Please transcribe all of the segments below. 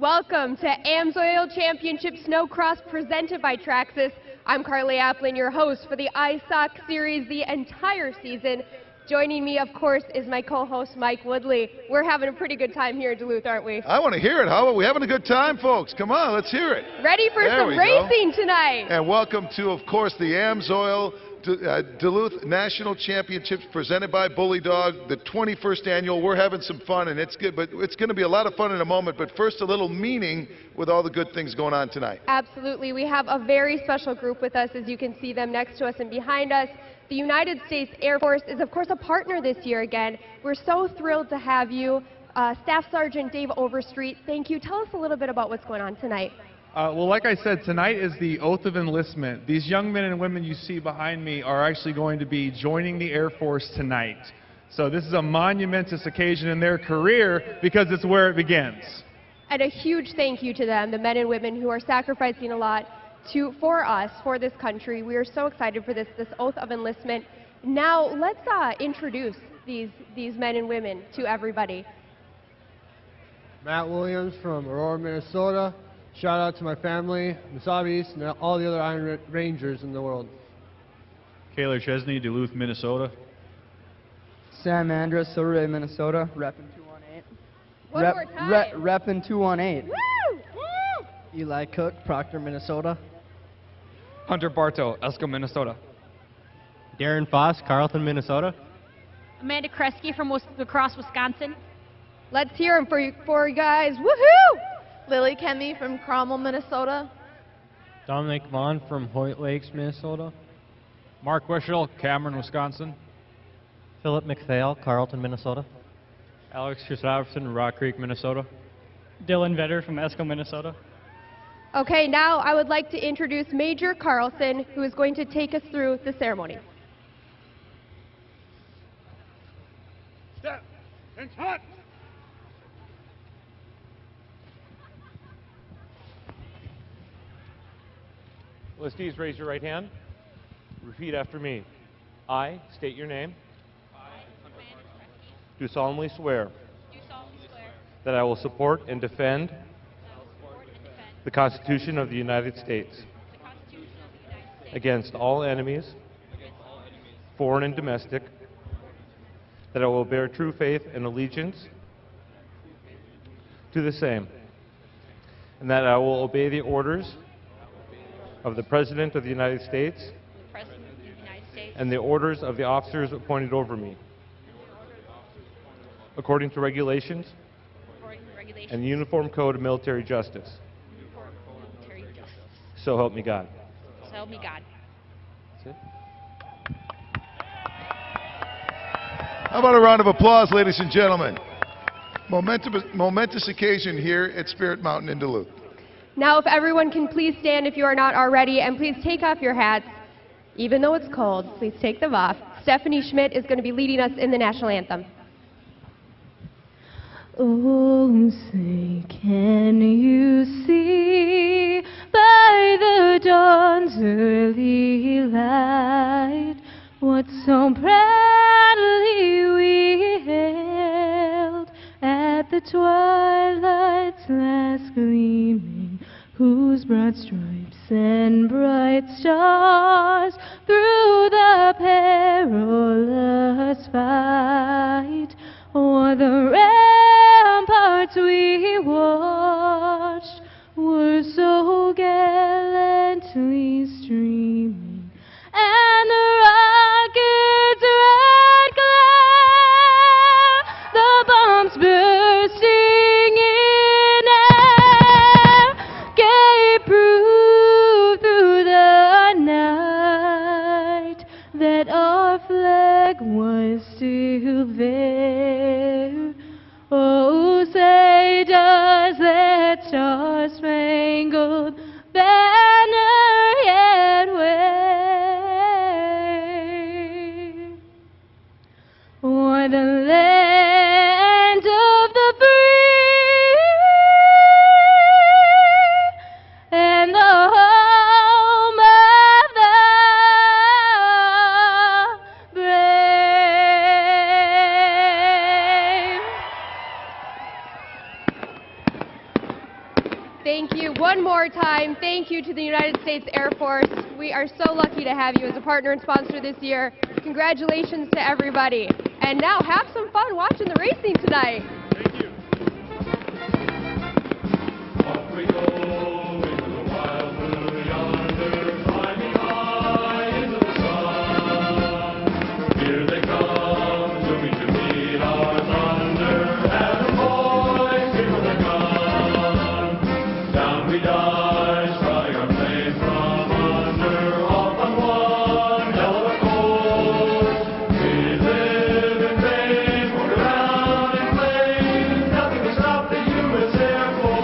Welcome to Amsoil Championship Snocross presented by Traxxas. I'm Carly Applin, your host for the ISOC series the entire season. Joining me, of course, is my co-host, Mike Woodley. We're having a pretty good time here in Duluth, aren't we? I want to hear it. How about we having a good time, folks? Come on, let's hear it. Ready for some racing tonight. And welcome to, of course, the Amsoil Duluth National Championships presented by Bully Dog, the 21st annual. We're having some fun, and it's good, but it's going to be a lot of fun in a moment. But first, a little meaning with all the good things going on tonight. Absolutely. We have a very special group with us, as you can see them next to us and behind us. The United States Air Force is, of course, a partner this year again. We're so thrilled to have you. Staff Sergeant Dave Overstreet, thank you. Tell us a little bit about what's going on tonight. Well, like I said, tonight is the Oath of Enlistment. These young men and women you see behind me are actually going to be joining the Air Force tonight. So this is a monumentous occasion in their career because it's where it begins. And a huge thank you to them, the men and women who are sacrificing a lot for us, for this country. We are so excited for this Oath of Enlistment. Now, let's introduce these men and women to everybody. Matt Williams from Aurora, Minnesota. Shout out to my family, Misabis, and all the other Iron Rangers in the world. Kaylor Chesney, Duluth, Minnesota. Sam Andrus, Silver Bay, Minnesota, reppin' 218. One more time. Reppin' 218. Woo! Woo! Eli Cook, Proctor, Minnesota. Hunter Bartow, Esco, Minnesota. Darren Foss, Carlton, Minnesota. Amanda Kresge from La Crosse, Wisconsin. Let's hear them for you guys. Woohoo! Lily Kemme from Cromwell, Minnesota. Dominic Vaughn from Hoyt Lakes, Minnesota. Mark Weschel, Cameron, Wisconsin. Philip McPhail, Carlton, Minnesota. Alex Christopherson, Rock Creek, Minnesota. Dylan Vetter from Esco, Minnesota. Okay, now I would like to introduce Major Carlson, who is going to take us through the ceremony. Step and shot. Listees, raise your right hand. Repeat after me. I state your name. Do solemnly swear that I will support and defend the Constitution of the United States against all enemies, foreign and domestic, that I will bear true faith and allegiance to the same, and that I will obey the orders of the President of the United States and the orders of the officers appointed over me, according to regulations and the Uniform Code of Military Justice. So help me God. So help me God. That's it. How about a round of applause, ladies and gentlemen? Momentous occasion here at Spirit Mountain in Duluth. Now, if everyone can please stand if you are not already, and please take off your hats. Even though it's cold, please take them off. Stephanie Schmidt is going to be leading us in the national anthem. Oh, say, can you see by the dawn's early light what so proudly we hailed at the twilight's last gleaming, whose broad stripes and bright stars through the perilous fight o'er the ramparts we watched were so gallantly streaming, and the rockets' red glare, the bombs bursting in air, gave proof through the night that our flag was still there. Oh, say does one more time, thank you to the United States Air Force. We are so lucky to have you as a partner and sponsor this year. Congratulations to everybody. And now have some fun watching the racing tonight. Thank you. Off we go into the wild blue yonder, climbing high into the sun. Here they come, zooming to meet our thunder, and the boys here with a gun. Down we dive, sprouting our plane from under, off on one hell of a course. We live in fame, moved around in flames, nothing can stop the U.S. Air Force.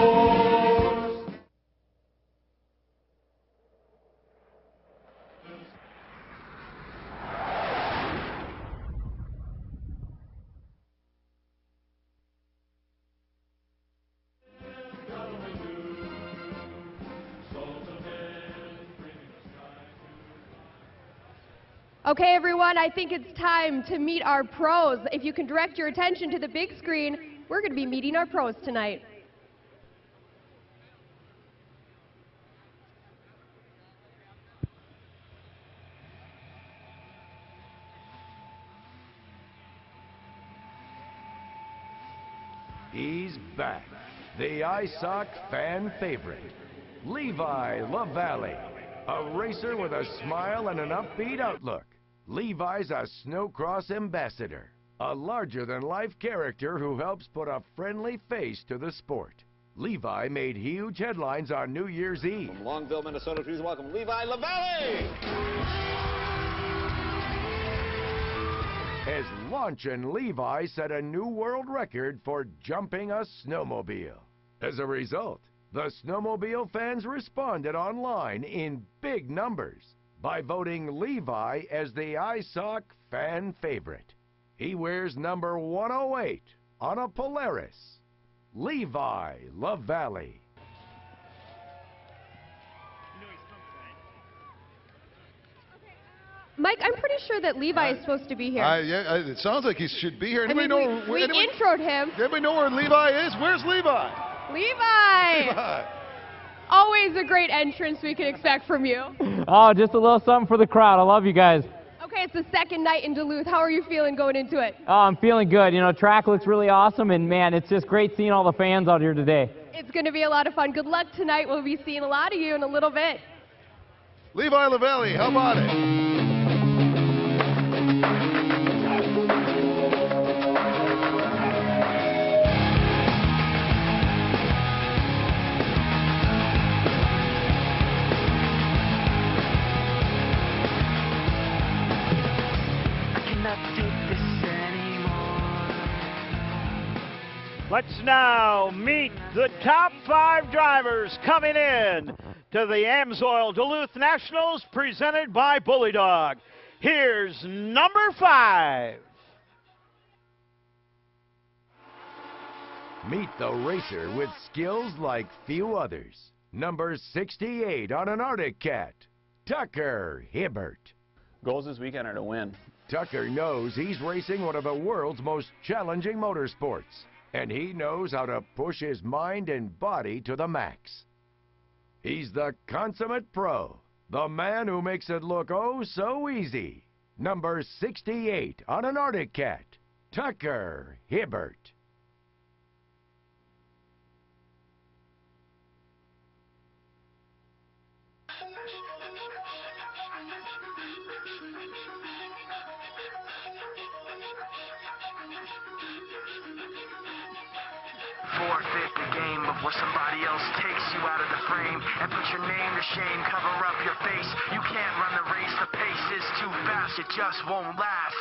Okay, everyone, I think it's time to meet our pros. If you can direct your attention to the big screen, we're going to be meeting our pros tonight. He's back, the ISOC fan favorite, Levi LaValle, a racer with a smile and an upbeat outlook. Levi's a Snocross ambassador, a larger-than-life character who helps put a friendly face to the sport. Levi made huge headlines on New Year's Eve. From Longville, Minnesota, please welcome Levi LaValle. As Launchin' Levi set a new world record for jumping a snowmobile. As a result, the snowmobile fans responded online in big numbers by voting Levi as the ISOC fan favorite. He wears number 108 on a Polaris. Levi LaValle. Mike, I'm pretty sure that Levi is supposed to be here. Yeah, it sounds like he should be here. I mean, we introed him. Anybody know where Levi is? Where's Levi? Levi! Always a great entrance we can expect from you. Oh, just a little something for the crowd. I love you guys. Okay, it's the second night in Duluth. How are you feeling going into it? Oh, I'm feeling good. You know, track looks really awesome, and man, it's just great seeing all the fans out here today. It's going to be a lot of fun. Good luck tonight. We'll be seeing a lot of you in a little bit. Levi LaValle, how about it? Let's now meet the top 5 drivers coming in to the Amsoil Duluth Nationals presented by Bully Dog. Here's number 5. Meet the racer with skills like few others. Number 68 on an Arctic Cat, Tucker Hibbert. Goals this weekend are to win. Tucker knows he's racing one of the world's most challenging motorsports, and he knows how to push his mind and body to the max. He's the consummate pro, the man who makes it look oh so easy. Number 68 on an Arctic Cat, Tucker Hibbert. Forfeit the game before somebody else takes you out of the frame and put your name to shame, cover up your face. You can't run the race, the pace is too fast, it just won't last.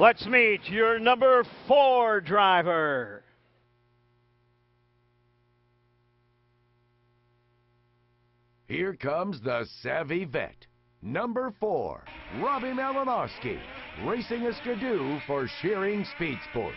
Let's meet your number 4 driver. Here comes the savvy vet. Number 4, Robbie Malinowski, racing a Skidoo for Shearing Speed Sport.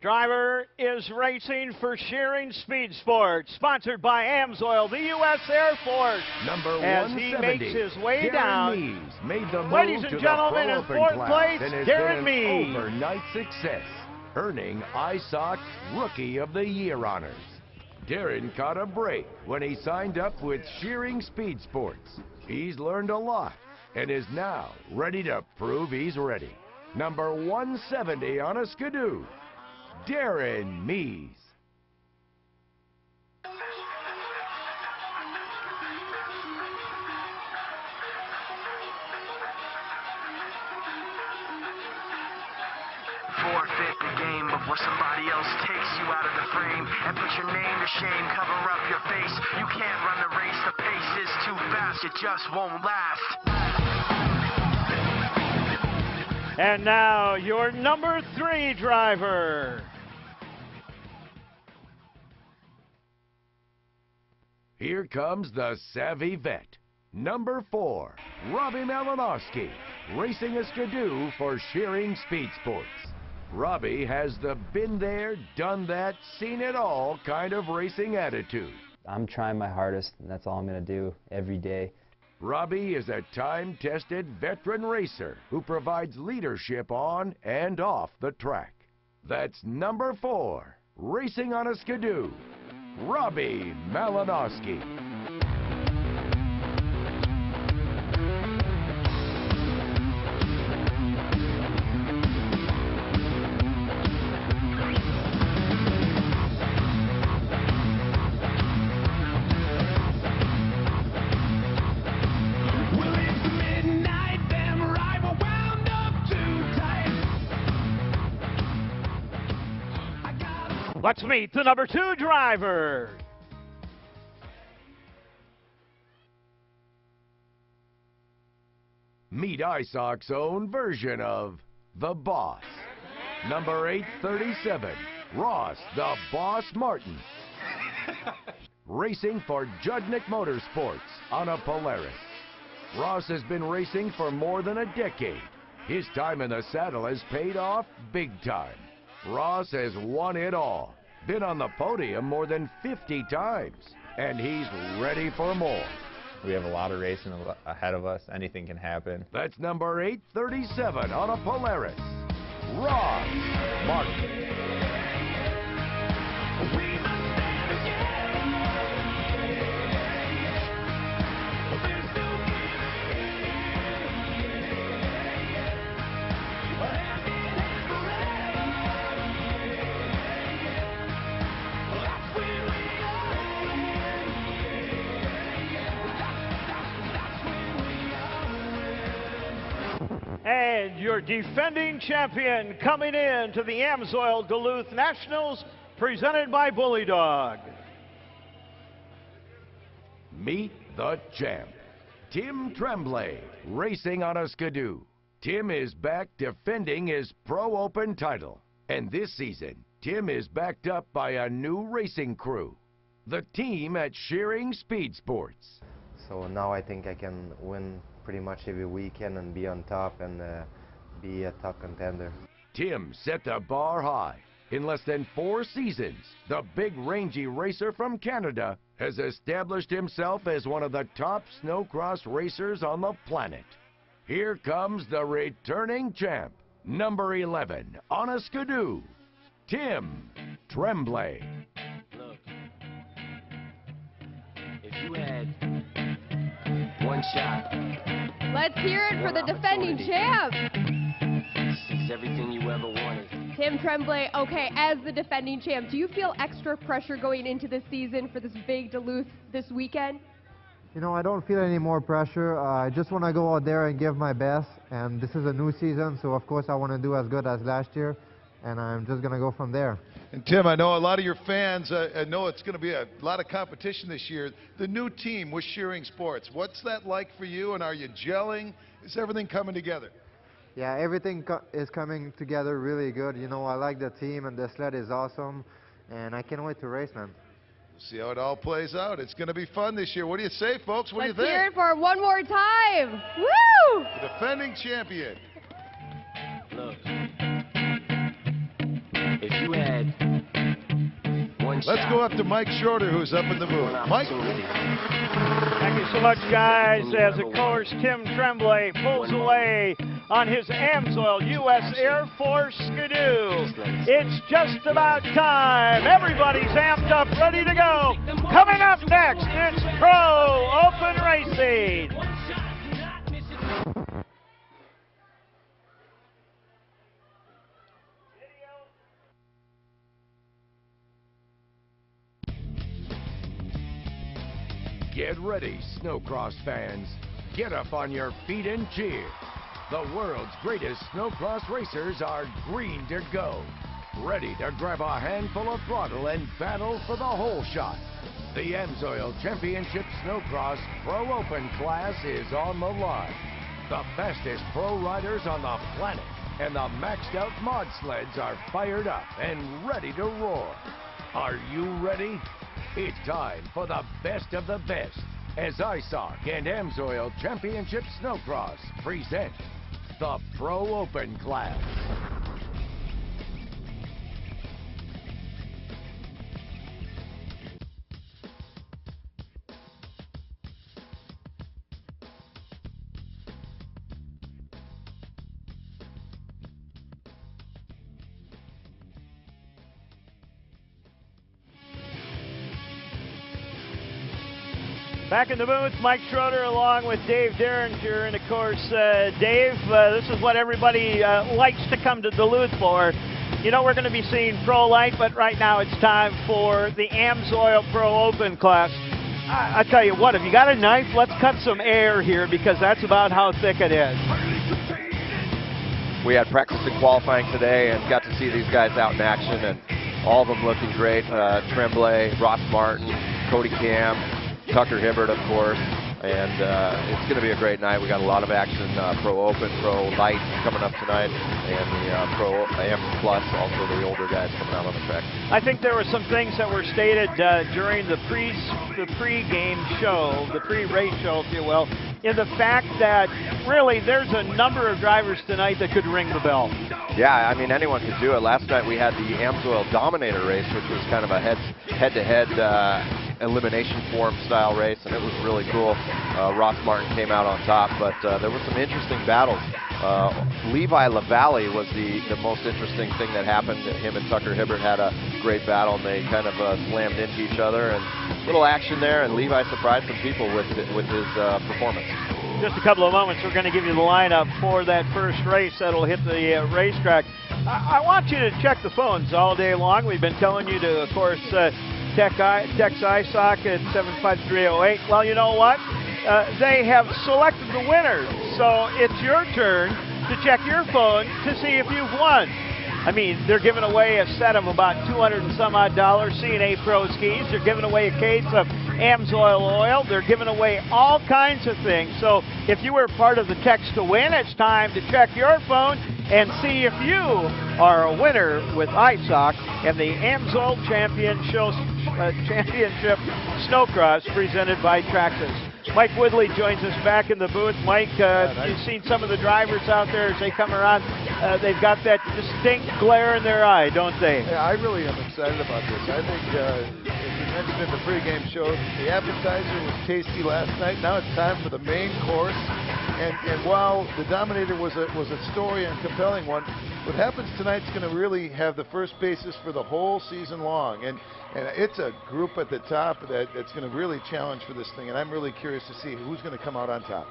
Driver is racing for Shearing Speed Sport, sponsored by Amsoil, the U.S. Air Force. Number as he 170, makes his way Darren down. Mees made the move Ladies to and the gentlemen, Pro in Open fourth class place, and has Darren been an Mees. overnight success, earning ISOC Rookie of the Year honors. Darren caught a break when he signed up with Shearing Speed Sports. He's learned a lot and is now ready to prove he's ready. Number 170 on a Skidoo, Darren Mees. Forfeit the game before somebody else takes you out of the frame and put your name to shame, cover up your face. You can't run the race, the pace is too fast, it just won't last. And now your number 3 driver. Here comes the savvy vet. Number 4, Robbie Malinowski, racing a Skidoo for Shearing Speed Sports. Robbie has the been there, done that, seen it all kind of racing attitude. I'm trying my hardest, and that's all I'm going to do every day. Robbie is a time-tested veteran racer who provides leadership on and off the track. That's number 4, racing on a Skidoo, Robbie Malinowski. Let's meet the number 2 driver. Meet ISOC's own version of the Boss. Number 837, Ross the Boss Martin. Racing for Judnick Motorsports on a Polaris. Ross has been racing for more than a decade. His time in the saddle has paid off big time. Ross has won it all, been on the podium more than 50 times, and he's ready for more. We have a lot of racing ahead of us. Anything can happen. That's number 837 on a Polaris, Ross Martin. And your defending champion coming in to the Amsoil Duluth Nationals, presented by Bully Dog. Meet the champ, Tim Tremblay, racing on a Skidoo. Tim is back defending his Pro Open title. And this season, Tim is backed up by a new racing crew, the team at Shearing Speed Sports. So now I think I can win pretty much every weekend and be on top and be a top contender. Tim set the bar high. In less than 4 seasons, the big rangy racer from Canada has established himself as one of the top snowcross racers on the planet. Here comes the returning champ, number 11 on a Skidoo, Tim Tremblay. Look, if you had one shot, let's hear it for the defending champ. seize everything you ever wanted. Tim Tremblay, okay, as the defending champ, do you feel extra pressure going into this season for this big Duluth this weekend? You know, I don't feel any more pressure. I just want to go out there and give my best. And this is a new season, so of course I want to do as good as last year. And I'm just going to go from there. And Tim, I know a lot of your fans know it's going to be a lot of competition this year. The new team with Shearing Sports, what's that like for you? And are you gelling? Is everything coming together? Yeah, everything is coming together really good. You know, I like the team, and the sled is awesome. And I can't wait to race, man. See how it all plays out. It's going to be fun this year. What do you say, folks? What do you think? Let's hear it for one more time. Woo! The defending champion. Look, if you had Let's go up to Mike Schroeder, who's up in the booth. Mike? Thank you so much, guys. As, of course, Tim Tremblay pulls away on his Amsoil U.S. Air Force Skidoo. It's just about time. Everybody's amped up, ready to go. Coming up next, it's Pro Open Racing. Get ready, Snocross fans. Get up on your feet and cheer. The world's greatest Snocross racers are green to go. Ready to grab a handful of throttle and battle for the whole shot. The Amsoil Championship Snocross Pro Open class is on the line. The fastest pro riders on the planet and the maxed out mod sleds are fired up and ready to roar. Are you ready? It's time for the best of the best as ISOC and Amsoil Championship Snocross present the Pro Open class. Back in the booth, Mike Schroeder along with Dave Derringer. And of course, Dave, this is what everybody likes to come to Duluth for. You know, we're going to be seeing Pro Lite, but right now it's time for the Amsoil Pro Open class. I tell you what, if you got a knife, let's cut some air here because that's about how thick it is. We had practice and qualifying today and got to see these guys out in action, and all of them looking great. Tremblay, Ross Martin, Cody Cam, Tucker Hibbert, of course, and it's going to be a great night. We got a lot of action, Pro Open, Pro Lite coming up tonight, and the Pro Am Plus, also the older guys coming out on the track. I think there were some things that were stated during the pre-game show, the pre-race show, if you will, in the fact that really there's a number of drivers tonight that could ring the bell. Yeah, I mean, anyone could do it. Last night we had the Amsoil Dominator race, which was kind of a head-to-head elimination form style race, and it was really cool. Ross Martin came out on top, but there were some interesting battles. Levi LaValle was the most interesting thing that happened. Him and Tucker Hibbert had a great battle, and they kind of slammed into each other, and little action there, and Levi surprised some people with his performance. Just a couple of moments, we're going to give you the lineup for that first race that'll hit the racetrack. I want you to check the phones all day long. We've been telling you to, of course, text ISOC at 75308. Well, you know what? They have selected the winner, so it's your turn to check your phone to see if you've won. I mean, they're giving away a set of about $200 and some odd C&A Pro skis. They're giving away a case of Amsoil oil. They're giving away all kinds of things. So if you were part of the text to win, it's time to check your phone and see if you are a winner with ISOC and the Amsoil Championship Snocross presented by Traxxas. Mike Woodley joins us back in the booth. Mike, you've seen some of the drivers out there as they come around. They've got that distinct glare in their eye, don't they? Yeah, I really am excited about this. I think, as we mentioned in the pregame show, the appetizer was tasty last night. Now it's time for the main course. And while the Dominator was a story and compelling one, what happens tonight's going to really have the first basis for the whole season long. And it's a group at the top that's going to really challenge for this thing. And I'm really curious to see who's going to come out on top.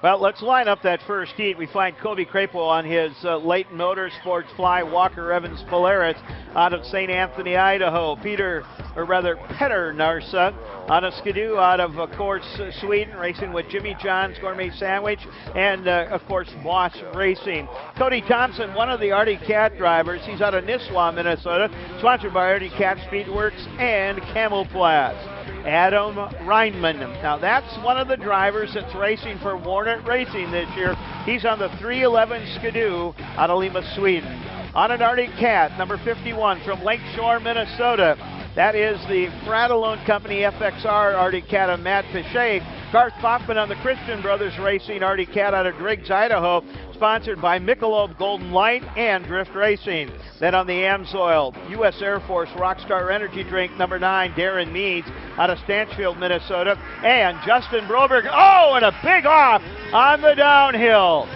Well, let's line up that first heat. We find Kobe Crapo on his Leighton Motorsports Fly Walker Evans Polaris out of St. Anthony, Idaho. Peter Narsa on a Skidoo out of course, Sweden, racing with Jimmy John's Gourmet Sandwich and, of course, Boss Racing. Cody Thompson, one of the Artie Cat drivers. He's out of Nisswa, Minnesota, sponsored by Artie Cat Speedworks and Camouflage. Adam Reinman. Now that's one of the drivers that's racing for Warnet Racing this year. He's on the 311 Skidoo out of Lima, Sweden. On an Arctic Cat, number 51 from Lakeshore, Minnesota. That is the Fratellone Company FXR Arctic Cat of Matt Pichet. Garth Kaufman on the Christian Brothers Racing Artie Cat out of Driggs, Idaho, sponsored by Michelob Golden Light and Drift Racing. Then on the Amsoil, U.S. Air Force Rockstar Energy Drink number 9, Darren Meads out of Stanchfield, Minnesota, and Justin Broberg. Oh, and a big off on the downhill.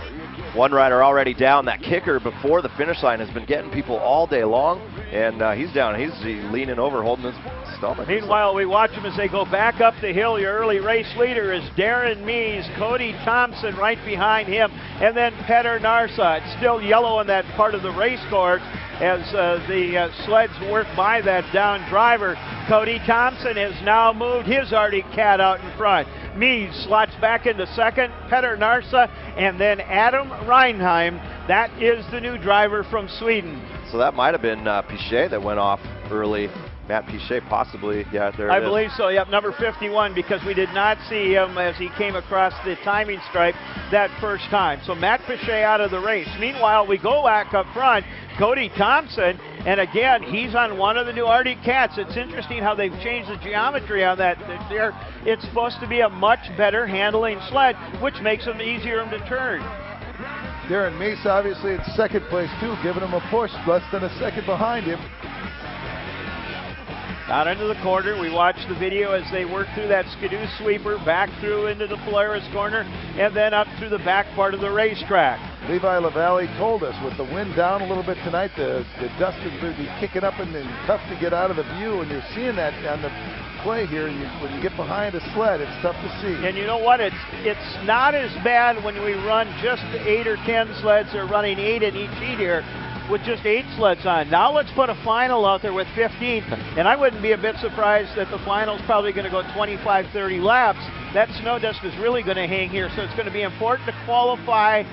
One rider already down. That kicker before the finish line has been getting people all day long, and he's down. He's leaning over, holding his stomach. Meanwhile, we watch them as they go back up the hill. Your early race leader is Darren Mees, Cody Thompson right behind him, and then Petter Narsa. It's still yellow in that part of the race course as the sleds work by that down driver. Cody Thompson has now moved his Arctic Cat out in front. Mees slots back into second, Petter Narsa, and then Adam Reinheim. That is the new driver from Sweden. So that might have been Pichet that went off early. Matt Pichet possibly, yeah, there it I is. believe so, yep, number 51, because we did not see him as he came across the timing stripe that first time. So Matt Pichet out of the race. Meanwhile, we go back up front, Cody Thompson, and again, he's on one of the new Arctic Cats. It's interesting how they've changed the geometry on that. It's supposed to be a much better handling sled, which makes them easier to turn. Darren Meese obviously in second place too, giving him a push, less than a second behind him. Out into the corner, we watch the video as they work through that skidoo sweeper, back through into the Polaris corner, and then up through the back part of the racetrack. Levi LaValle told us with the wind down a little bit tonight, the dust is going to be kicking up and tough to get out of the view, and you're seeing that on the play here. When you get behind a sled, it's tough to see. And you know what? It's not as bad when we run just 8 or 10 sleds. They're running 8 in each heat here, with just 8 sleds on. Now let's put a final out there with 15, and I wouldn't be a bit surprised that the final's probably going to go 25, 30 laps. That snow dust is really going to hang here, so it's going to be important to qualify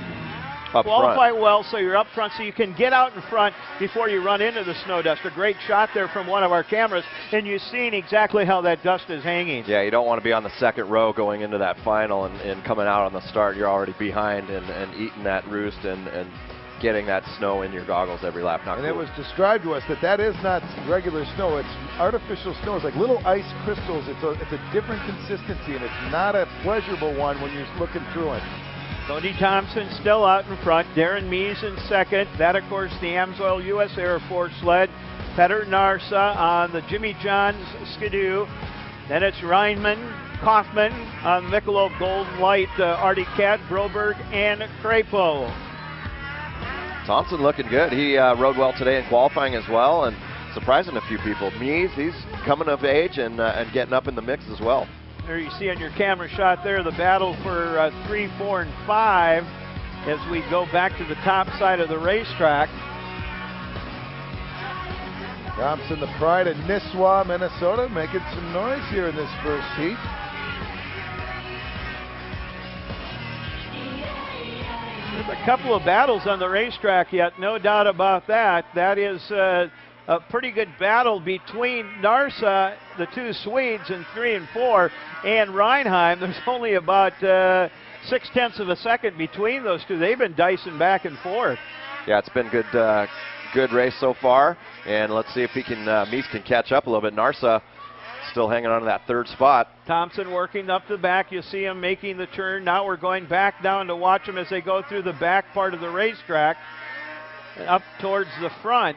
well so you're up front so you can get out in front before you run into the snow dust. A great shot there from one of our cameras, and you've seen exactly how that dust is hanging. Yeah, you don't want to be on the second row going into that final and coming out on the start. You're already behind and eating that roost and getting that snow in your goggles every lap. Not and cool. It was described to us that is not regular snow. It's artificial snow. It's like little ice crystals. It's a different consistency, and it's not a pleasurable one when you're looking through it. Cody Thompson still out in front. Darren Mees in second. That, of course, the Amsoil U.S. Air Force sled. Petter Narsa on the Jimmy John's Skidoo. Then it's Reinman, Kaufman on Michelob Golden Light, Arctic Cat, Broberg, and Crapo. Thompson looking good. He rode well today in qualifying as well, and surprising a few people. Mees, he's coming of age and getting up in the mix as well. There you see on your camera shot there the battle for 3, 4, and 5 as we go back to the top side of the racetrack. Thompson, the pride of Nisswa, Minnesota, making some noise here in this first heat. There's a couple of battles on the racetrack yet, no doubt about that. That is a pretty good battle between Narsa, the 2 Swedes in 3 and 4, and Reinheim. There's only about 0.6 of a second between those two. They've been dicing back and forth. Yeah, it's been good race so far, and let's see if Mees can catch up a little bit. Narsa still hanging on to that 3rd spot. Thompson working up the back. You see him making the turn. Now we're going back down to watch them as they go through the back part of the racetrack and up towards the front.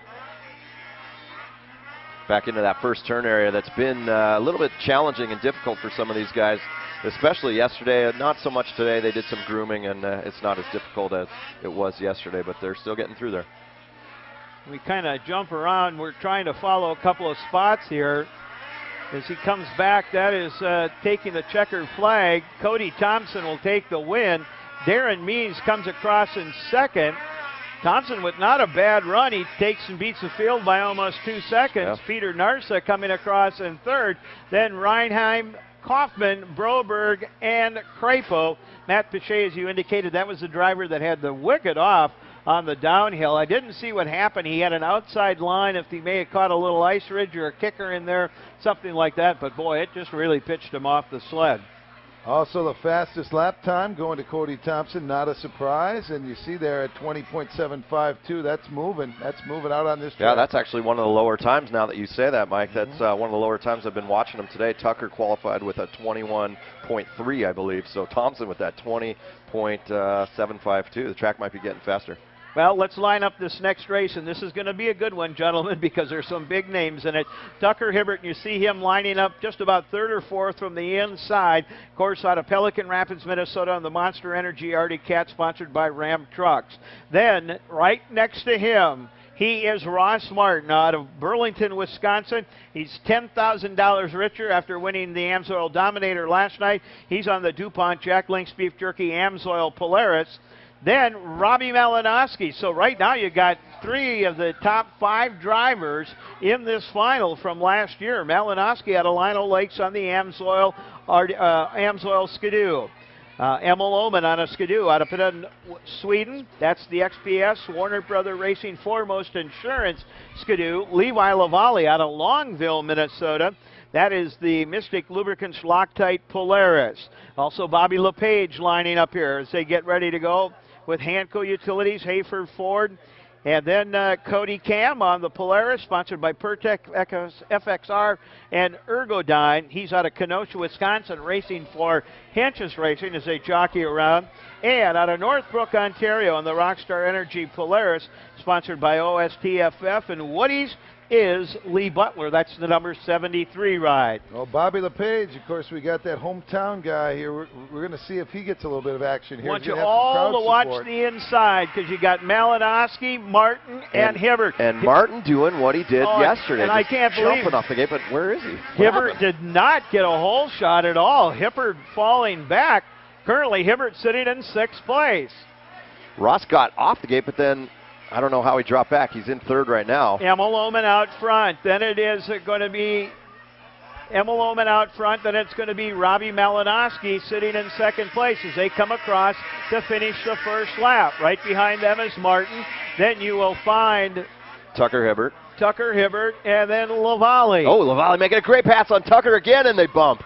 Back into that first turn area that's been a little bit challenging and difficult for some of these guys, especially yesterday. Not so much today. They did some grooming, and it's not as difficult as it was yesterday, but they're still getting through there. We kind of jump around. We're trying to follow a couple of spots here. As he comes back, that is taking the checkered flag. Cody Thompson will take the win. Darren Mees comes across in second. Thompson with not a bad run. He takes and beats the field by almost 2 seconds. Yeah. Peter Narsa coming across in third. Then Reinheim, Kaufman, Broberg, and Crapo. Matt Pichet, as you indicated, that was the driver that had the wicket off on the downhill. I didn't see what happened. He had an outside line. If he may have caught a little ice ridge or a kicker in there, something like that. But boy, it just really pitched him off the sled. Also the fastest lap time going to Cody Thompson, not a surprise. And you see there at 20.752, that's moving. That's moving out on this track. Yeah, that's actually one of the lower times now that you say that, Mike. That's one of the lower times I've been watching him today. Tucker qualified with a 21.3, I believe. So Thompson with that 20.752. The track might be getting faster. Well, let's line up this next race, and this is going to be a good one, gentlemen, because there's some big names in it. Tucker Hibbert, you see him lining up just about third or fourth from the inside. Of course, out of Pelican Rapids, Minnesota, on the Monster Energy Arctic Cat, sponsored by Ram Trucks. Then, right next to him, he is Ross Martin out of Burlington, Wisconsin. He's $10,000 richer after winning the Amsoil Dominator last night. He's on the DuPont Jack Link's Beef Jerky Amsoil Polaris. Then Robbie Malinowski. So right now you got 3 of the top 5 drivers in this final from last year. Malinowski out of Lino Lakes on the Amsoil Skidoo. Emil Oman on a Skidoo out of Pinna, Sweden. That's the XPS Warner Brother Racing Foremost Insurance Skidoo. Levi Lavallee out of Longville, Minnesota. That is the Mystic Lubricants Loctite Polaris. Also Bobby LePage lining up here as they get ready to go with Hanco Utilities, Hayford Ford, and then Cody Cam on the Polaris, sponsored by Pertec FXR and Ergodyne. He's out of Kenosha, Wisconsin, racing for Henches Racing as they jockey around. And out of Northbrook, Ontario, on the Rockstar Energy Polaris, sponsored by OSTFF and Woody's, is Lee Butler. That's the number 73 ride. Well, Bobby LePage, of course, we got that hometown guy here. We're going to see if he gets a little bit of action here. I want you all to watch the inside because you got Malinowski, Martin, and Hibbert. And Martin doing what he did yesterday. And I can't believe jumping off the gate, but where is he? Hibbert did not get a hole shot at all. Hibbert falling back. Currently, Hibbert sitting in 6th place. Ross got off the gate, but then I don't know how he dropped back. He's in 3rd right now. Emil Oman out front. Then it is going to be Emil Oman out front. Then it's going to be Robbie Malinowski sitting in 2nd place as they come across to finish the first lap. Right behind them is Martin. Then you will find Tucker Hibbert, and then Lavallee. Oh, Lavallee making a great pass on Tucker again, and they bump.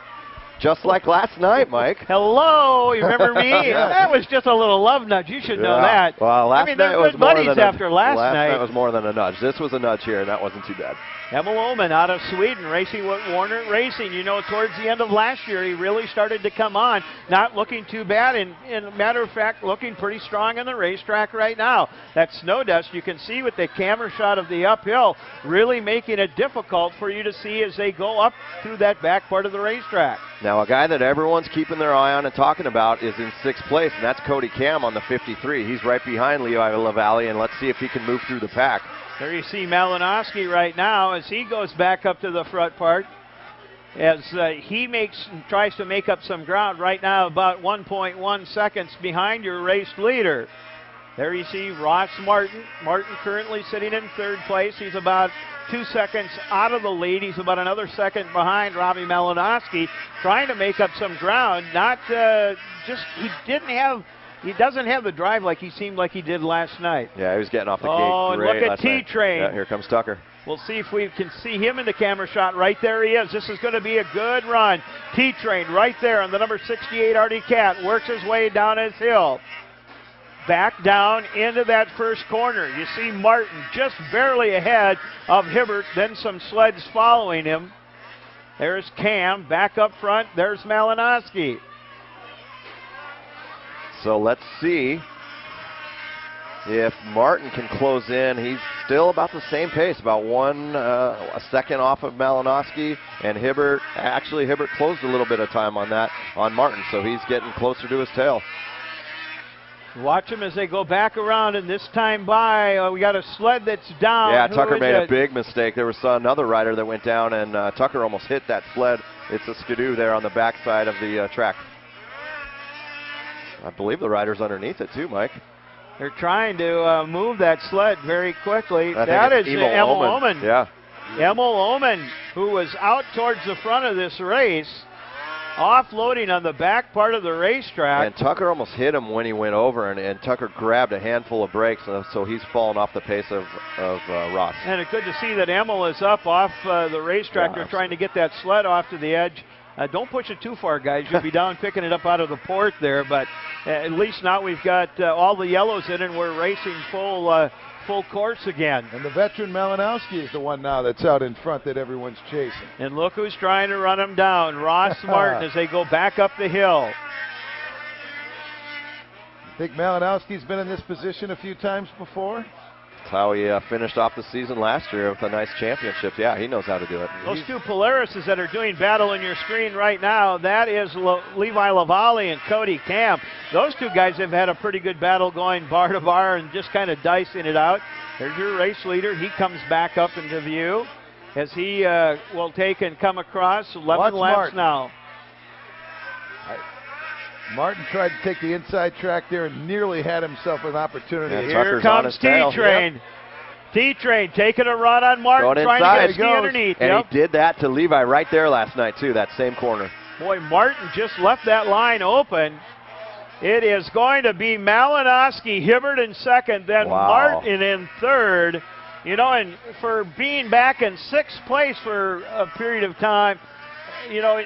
Just like last night, Mike. Hello, you remember me? Yeah. That was just a little love nudge. You should know that. Well, last night was more than after last night. Last night was more than a nudge. This was a nudge here, and that wasn't too bad. Emil Oman out of Sweden, racing with Warner Racing. You know, towards the end of last year, he really started to come on. Not looking too bad, and matter of fact, looking pretty strong on the racetrack right now. That snow dust, you can see with the camera shot of the uphill, really making it difficult for you to see as they go up through that back part of the racetrack. Now, a guy that everyone's keeping their eye on and talking about is in 6th place, and that's Cody Cam on the 53. He's right behind Levi Lavallee, and let's see if he can move through the pack. There you see Malinowski right now as he goes back up to the front part. As he tries to make up some ground right now, about 1.1 seconds behind your race leader. There you see Ross Martin. Martin currently sitting in 3rd place. He's about 2 seconds out of the lead. He's about another second behind Robbie Malinowski, trying to make up some ground. He doesn't have the drive like he seemed like he did last night. Yeah, he was getting off the gate. Oh, and look at T-Train. T-Train. Yeah, here comes Tucker. We'll see if we can see him in the camera shot. Right there he is. This is going to be a good run. T-Train right there on the number 68 Artie Cat. Works his way down his hill. Back down into that first corner. You see Martin just barely ahead of Hibbert, then some sleds following him. There's Cam back up front. There's Malinowski. So let's see if Martin can close in. He's still about the same pace, about a second off of Malinowski, and Hibbert closed a little bit of time on that on Martin, so he's getting closer to his tail. Watch them as they go back around, and this time we got a sled that's down. Yeah, Tucker made a big mistake. There was another rider that went down, and Tucker almost hit that sled. It's a Skidoo there on the backside of the track. I believe the rider's underneath it too, Mike. They're trying to move that sled very quickly. That is Emil Oman. Yeah. Emil Oman, who was out towards the front of this race, offloading on the back part of the racetrack. And Tucker almost hit him when he went over, and Tucker grabbed a handful of brakes, so he's fallen off the pace of Ross. And it's good to see that Emil is up off the racetrack. They're trying to get that sled off to the edge Don't push it too far, guys. You'll be down picking it up out of the port there, but at least now we've got all the yellows in and we're racing full course again. And the veteran Malinowski is the one now that's out in front that everyone's chasing. And look who's trying to run him down. Ross Martin as they go back up the hill. I think Malinowski's been in this position a few times before. That's how he finished off the season last year with a nice championship. Yeah, he knows how to do it. Those two Polarises that are doing battle on your screen right now, that is Levi Lavallee and Cody Camp. Those two guys have had a pretty good battle going bar to bar and just kind of dicing it out. There's your race leader. He comes back up into view as he will take and come across. 11 laps now. Martin tried to take the inside track there and nearly had himself an opportunity. Yeah, Here comes T-Train. Yep. T-Train taking a run on Martin, trying to get underneath. And he did that to Levi right there last night, too, that same corner. Boy, Martin just left that line open. It is going to be Malinowski, Hibbert in second, then Martin in third. You know, and for being back in sixth place for a period of time, you know,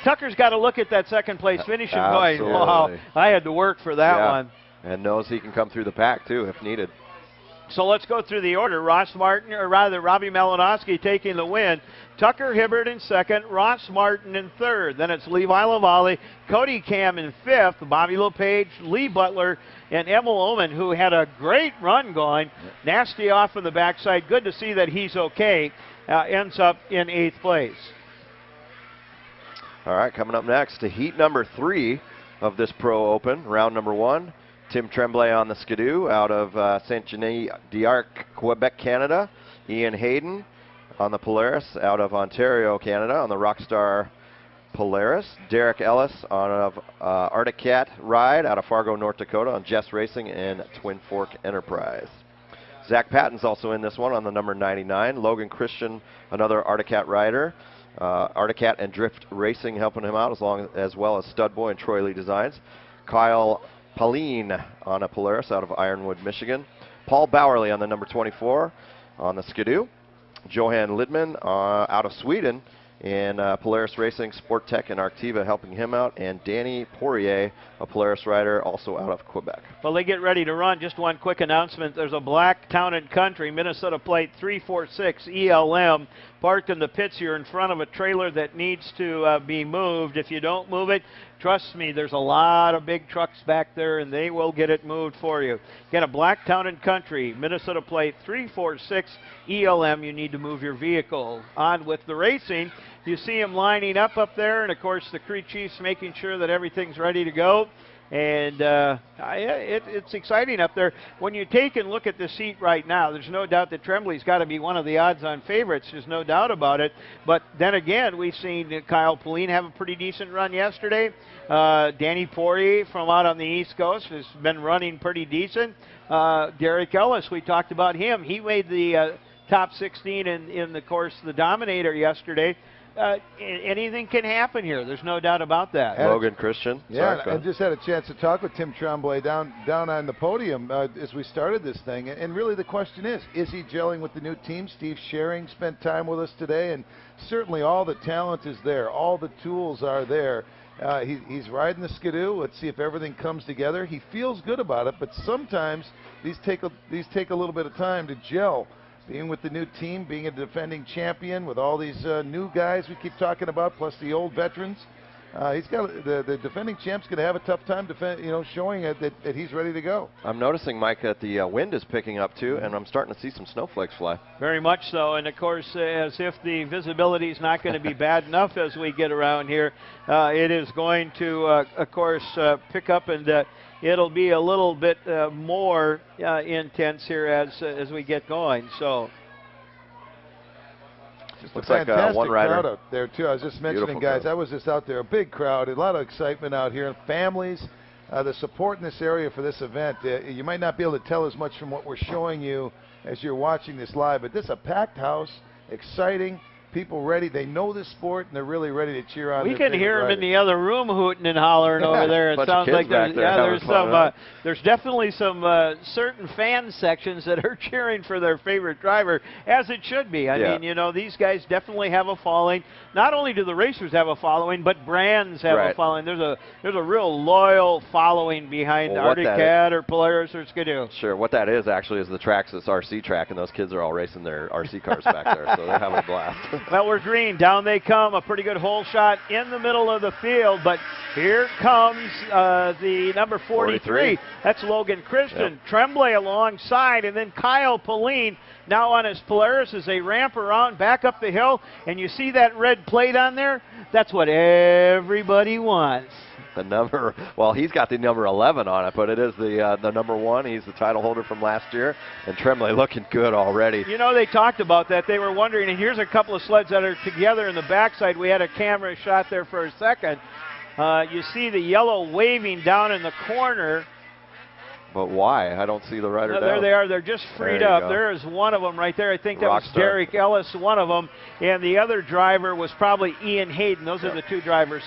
Tucker's got to look at that second place finish and going, wow, I had to work for that one. And knows he can come through the pack, too, if needed. So let's go through the order. Ross Martin, or rather Robbie Malinowski taking the win. Tucker Hibbert in second, Ross Martin in third. Then it's Levi Lavallee, Cody Cam in fifth, Bobby LePage, Lee Butler, and Emil Oman, who had a great run going. Nasty off on the backside. Good to see that he's okay. Ends up in eighth place. All right, coming up next to heat number 3 of this Pro Open, round number 1. Tim Tremblay on the Skidoo out of Saint-Denis d'Arc, Quebec, Canada. Ian Hayden on the Polaris out of Ontario, Canada on the Rockstar Polaris. Derek Ellis on Arctic Cat Ride out of Fargo, North Dakota on Jess Racing and Twin Fork Enterprise. Zach Patton's also in this one on the number 99. Logan Christian, another Arctic Cat rider. Arctic Cat and Drift Racing helping him out as well as Stud Boy and Troy Lee Designs. Kyle Pauline on a Polaris out of Ironwood, Michigan. Paul Bowerly on the number 24 on the Skidoo. Johan Lidman out of Sweden in Polaris Racing, Sport Tech, and Arctiva helping him out. And Danny Poirier, a Polaris rider, also out of Quebec. Well, they get ready to run. Just one quick announcement. There's a black Town & Country Minnesota plate 346 ELM parked in the pits here in front of a trailer that needs to be moved. If you don't move it, trust me, there's a lot of big trucks back there, and they will get it moved for you. Get a black Town & Country Minnesota plate 346 ELM. You need to move your vehicle. On with the racing. You see them lining up there, and of course the crew chief's making sure that everything's ready to go. And it's exciting up there. When you take and look at the seat right now, there's no doubt that Tremblay's got to be one of the odds-on favorites. There's no doubt about it. But then again, we've seen Kyle Pauline have a pretty decent run yesterday. Danny Poirier from out on the East Coast has been running pretty decent. Derek Ellis, we talked about him. He made the top 16 in the course, the Dominator yesterday. Anything can happen here. There's no doubt about that. Logan Christian. Yeah, I just had a chance to talk with Tim Tremblay down on the podium as we started this thing. And really the question is he gelling with the new team? Steve Schering spent time with us today, and certainly all the talent is there. All the tools are there. He's riding the Skidoo. Let's see if everything comes together. He feels good about it, but sometimes these take a little bit of time to gel. Being with the new team, being a defending champion with all these new guys we keep talking about, plus the old veterans, he's got the defending champ's going to have a tough time showing that he's ready to go. I'm noticing, Mike, that the wind is picking up too, and I'm starting to see some snowflakes fly. Very much so, and of course, as if the visibility is not going to be bad enough as we get around here, it is going to, of course, pick up, and it'll be a little bit more intense here as we get going. So. Looks like one rider crowd out there too. I was just mentioning, guys, crowd. I was just out there, a big crowd, a lot of excitement out here, families, the support in this area for this event. You might not be able to tell as much from what we're showing you as you're watching this live, but this is a packed house, exciting. people ready. They know the sport, and they're really ready to cheer on We their can favorite hear them rider. in the other room hooting and hollering over there. It Bunch of sounds kids like back there having fun, there's definitely some certain fan sections that are cheering for their favorite driver, as it should be. I mean, you know, these guys definitely have a following. Not only do the racers have a following, but brands have a following. There's a real loyal following behind Arctic Cat or Polaris or Skidoo. Sure. What that is actually is the Traxxas RC track, and those kids are all racing their RC cars back there, so they're having a blast. Well, we're green. Down they come. A pretty good hole shot in the middle of the field, but here comes the number 43. That's Logan Christian. Tremblay alongside, and then Kyle Pauline now on his Polaris as they ramp around back up the hill, and you see that red plate on there? That's what everybody wants. The number, well, he's got the number 11 on it, but it is the number 1. He's the title holder from last year, and Tremblay looking good already. You know, they talked about that. They were wondering, and here's a couple of sleds that are together in the backside. We had a camera shot there for a second. You see the yellow waving down in the corner. But why? I don't see the rider down. There they are. They're just freed up. There is one of them right there. I think that was Derek Ellis, one of them, and the other driver was probably Ian Hayden. Those are the two drivers.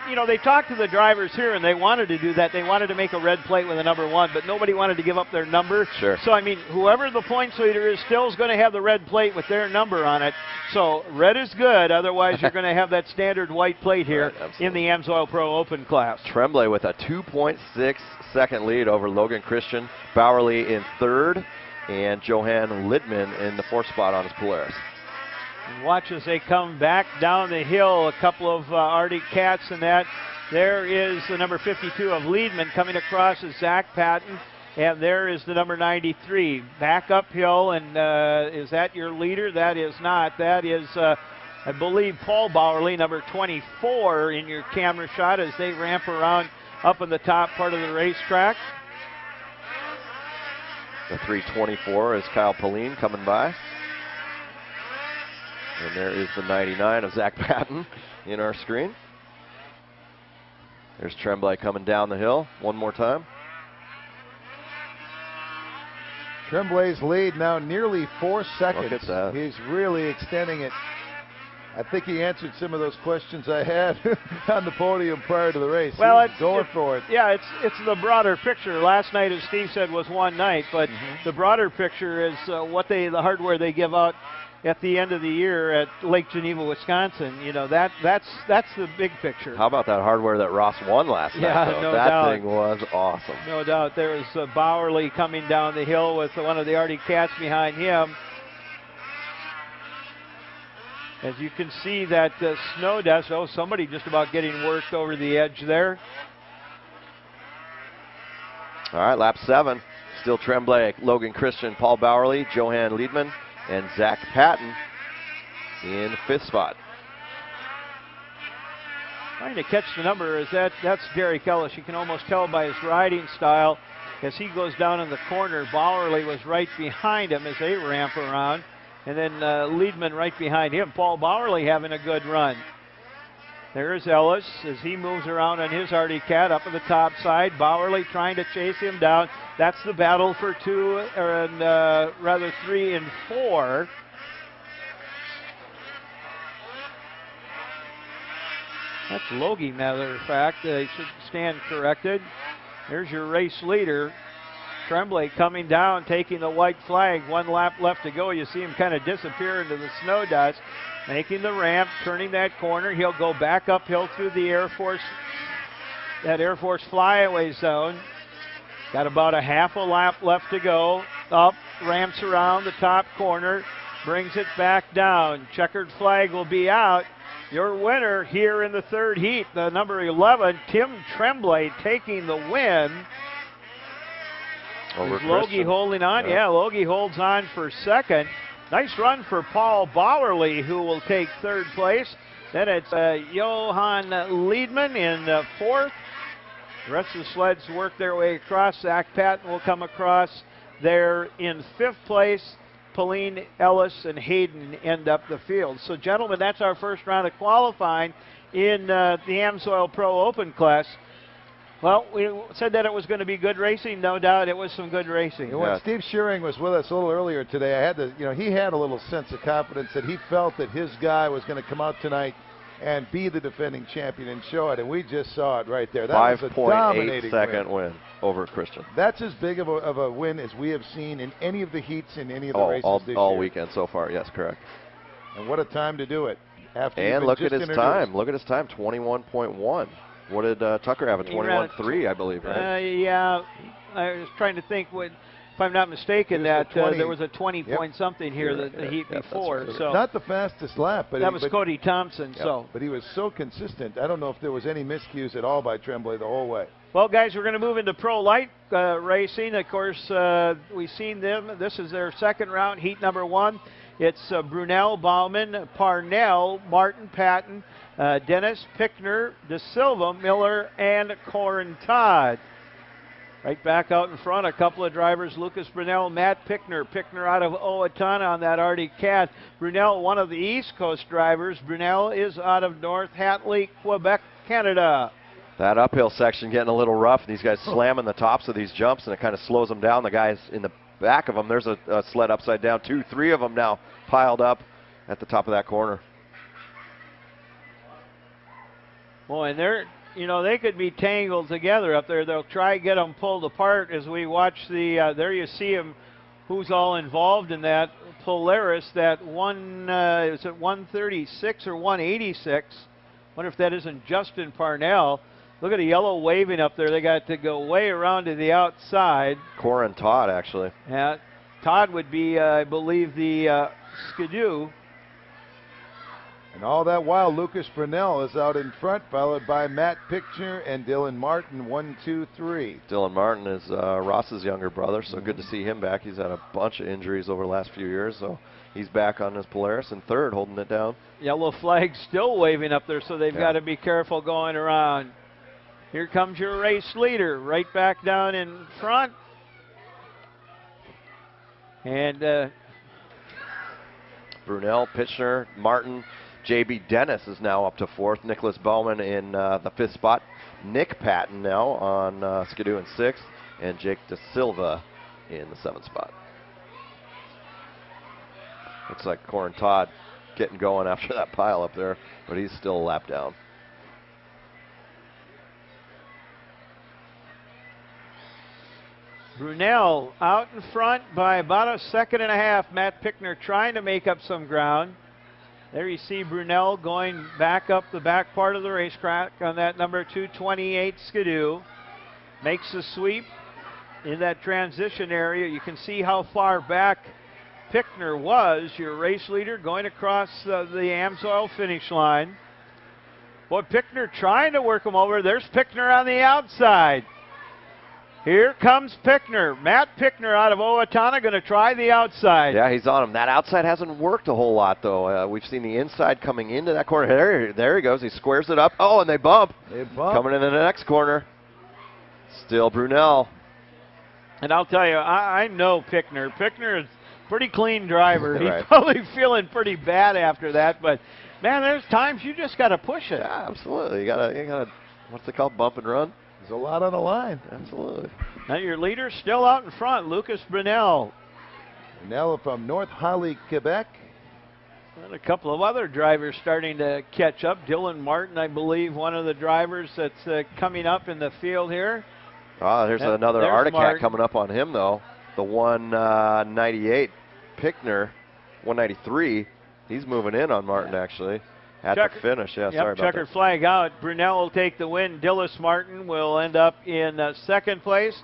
You know, they talked to the drivers here, and they wanted to do that. They wanted to make a red plate with a number 1, but nobody wanted to give up their number. Sure. So, I mean, whoever the points leader is still is going to have the red plate with their number on it. So, red is good. Otherwise, you're going to have that standard white plate here in the Amsoil Pro Open class. Tremblay with a 2.6 second lead over Logan Christian. Bowerly in 3rd, and Johan Lidman in the 4th spot on his Polaris. Watch as they come back down the hill, a couple of Arctic Cats and that. There is the number 52 of Liedman coming across as Zach Patton, and there is the number 93. Back uphill, and is that your leader? That is not. That is, I believe, Paul Bowerly, number 24 in your camera shot as they ramp around up in the top part of the racetrack. The 324 is Kyle Pauline coming by. And there is the 99 of Zach Patton in our screen. There's Tremblay coming down the hill one more time. Tremblay's lead now nearly 4 seconds. Look at that. He's really extending it. I think he answered some of those questions I had on the podium prior to the race. Well, He's going for it. Yeah, it's the broader picture. Last night, as Steve said, was one night, but the broader picture is the hardware they give out at the end of the year at Lake Geneva, Wisconsin. You know, that's the big picture. How about that hardware that Ross won last night, though? No that doubt. thing was awesome. No doubt. There was Bowerly coming down the hill with one of the Arctic Cats behind him. As you can see that snow dust, somebody just about getting worked over the edge there. All right, lap 7. Still Tremblay, Logan Christian, Paul Bowerly, Johan Liedman, and Zach Patton in 5th spot. Trying to catch the number is that's Derek Ellis. You can almost tell by his riding style as he goes down in the corner. Bowerly was right behind him as they ramp around. And then Liedman right behind him. Paul Bowerly having a good run. There's Ellis as he moves around on his Arctic Cat up at the top side. Bowerly trying to chase him down. That's the battle for 2, and rather 3 and 4. That's Logie, matter of fact. They should stand corrected. There's your race leader. Tremblay coming down, taking the white flag. 1 lap left to go. You see him kind of disappear into the snow dust. Making the ramp, turning that corner. He'll go back uphill through the Air Force, that Air Force flyaway zone. Got about a half a lap left to go. Up, ramps around the top corner, brings it back down. Checkered flag will be out. Your winner here in the 3rd heat, the number 11, Tim Tremblay, taking the win. Over Logie holding on? Yeah, Logie holds on for 2nd. Nice run for Paul Bowerly, who will take 3rd place. Then it's Johan Liedman in 4th. The rest of the sleds work their way across. Zach Patton will come across there in 5th place. Pauline, Ellis, and Hayden end up the field. So, gentlemen, that's our first round of qualifying in the Amsoil Pro Open class. Well, we said that it was going to be good racing. No doubt it was some good racing. You know, when Steve Shearing was with us a little earlier today, I had to, he had a little sense of confidence that he felt that his guy was going to come out tonight and be the defending champion and show it, and we just saw it right there. That was a dominating 5.8-second win over Christian. That's as big of a win as we have seen in any of the heats in any of the races this year. All weekend so far, yes, correct. And what a time to do it. And look at his time. Look at his time, 21.1. What did Tucker have? A 21.3, I believe, right? Yeah, I was trying to think if I'm not mistaken, that there was a 20-point-something here the heat before. So not the fastest lap, but that was Cody Thompson. But he was so consistent. I don't know if there was any miscues at all by Tremblay the whole way. Well, guys, we're going to move into Pro Lite racing. Of course, we've seen them. This is their second round, heat number 1. It's Brunel, Bauman, Parnell, Martin, Patton, Dennis, Pickner, De Silva, Miller, and Corin Todd. Right back out in front, a couple of drivers, Lucas Brunel, Matt Pickner. Pickner out of Owatonna on that Arctic Cat. Brunel, one of the East Coast drivers. Brunel is out of North Hatley, Quebec, Canada. That uphill section getting a little rough. These guys slamming the tops of these jumps, and it kind of slows them down. The guys in the back of them, there's a sled upside down. 2, 3 of them now piled up at the top of that corner. Boy, and they could be tangled together up there. They'll try to get them pulled apart as we watch the, there you see them, who's all involved in that Polaris, that one, is it 136 or 186? Wonder if that isn't Justin Parnell. Look at the yellow waving up there. They got to go way around to the outside. Corin Todd, actually. Yeah, Todd would be, I believe, the Skidoo. And all that while, Lucas Brunel is out in front, followed by Matt Pickner and Dylan Martin, 1, 2, 3. Dylan Martin is Ross's younger brother, so good to see him back. He's had a bunch of injuries over the last few years, so he's back on his Polaris in third, holding it down. Yellow flag still waving up there, so they've got to be careful going around. Here comes your race leader, right back down in front. And Brunel, Pickner, Martin, J.B. Dennis is now up to 4th. Nicholas Bowman in the 5th spot. Nick Patton now on Skidoo in 6th. And Jake De Silva in the 7th spot. Looks like Corin Todd getting going after that pile up there, but he's still a lap down. Brunel out in front by about a second and a half. Matt Pickner trying to make up some ground. There you see Brunel going back up the back part of the racetrack on that number 228 Skidoo. Makes the sweep in that transition area. You can see how far back Pickner was, your race leader, going across the Amsoil finish line. Boy, Pickner trying to work him over. There's Pickner on the outside. Here comes Pickner. Matt Pickner out of Owatonna going to try the outside. Yeah, he's on him. That outside hasn't worked a whole lot, though. We've seen the inside coming into that corner. There he goes. He squares it up. Oh, and they bump. Coming into the next corner. Still Brunel. And I'll tell you, I know Pickner. Pickner is a pretty clean driver. Right. He's probably feeling pretty bad after that. But, man, there's times you just got to push it. Yeah, absolutely. You gotta, what's it called, bump and run? There's a lot on the line. Absolutely. Now your leader still out in front, Lucas Brunel. Brunel from North Holly, Quebec. And a couple of other drivers starting to catch up. Dylan Martin, I believe, one of the drivers that's coming up in the field here. There's another Arctic Cat coming up on him, though. The 198 Pickner, 193. He's moving in on Martin, actually. At the finish, yeah, sorry about checkered that. flag out. Brunel will take the win. Dillis Martin will end up in second place.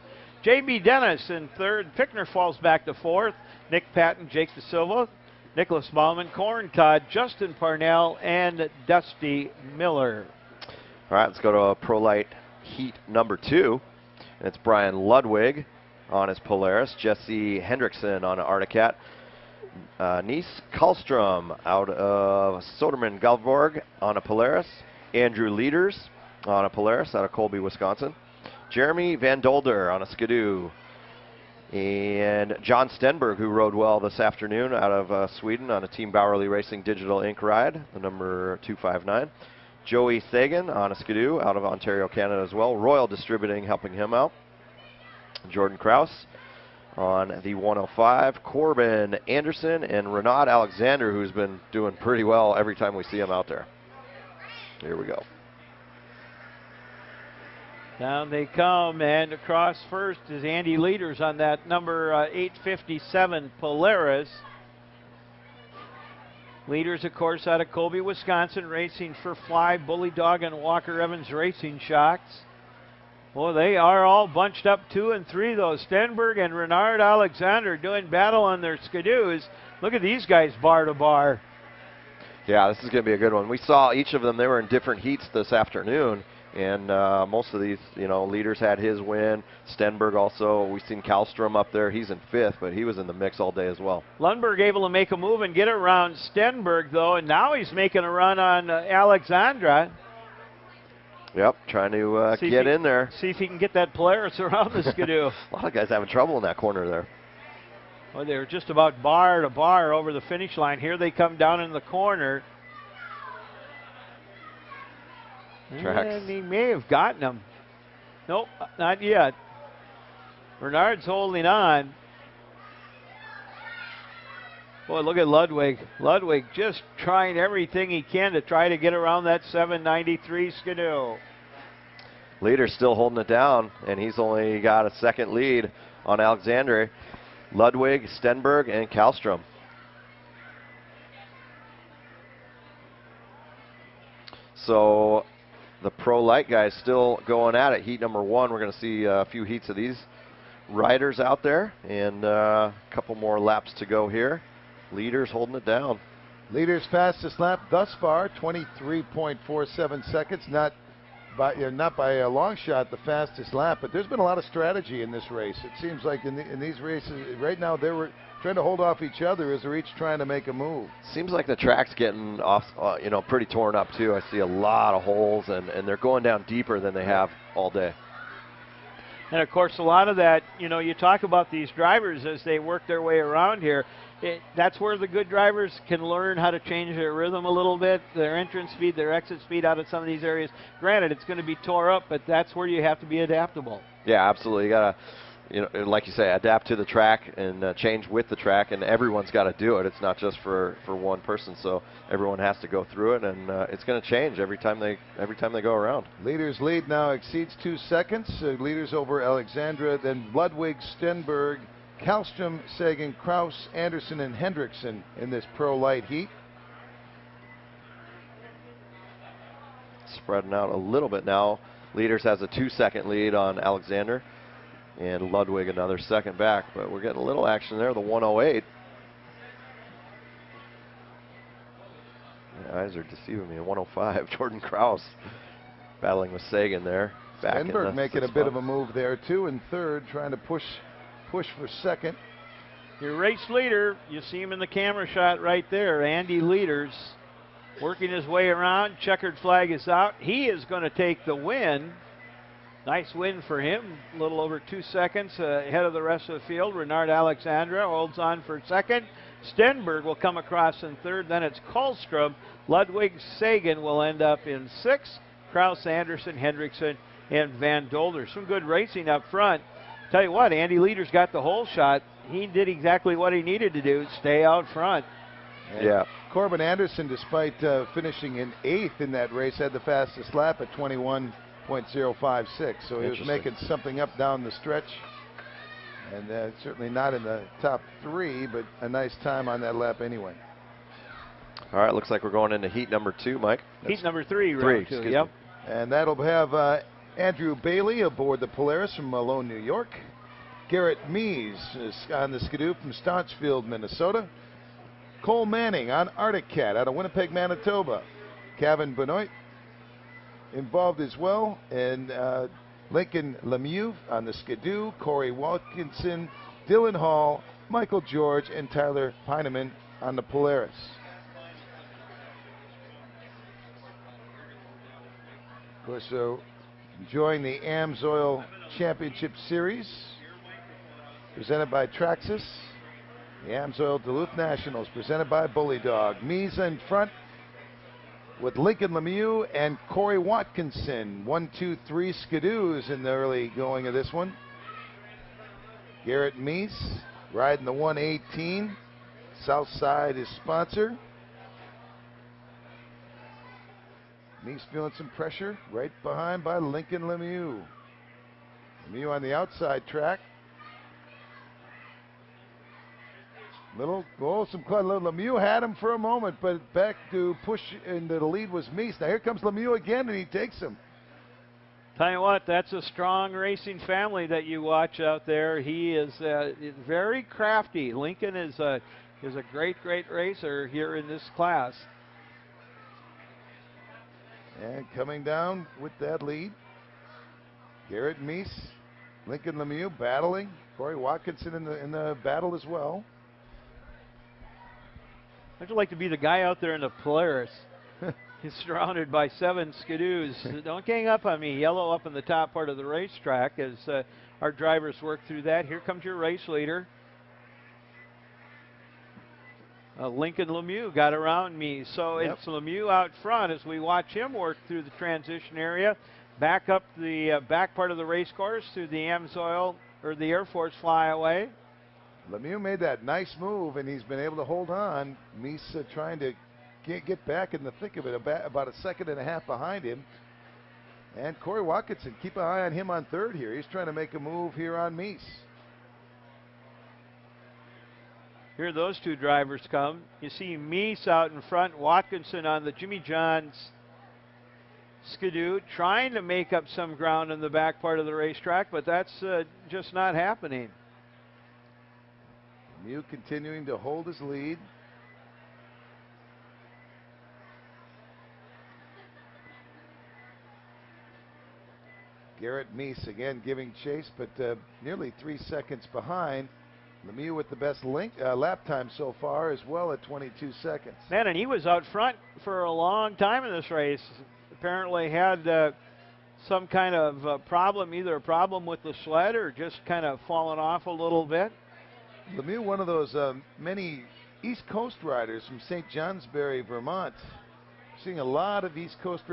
J.B. Dennis in third. Pickner falls back to fourth. Nick Patton, Jake De Silva, Nicholas Bauman, Corin Todd, Justin Parnell, and Dusty Miller. All right, let's go to Pro Lite Heat number 2. And it's Brian Ludwig on his Polaris, Jesse Hendrickson on an Arctic Cat, Nice Kallstrom out of Soderman Galvorg on a Polaris, Andrew Leaders on a Polaris out of Colby, Wisconsin, Jeremy Van Dolder on a Skidoo, and John Stenberg, who rode well this afternoon out of Sweden on a Team Bowerly Racing Digital Inc. ride, the number 259. Joey Sagan on a Skidoo out of Ontario, Canada as well. Royal Distributing helping him out. Jordan Kraus on the 105. Corbin Anderson and Renaud Alexander, who's been doing pretty well every time we see him out there. Here we go. Down they come, and across first is Andy Leaders on that number 857 Polaris. Leaders, of course, out of Colby, Wisconsin, racing for Fly, Bully Dog, and Walker Evans Racing Shocks. Well, they are all bunched up 2 and 3, though. Stenberg and Renard Alexander doing battle on their Skidoos. Look at these guys bar to bar. Yeah, this is going to be a good one. We saw each of them. They were in different heats this afternoon, and most of these, Leaders had his win. Stenberg also. We've seen Kallstrom up there. He's in 5th, but he was in the mix all day as well. Lundberg able to make a move and get around Stenberg, though, and now he's making a run on Alexandra. Yep, trying to get in there. See if he can get that Polaris around the Skidoo. A lot of guys having trouble in that corner there. Well, they were just about bar to bar over the finish line. Here they come down in the corner. And he may have gotten him. Nope, not yet. Bernard's holding on. Boy, look at Ludwig. Ludwig just trying everything he can to try to get around that 793 Skidoo. Leader's still holding it down, and he's only got a 2nd lead on Alexander. Ludwig, Stenberg, and Kallstrom. So the Pro Light guys still going at it. Heat number 1, we're going to see a few heats of these riders out there, and a couple more laps to go here. Leaders holding it down. Leaders fastest lap thus far, 23.47 seconds. Not by a long shot the fastest lap, but there's been a lot of strategy in this race. It seems like in these races right now they were trying to hold off each other as they're each trying to make a move. Seems like the track's getting off, pretty torn up too. I see a lot of holes, and they're going down deeper than they have all day. And of course, a lot of that, you talk about these drivers as they work their way around here. That's where the good drivers can learn how to change their rhythm a little bit, their entrance speed, their exit speed out of some of these areas. Granted, it's going to be tore up, but that's where you have to be adaptable. Yeah, absolutely. You got to, like you say, adapt to the track and change with the track, and everyone's got to do it. It's not just for one person, so everyone has to go through it, and it's going to change every time they go around. Leaders lead now exceeds 2 seconds. Leaders over Alexandra, then Ludwig, Stenberg, Kallstrom, Sagan, Kraus, Anderson, and Hendrickson in this Pro Light heat. Spreading out a little bit now. Leaders has a 2-second lead on Alexander, and Ludwig another 2nd back, but we're getting a little action there, the 108. My eyes are deceiving me, 105, Jordan Kraus battling with Sagan there. Stenberg making a bit of a move there too in 3rd, trying to push for 2nd. Your race leader, you see him in the camera shot right there, Andy Leaders, working his way around. Checkered flag is out. He is going to take the win. Nice win for him, a little over 2 seconds ahead of the rest of the field. Renard Alexandra holds on for 2nd. Stenberg will come across in 3rd. Then it's Kallstrom. Ludwig, Sagan will end up in 6th. Kraus, Anderson, Hendrickson, and Van Dolder. Some good racing up front. Tell you what, Andy Leaders got the whole shot. He did exactly what he needed to do, stay out front. Yeah. Corbin Anderson, despite finishing in 8th in that race, had the fastest lap at 21.056. So he was making something up down the stretch. And certainly not in the top 3, but a nice time on that lap anyway. All right, looks like we're going into heat number 2, Mike. Heat number 3, round 2, yep. And that'll have Andrew Bailey aboard the Polaris from Malone, New York. Garrett Mees is on the Skidoo from Staunchfield, Minnesota. Cole Manning on Arctic Cat out of Winnipeg, Manitoba. Kevin Benoit involved as well. And Lincoln Lemieux on the Skidoo. Corey Watkinson, Dylan Hall, Michael George, and Tyler Heineman on the Polaris. Of course, enjoying the Amsoil Championship Series presented by Traxxas. The Amsoil Duluth Nationals presented by Bully Dog. Mies in front with Lincoln Lemieux and Corey Watkinson. 1, 2, 3 skidoos in the early going of this one. Garrett Meese riding the 118. Southside is sponsor. Meese feeling some pressure right behind by Lincoln Lemieux. Lemieux on the outside track. Lemieux had him for a moment, but back to push into the lead was Meese. Now here comes Lemieux again, and he takes him. Tell you what, that's a strong racing family that you watch out there. He is very crafty. Lincoln is a great racer here in this class. And coming down with that lead, Garrett Meese, Lincoln Lemieux battling. Corey Watkinson in the battle as well. I'd like to be the guy out there in the Polaris. He's surrounded by 7 skidoos. Don't gang up on me. Yellow up in the top part of the racetrack as our drivers work through that. Here comes your race leader. Lincoln Lemieux got around me. So it's Lemieux out front as we watch him work through the transition area. Back up the back part of the race course through the Amsoil or the Air Force flyaway. Lemieux made that nice move, and he's been able to hold on. Meese trying to get back in the thick of it, about a second and a half behind him. And Corey Watkinson, keep an eye on him on third here. He's trying to make a move here on Meese. Here those two drivers come. You see Meese out in front, Watkinson on the Jimmy John's skidoo, trying to make up some ground in the back part of the racetrack, but that's just not happening. Lemieux continuing to hold his lead. Garrett Meese again giving chase, but nearly 3 seconds behind. Lemieux with the best lap time so far as well at 22 seconds. Man, and he was out front for a long time in this race. Apparently had some kind of problem, either a problem with the sled or just kind of fallen off a little bit. Lemieux, one of those many East Coast riders from St. Johnsbury, Vermont. Seeing a lot of East Coast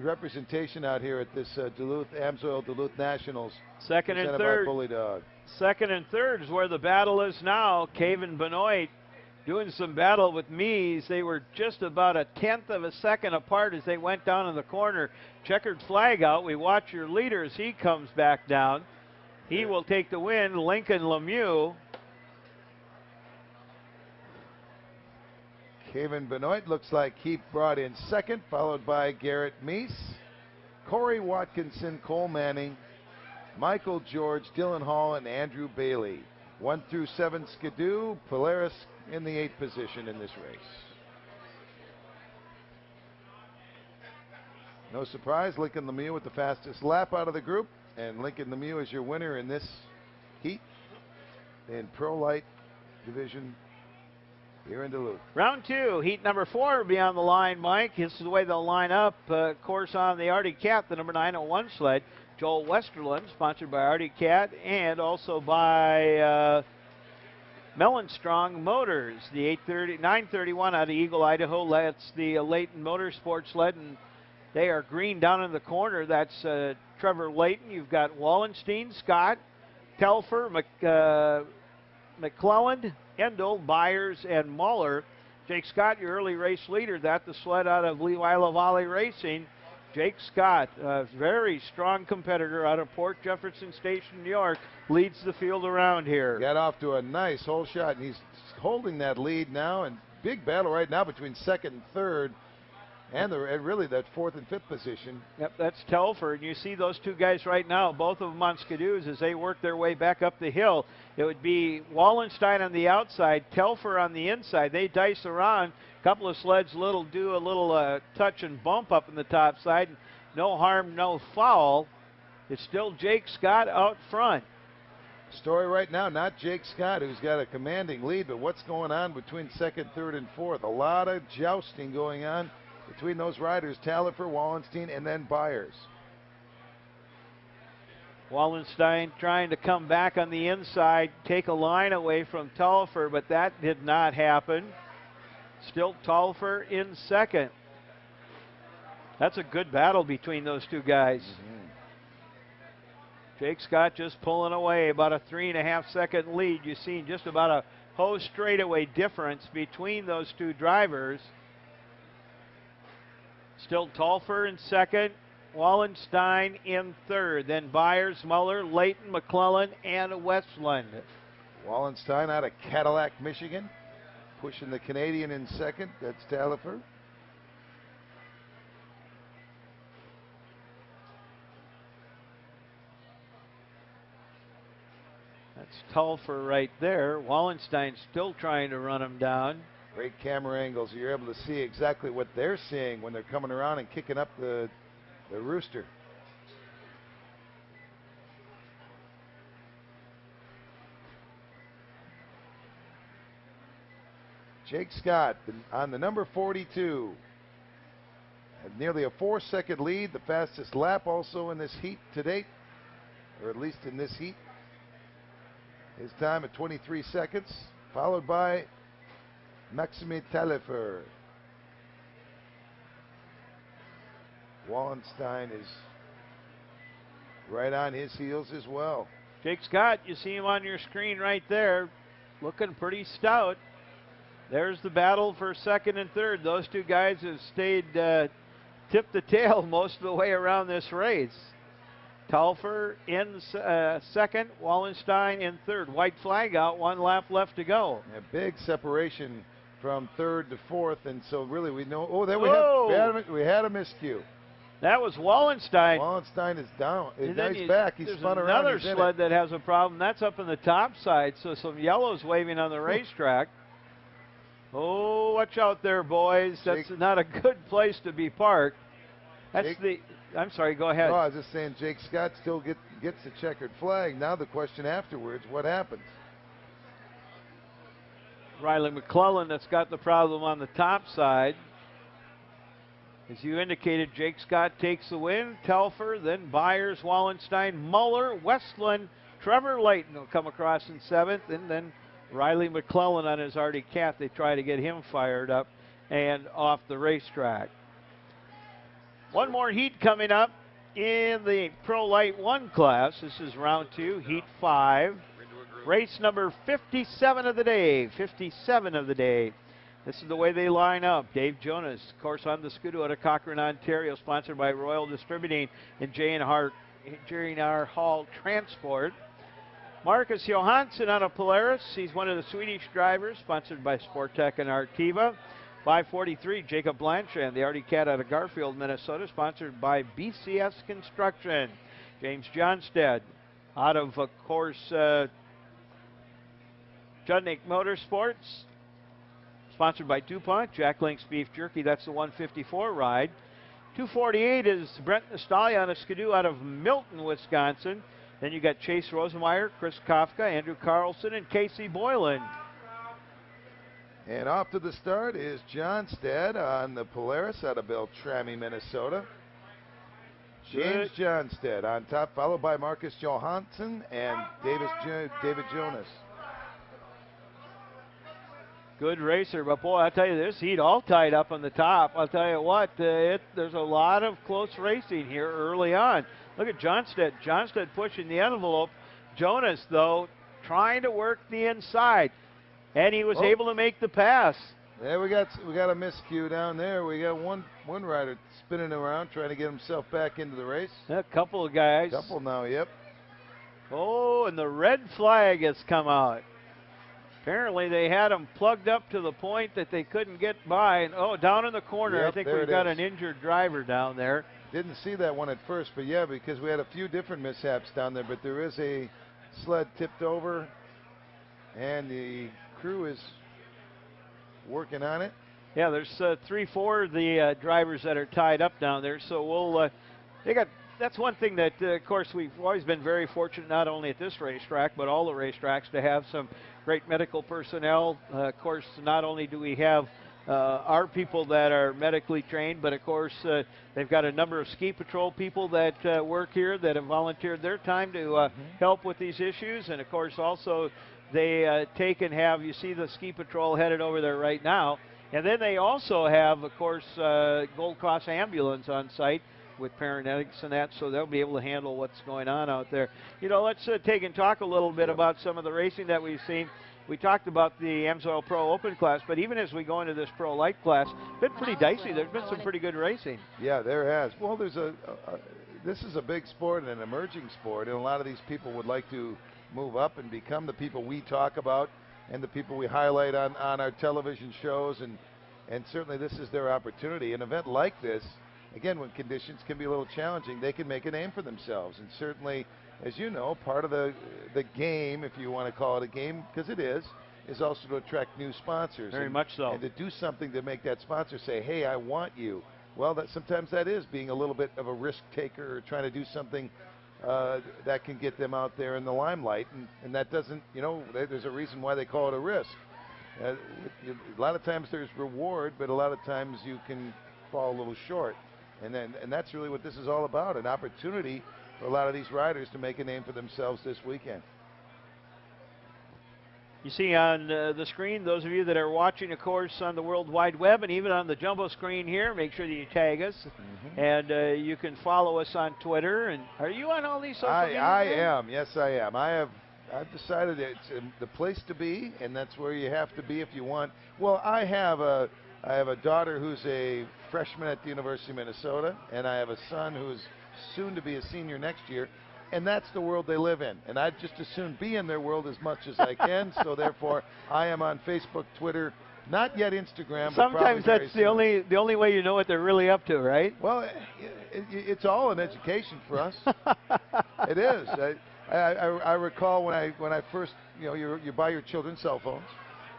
representation out here at this Amsoil Duluth Nationals. Second and third. Bully Dog. Second and third is where the battle is now. Caven Benoit doing some battle with Meese. They were just about a 1/10 of a second apart as they went down in the corner. Checkered flag out. We watch your leader as he comes back down. He will take the win. Lincoln Lemieux. Caven Benoit looks like he brought in second, followed by Garrett Meese, Corey Watkinson, Cole Manning, Michael George, Dylan Hall, and Andrew Bailey. 1 through 7 skidoo, Polaris in the 8th position in this race. No surprise, Lincoln Lemieux with the fastest lap out of the group, and Lincoln Lemieux is your winner in this heat in Pro Lite Division here in Duluth. Round 2, heat number 4 will be on the line, Mike. This is the way they'll line up. Course on the Artie Cat, the number 901 sled. Joel Westerlund, sponsored by Artie Cat, and also by Mellon Strong Motors. The 931 out of Eagle, Idaho. That's the Layton Motorsports sled, and they are green down in the corner. That's Trevor Layton. You've got Wallenstein, Scott, Telfer, McClelland, Endel, Byers, and Muller. Jake Scott, your early race leader. That's the sled out of Levi LaValle Racing. Jake Scott, a very strong competitor out of Port Jefferson Station, New York, leads the field around here. Got off to a nice hole shot, and he's holding that lead now. And big battle right now between second and third, and really that 4th and 5th position. Yep, that's Telfer. And you see those two guys right now, both of them on skidoos as they work their way back up the hill. It would be Wallenstein on the outside, Telfer on the inside. They dice around. A couple of sleds do a little touch and bump up in the top side. No harm, no foul. It's still Jake Scott out front. Story right now, not Jake Scott, who's got a commanding lead, but what's going on between second, third, and fourth? A lot of jousting going on between those riders, Talifer, Wallenstein, and then Byers. Wallenstein trying to come back on the inside, take a line away from Talifer, but that did not happen. Still Talifer in second. That's a good battle between those two guys. Jake Scott just pulling away, about a 3.5-second lead. You've seen just about a whole straightaway difference between those two drivers. Still Tolfer in second, Wallenstein in third. Then Byers, Muller, Layton, McClellan, and Westland. Wallenstein out of Cadillac, Michigan, pushing the Canadian in second. That's Talifer. That's Tolfer right there. Wallenstein still trying to run him down. Great camera angles. You're able to see exactly what they're seeing when they're coming around and kicking up the rooster. Jake Scott on the number 42. Had nearly a 4-second lead, the fastest lap also in this heat to date, or at least in this heat. His time at 23 seconds, followed by Maxime Talifer. Wallenstein is right on his heels as well. Jake Scott, you see him on your screen right there, looking pretty stout. There's the battle for second and third. Those two guys have stayed tip to tail most of the way around this race. Tolfer in second, Wallenstein in third. White flag out, 1 lap left to go. A big separation from third to fourth, and so really we know. Oh, there we had a miscue. That was Wallenstein. Wallenstein is down. And Now he's back. He's spun around. There's another sled that has a problem. That's up in the top side, so some yellows waving on the racetrack. Oh, watch out there, boys. That's not a good place to be parked. That's I'm sorry, go ahead. No, I was just saying Jake Scott still gets the checkered flag. Now the question afterwards, what happens? Riley McClellan that's got the problem on the top side. As you indicated, Jake Scott takes the win. Telfer, then Byers, Wallenstein, Muller, Westland, Trevor Layton will come across in seventh, and then Riley McClellan on his Arctic Cat. They try to get him fired up and off the racetrack. One more heat coming up in the Pro Light 1 class. This is round 2, heat 5. Race number 57 of the day. 57 of the day. This is the way they line up. Dave Jonas, of course, on the Skidoo out of Cochrane, Ontario, sponsored by Royal Distributing and J&R Hall Transport. Marcus Johansson out of Polaris. He's one of the Swedish drivers, sponsored by Sportec and Artiva. 543, Jacob Blanchard, the Arctic Cat out of Garfield, Minnesota, sponsored by BCS Construction. James Johnstead out of course, Judnick Motorsports, sponsored by DuPont. Jack Link's Beef Jerky, that's the 154 ride. 248 is Brent Nastalia on a Skidoo out of Milton, Wisconsin. Then you got Chase Rosemeyer, Chris Kafka, Andrew Carlson, and Casey Boylan. And off to the start is Johnstead on the Polaris out of Beltrami, Minnesota. James Johnstead on top, followed by Marcus Johansson and David Jonas. Good racer, but boy, I'll tell you, this heat all tied up on the top. I'll tell you what, there's a lot of close racing here early on. Look at Johnstead. Johnstead pushing the envelope. Jonas, though, trying to work the inside. And he was able to make the pass. Yeah, we got a miscue down there. We got one rider spinning around trying to get himself back into the race. A couple of guys. Couple now, yep. Oh, and the red flag has come out. Apparently they had him plugged up to the point that they couldn't get by. And down in the corner, yep, I think we've got an injured driver down there. Didn't see that one at first, but yeah, because we had a few different mishaps down there. But there is a sled tipped over, and the crew is working on it. Yeah, there's 3-4 of the drivers that are tied up down there. So we'll that's one thing that of course we've always been very fortunate, not only at this racetrack but all the racetracks, to have some great medical personnel. Of course, not only do we have our people that are medically trained, but of course they've got a number of ski patrol people that work here that have volunteered their time to help with these issues. And of course also they take and have, you see the ski patrol headed over there right now, And then they also have, of course, Gold Cross Ambulance on site with paramedics and that, so they'll be able to handle what's going on out there. You know, let's take and talk a little bit about some of the racing that we've seen. We talked about the Amsoil Pro Open class, but even as we go into this Pro Lite class, it's been pretty dicey. There's been some pretty good racing. Yeah, there has. Well, there's this is a big sport and an emerging sport, and a lot of these people would like to move up and become the people we talk about and the people we highlight on our television shows, and certainly this is their opportunity. An event like this, again, when conditions can be a little challenging, they can make a name for themselves. And certainly, as you know, part of the game, if you want to call it a game, because it is also to attract new sponsors. Very much so. And to do something to make that sponsor say, hey, I want you. Well, sometimes that is being a little bit of a risk taker or trying to do something that can get them out there in the limelight. And that doesn't, you know, there's a reason why they call it a risk. A lot of times there's reward, but a lot of times you can fall a little short. And that's really what this is all about, an opportunity for a lot of these riders to make a name for themselves this weekend. You see on the screen, those of you that are watching, of course, on the World Wide Web and even on the jumbo screen here, make sure that you tag us. And you can follow us on Twitter. And are you on all these social media? I am. Yes, I am. I've decided it's the place to be, and that's where you have to be if you want. Well, I have a daughter who's a freshman at the University of Minnesota, and I have a son who's soon to be a senior next year, and that's the world they live in. And I'd just as soon be in their world as much as I can, so therefore I am on Facebook, Twitter, not yet Instagram. Sometimes but that's the only way you know what they're really up to, right? Well, it's all an education for us. It is. I recall when I first, you know, you buy your children cell phones,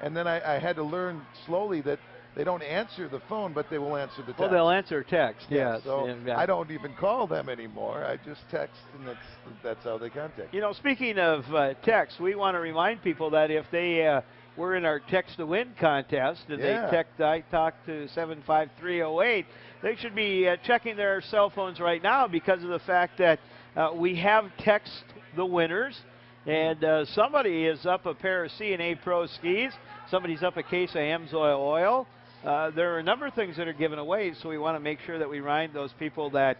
and then I had to learn slowly that they don't answer the phone, but they will answer the text. Well, they'll answer text, yes. So I don't even call them anymore. I just text, and that's how they contact. You know, speaking of text, we want to remind people that if they were in our Text to Win contest and they text I Talk to 75308, they should be checking their cell phones right now because of the fact that we have text the winners. And somebody is up a pair of C&A Pro skis. Somebody's up a case of Amsoil oil. There are a number of things that are given away, so we want to make sure that we remind those people that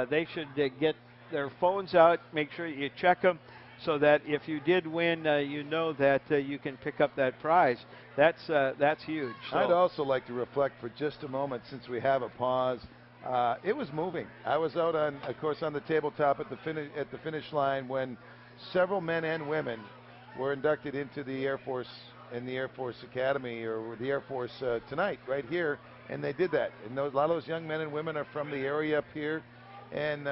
they should get their phones out, make sure you check them, so that if you did win, you know that you can pick up that prize. That's huge. So. I'd also like to reflect for just a moment, since we have a pause. It was moving. I was out on, of course, on the tabletop at the finish line when several men and women were inducted into the Air Force in the Air Force Academy or the Air Force tonight, right here, and they did that. And a lot of those young men and women are from the area up here, and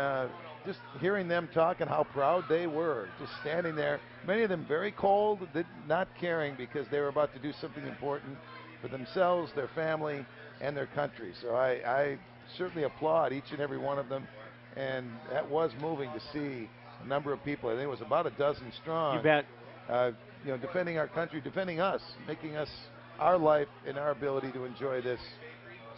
just hearing them talk and how proud they were, just standing there, many of them very cold, not caring because they were about to do something important for themselves, their family, and their country. So I certainly applaud each and every one of them, and that was moving to see a number of people. I think it was about a dozen strong. You bet. You know, defending our country, defending us, making us our life and our ability to enjoy this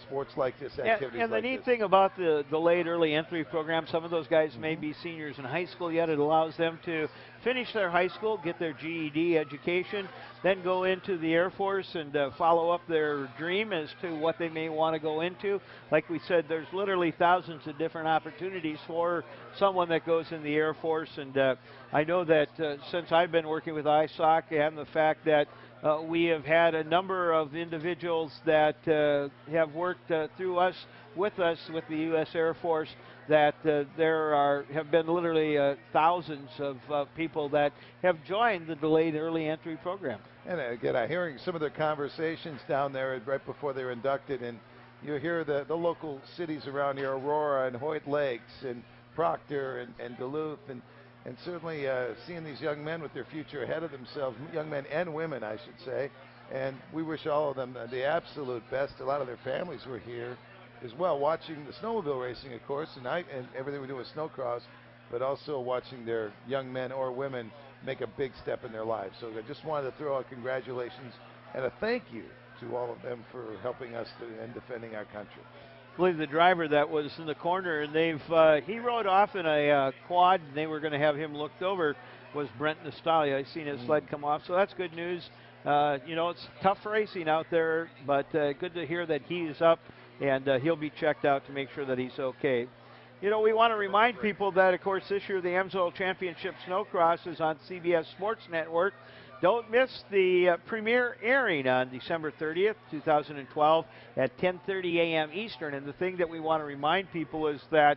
sports like this, activities and the like neat this. thing about the delayed early entry program, some of those guys may be seniors in high school yet. It allows them to finish their high school, get their GED education, then go into the Air Force and follow up their dream as to what they may want to go into. Like we said, there's literally thousands of different opportunities for someone that goes in the Air Force. And I know that since I've been working with ISOC and the fact that we have had a number of individuals that have worked with the U.S. Air Force, that have been literally thousands of people that have joined the delayed early entry program. And again, I'm hearing some of their conversations down there right before they're inducted, and you hear the local cities around here, Aurora and Hoyt Lakes and Proctor and Duluth, and certainly seeing these young men with their future ahead of themselves, young men and women, I should say, and we wish all of them the absolute best. A lot of their families were here as well, watching the snowmobile racing, of course, tonight, and everything we do with Snocross, but also watching their young men or women make a big step in their lives. So I just wanted to throw out congratulations and a thank you to all of them for helping us and defending our country. I believe the driver that was in the corner, and he rode off in a quad, and they were going to have him looked over, was Brent Nastalia. I seen his sled come off, so that's good news You know, it's tough racing out there, but good to hear that he's up, and he'll be checked out to make sure that he's okay. You know, we want to remind people that, of course, this year the Amsoil Championship Snocross is on CBS Sports Network. Don't miss the premiere airing on December 30th, 2012 at 10:30 a.m. Eastern. And the thing that we want to remind people is that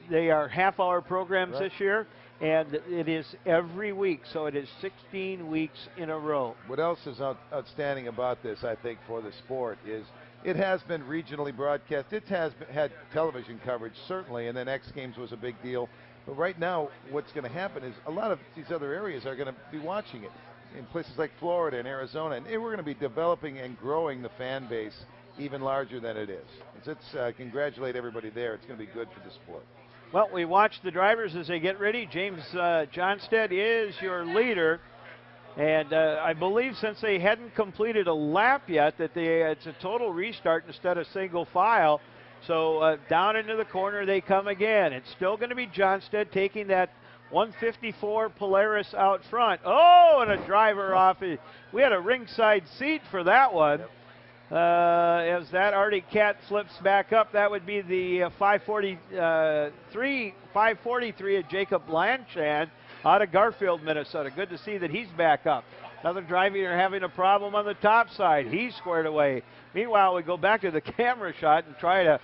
they are half-hour programs this year, and it is every week, so it is 16 weeks in a row. What else is outstanding about this, I think, for the sport is it has been regionally broadcast. It has had television coverage, certainly, and then X Games was a big deal. But right now, what's going to happen is a lot of these other areas are going to be watching it in places like Florida and Arizona, and we're going to be developing and growing the fan base even larger than it is. It's congratulate everybody there. It's going to be good for the sport. Well, we watch the drivers as they get ready. James Johnstead is your leader. And I believe since they hadn't completed a lap yet, that it's a total restart instead of single file. So down into the corner they come again. It's still going to be Johnstead taking that 154 Polaris out front. Oh, and a driver off. We had a ringside seat for that one. As that Arctic Cat flips back up, that would be the 543 of Jacob Blanchard out of Garfield, Minnesota. Good to see that he's back up. Another driver having a problem on the top side. He's squared away. Meanwhile, we go back to the camera shot and try to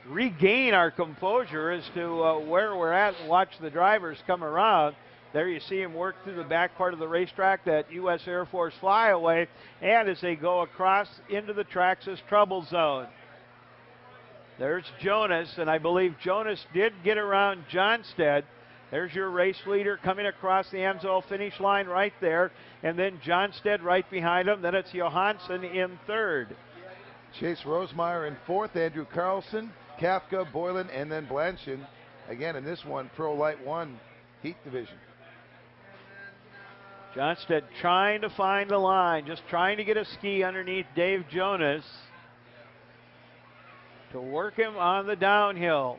regain our composure as to where we're at and watch the drivers come around. There you see him work through the back part of the racetrack, that U.S. Air Force flyaway, and as they go across into the Traxxas trouble zone. There's Jonas, and I believe Jonas did get around Johnstead. There's your race leader coming across the Amsoil finish line right there, and then Johnstead right behind him. Then it's Johansson in third. Chase Rosemeyer in fourth, Andrew Carlson, Kafka, Boylan, and then Blanchard. Again, in this one, Pro Light 1 Heat Division. Johnstead trying to find the line, just trying to get a ski underneath Dave Jonas to work him on the downhill.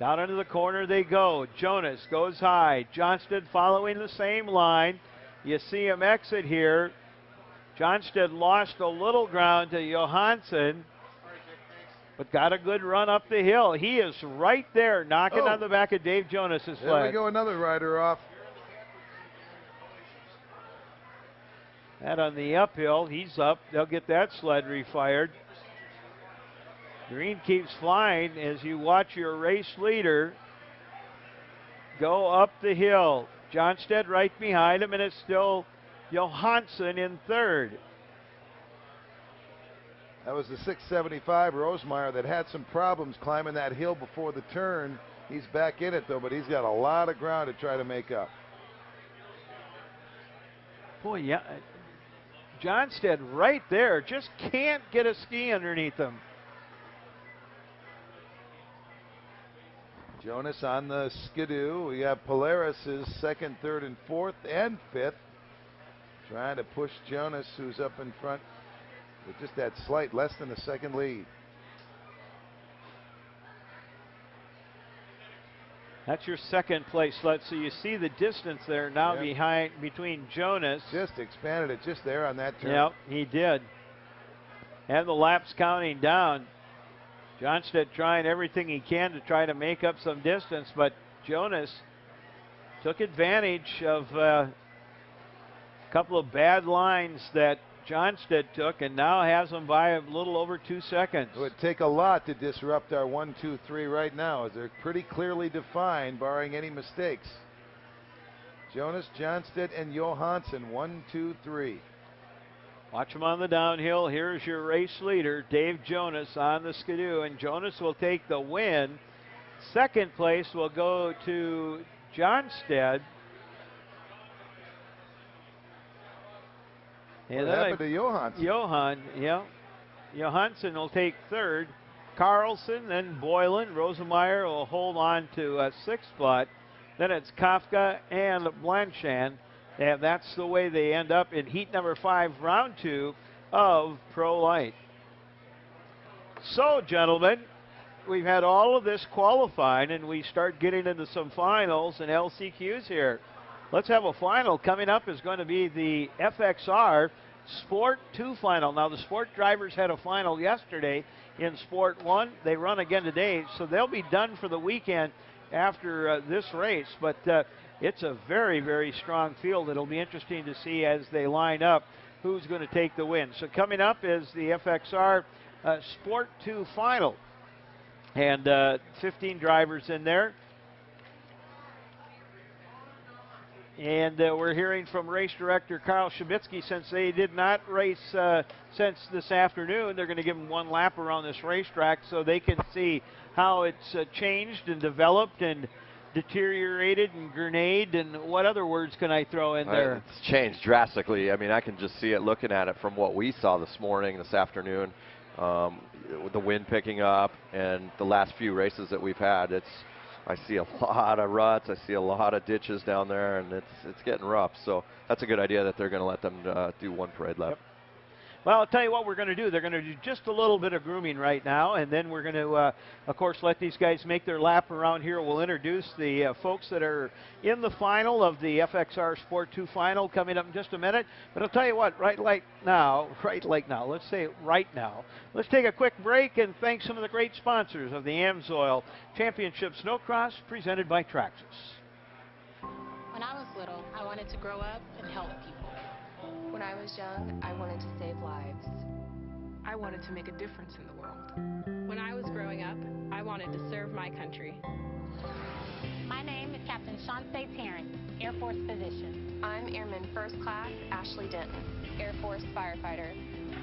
Down into the corner they go. Jonas goes high. Johnstead following the same line. You see him exit here. Johnstead lost a little ground to Johansson, but got a good run up the hill. He is right there, knocking on the back of Dave Jonas's There sled. we go, another rider off. And on the uphill, he's up. They'll get that sled refired. Green keeps flying as you watch your race leader go up the hill. Johnstead right behind him, and it's still Johansson in third. That was the 675 Rosemeyer that had some problems climbing that hill before the turn. He's back in it, though, but he's got a lot of ground to try to make up. Boy, yeah, Johnstead right there. Just can't get a ski underneath him. Jonas on the skidoo. We have Polaris's second, third, and fourth, and fifth. Trying to push Jonas, who's up in front with just that slight, less than a second lead. That's your second place sled. So you see the distance there now between Jonas. Just expanded it just there on that turn. Yep, he did. And the laps counting down. Johnstead trying everything he can to try to make up some distance, but Jonas took advantage of a couple of bad lines that Johnstead took, and now has them by a little over 2 seconds. It would take a lot to disrupt our 1, 2, 3 right now, as they're pretty clearly defined, barring any mistakes. Jonas, Johnstead, and Johansson, 1, 2, 3. Watch him on the downhill. Here's your race leader, Dave Jonas, on the skidoo, and Jonas will take the win. Second place will go to Johnstead. What happened to Johansson? Johansson will take third. Carlson, then Boylan. Rosemeyer will hold on to a sixth spot. Then it's Kafka and Blanchard. And that's the way they end up in heat number 5, round 2 of Pro Light. So, gentlemen, we've had all of this qualifying, and we start getting into some finals and LCQs here. let's have a final. Coming up is going to be the FXR Sport 2 final. Now, the Sport drivers had a final yesterday in Sport 1. They run again today, so they'll be done for the weekend after this race. But it's a very, very strong field. It'll be interesting to see as they line up who's going to take the win. So coming up is the FXR Sport 2 final. And 15 drivers in there. And we're hearing from race director Carl Shabitsky, since they did not race since this afternoon, they're going to give them one lap around this racetrack so they can see how it's changed and developed and deteriorated and grenade, and what other words can I throw in there? It's changed drastically. I mean, I can just see it looking at it from what we saw this morning, this afternoon, with the wind picking up and the last few races that we've had. I see a lot of ruts. I see a lot of ditches down there, and it's getting rough. So that's a good idea that they're going to let them do one parade lap. Yep. Well, I'll tell you what we're going to do. They're going to do just a little bit of grooming right now, and then we're going to, of course, let these guys make their lap around here. We'll introduce the folks that are in the final of the FXR Sport 2 final coming up in just a minute. But I'll tell you what, right now, let's say right now, let's take a quick break and thank some of the great sponsors of the Amsoil Championship Snocross presented by Traxxas. When I was little, I wanted to grow up and help people. When I was young, I wanted to save lives. I wanted to make a difference in the world. When I was growing up, I wanted to serve my country. My name is Captain Shante Tarrant, Air Force physician. I'm Airman First Class Ashley Denton, Air Force firefighter.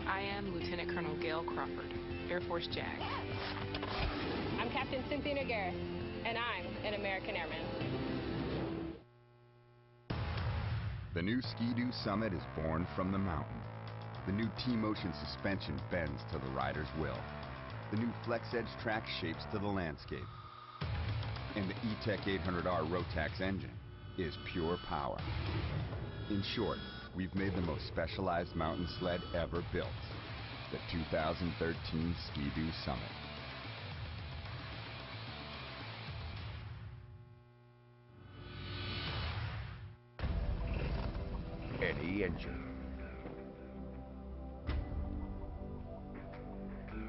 I am Lieutenant Colonel Gail Crawford, Air Force JAG. I'm Captain Cynthia Noguera, and I'm an American Airman. The new Ski-Doo Summit is born from the mountain. The new T-Motion suspension bends to the rider's will. The new Flex Edge track shapes to the landscape. And the E-Tech 800R Rotax engine is pure power. In short, we've made the most specialized mountain sled ever built. The 2013 Ski-Doo Summit. Any engine,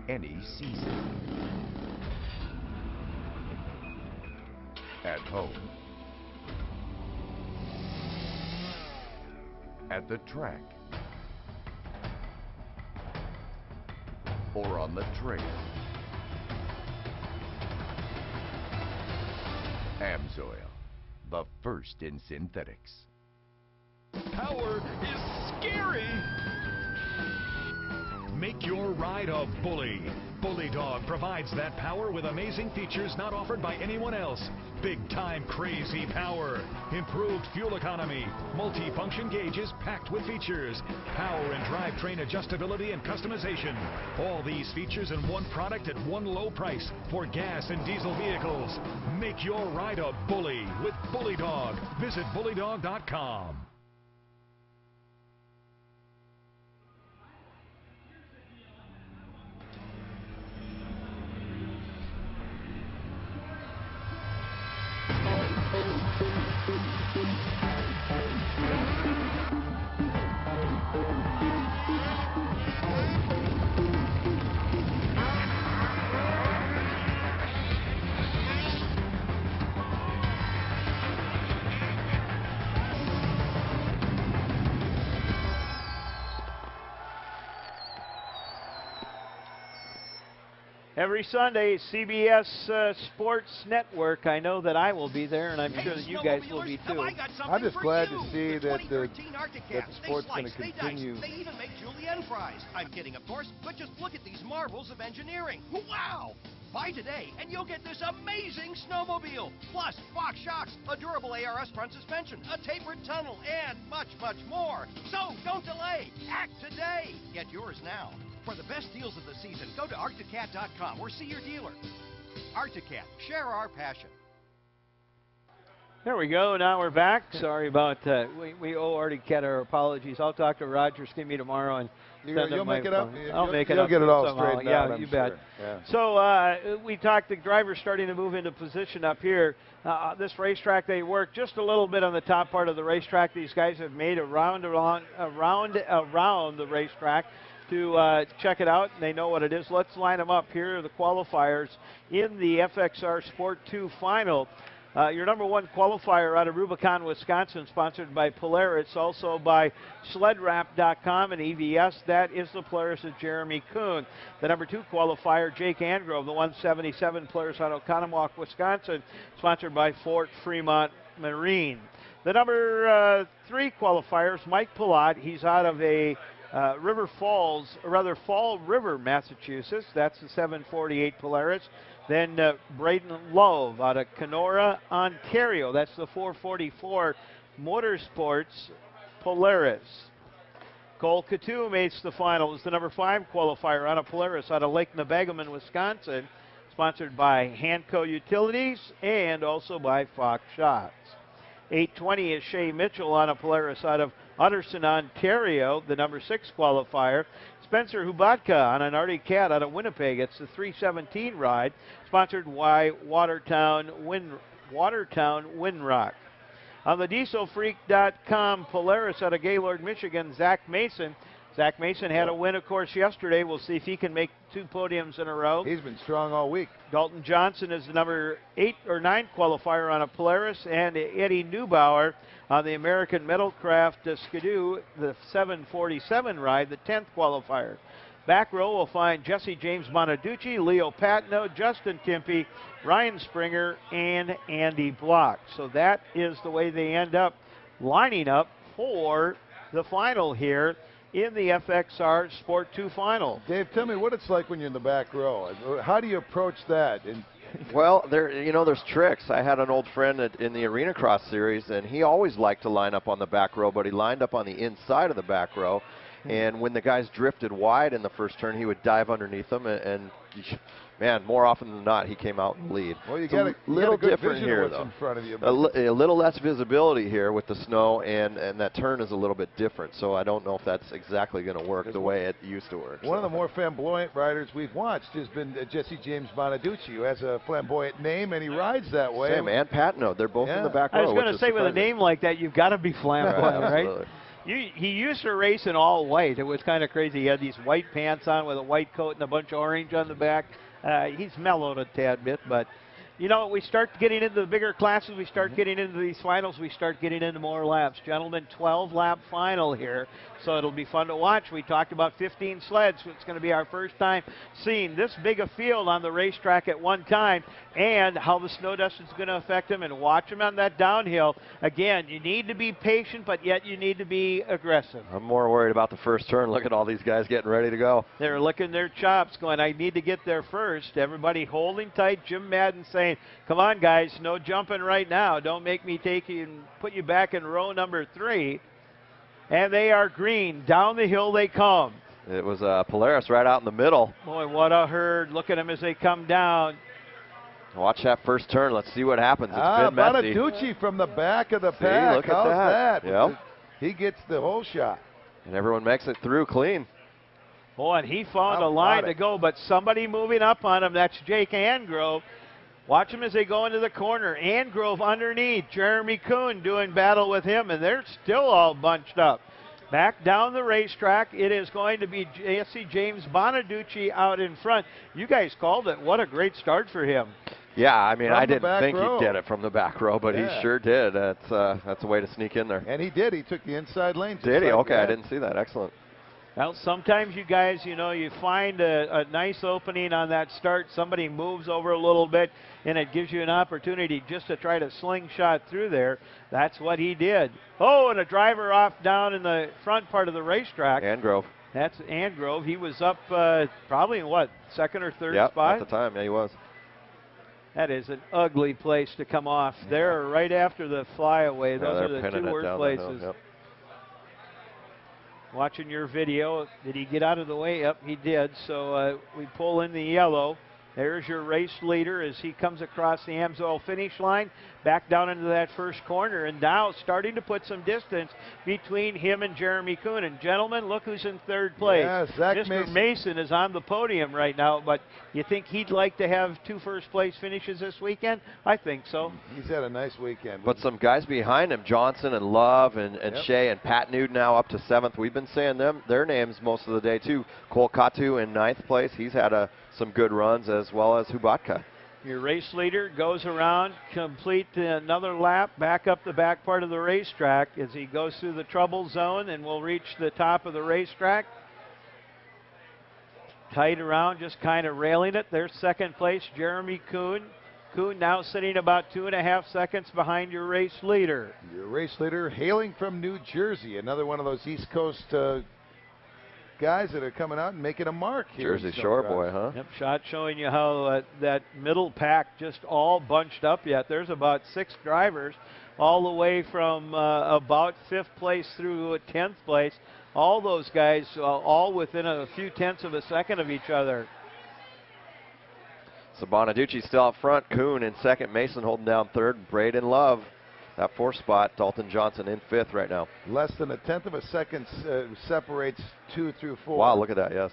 any season, at home, at the track, or on the trail. Amsoil, the first in synthetics. Power is scary! Make your ride a bully. Bully Dog provides that power with amazing features not offered by anyone else. Big-time crazy power, improved fuel economy, multi-function gauges packed with features, power and drivetrain adjustability and customization. All these features in one product at one low price for gas and diesel vehicles. Make your ride a bully with Bully Dog. Visit bullydog.com. Every Sunday, CBS Sports Network. I know that I will be there, and I'm sure that you guys will be too. I'm just glad to see that the sport's going to continue. They even make julienne fries. I'm kidding, of course, but just look at these marvels of engineering. Wow! Buy today, and you'll get this amazing snowmobile. Plus, Fox shocks, a durable ARS front suspension, a tapered tunnel, and much, much more. So, don't delay. Act today. Get yours now. For the best deals of the season, go to arcticat.com or see your dealer. Arcticat, share our passion. There we go. Now we're back. Sorry about we owe Artie Kett our apologies. I'll talk to Roger Skimmey tomorrow and send him my make it up. phone. I'll make it you'll up. Get it all somehow. straightened yeah, out. I'm you bet. sure. Yeah. So we talked. The drivers starting to move into position up here. This racetrack, they work just a little bit on the top part of the racetrack. These guys have made a round around the racetrack to check it out, and they know what it is. Let's line them up. Here are the qualifiers in the FXR Sport 2 final. Your number one qualifier out of Rubicon, Wisconsin, sponsored by Polaris, also by SledWrap.com and EVS. That is the Polaris of Jeremy Kuhn. The number two qualifier, Jake Angrove, the 177 Polaris out of Oconomowoc, Wisconsin, sponsored by Fort Fremont Marine. The number three qualifier is Mike Pilat. He's out of a Fall River, Massachusetts. That's the 748 Polaris. Then Braden Love out of Kenora, Ontario. That's the 444 Motorsports Polaris. Cole Coutu makes the final as the number five qualifier on a Polaris out of Lake Nebegaman, Wisconsin, sponsored by Hanco Utilities and also by Fox Shots. 820 is Shea Mitchell on a Polaris out of Utterson, Ontario, the number six qualifier. Spencer Hubatka on an Artie Cat out of Winnipeg. It's the 317 ride, sponsored by Watertown Windrock. On the dieselfreak.com Polaris out of Gaylord, Michigan, Zach Mason. Zach Mason had a win, of course, yesterday. We'll see if he can make two podiums in a row. He's been strong all week. Dalton Johnson is the number 8 or 9 qualifier on a Polaris, and Eddie Neubauer on the American Metalcraft Skidoo, the 747 ride, the 10th qualifier. Back row will find Jesse James Bonaducci, Leo Patno, Justin Timpey, Ryan Springer, and Andy Block. So that is the way they end up lining up for the final here in the FXR Sport 2 final. Dave, tell me what it's like when you're in the back row. How do you approach that? Well, there's tricks. I had an old friend in the Arena Cross series, and he always liked to line up on the back row, but he lined up on the inside of the back row. And when the guys drifted wide in the first turn, he would dive underneath them, and man, more often than not, he came out in the lead. Well, you it's got a little good different vision here, of what's though. in front of you. A little less visibility here with the snow, and that turn is a little bit different. So I don't know if that's exactly going to work the way it used to work. One of the more flamboyant riders we've watched has been Jesse James Bonaducci, who has a flamboyant name, and he rides that way. Same, and Patno. They're both in the back row. I was going to say, with a name like that, you've got to be flamboyant, right? He used to race in all white. It was kind of crazy. He had these white pants on with a white coat and a bunch of orange on the back. He's mellowed a tad bit, but you know, we start getting into the bigger classes, we start getting into these finals, we start getting into more laps. Gentlemen, 12-lap final here, so it'll be fun to watch. We talked about 15 sleds, so it's going to be our first time seeing this big a field on the racetrack at one time, and how the snow dust is going to affect them, and watch them on that downhill. Again, you need to be patient, but yet you need to be aggressive. I'm more worried about the first turn. Look at all these guys getting ready to go. They're licking their chops going, I need to get there first. Everybody holding tight. Jim Madden saying, come on, guys, no jumping right now. Don't make me take you and put you back in row number 3. And they are green. Down the hill they come. It was Polaris right out in the middle. Boy, what a herd. Look at them as they come down. Watch that first turn. Let's see what happens. It's been messy. Bonaducci from the back of the pack. Look at How's that? Yep. He gets the whole shot. And everyone makes it through clean. Boy, and he found a line to go, but somebody moving up on him. That's Jake Angrove. Watch them as they go into the corner. Angrove underneath. Jeremy Kuhn doing battle with him, and they're still all bunched up. Back down the racetrack, it is going to be Jesse James Bonaducci out in front. You guys called it. What a great start for him. Yeah, I mean, I didn't think row. he'd get it from the back row, but he sure did. That's a way to sneak in there. And he did. He took the inside lane. Did he? Okay, I didn't see that. Excellent. Well, sometimes you guys, you find a nice opening on that start. Somebody moves over a little bit, and it gives you an opportunity just to try to slingshot through there. That's what he did. Oh, and a driver off down in the front part of the racetrack. Angrove. That's Angrove. He was up probably in, what, second or third spot? At the time. Yeah, he was. That is an ugly place to come off. Yeah. They're right after the flyaway. Those are the two worst places. Yep. Watching your video, did he get out of the way? Yep, he did. So we pull in the yellow. There's your race leader as he comes across the Amsoil finish line, back down into that first corner, and now starting to put some distance between him and Jeremy Kuhn. And gentlemen, look who's in third place. Yeah, Zach Mr. Mason is on the podium right now, but you think he'd like to have 2 first-place finishes this weekend? I think so. He's had a nice weekend. But some guys behind him, Johnson and Love and Yep. Shea and Pat Nude now up to 7th. We've been saying their names most of the day too. Cole Katu in 9th place. He's had some good runs, as well as Hubatka. Your race leader goes around, complete another lap, back up the back part of the racetrack as he goes through the trouble zone and will reach the top of the racetrack. Tight around, just kind of railing it. There's second place, Jeremy Kuhn. Kuhn now sitting about 2.5 seconds behind your race leader. Your race leader hailing from New Jersey, another one of those East Coast guys that are coming out and making a mark here. Jersey Shore boy, huh? Yep, shot showing you how that middle pack just all bunched up yet. There's about 6 drivers all the way from about 5th place through 10th place. All those guys all within a few tenths of a second of each other. So Bonaducci still out front. Kuhn in 2nd. Mason holding down 3rd. Braden Love, that 4th spot. Dalton Johnson in 5th right now. Less than a tenth of a second separates 2 through 4. Wow, look at that, yes.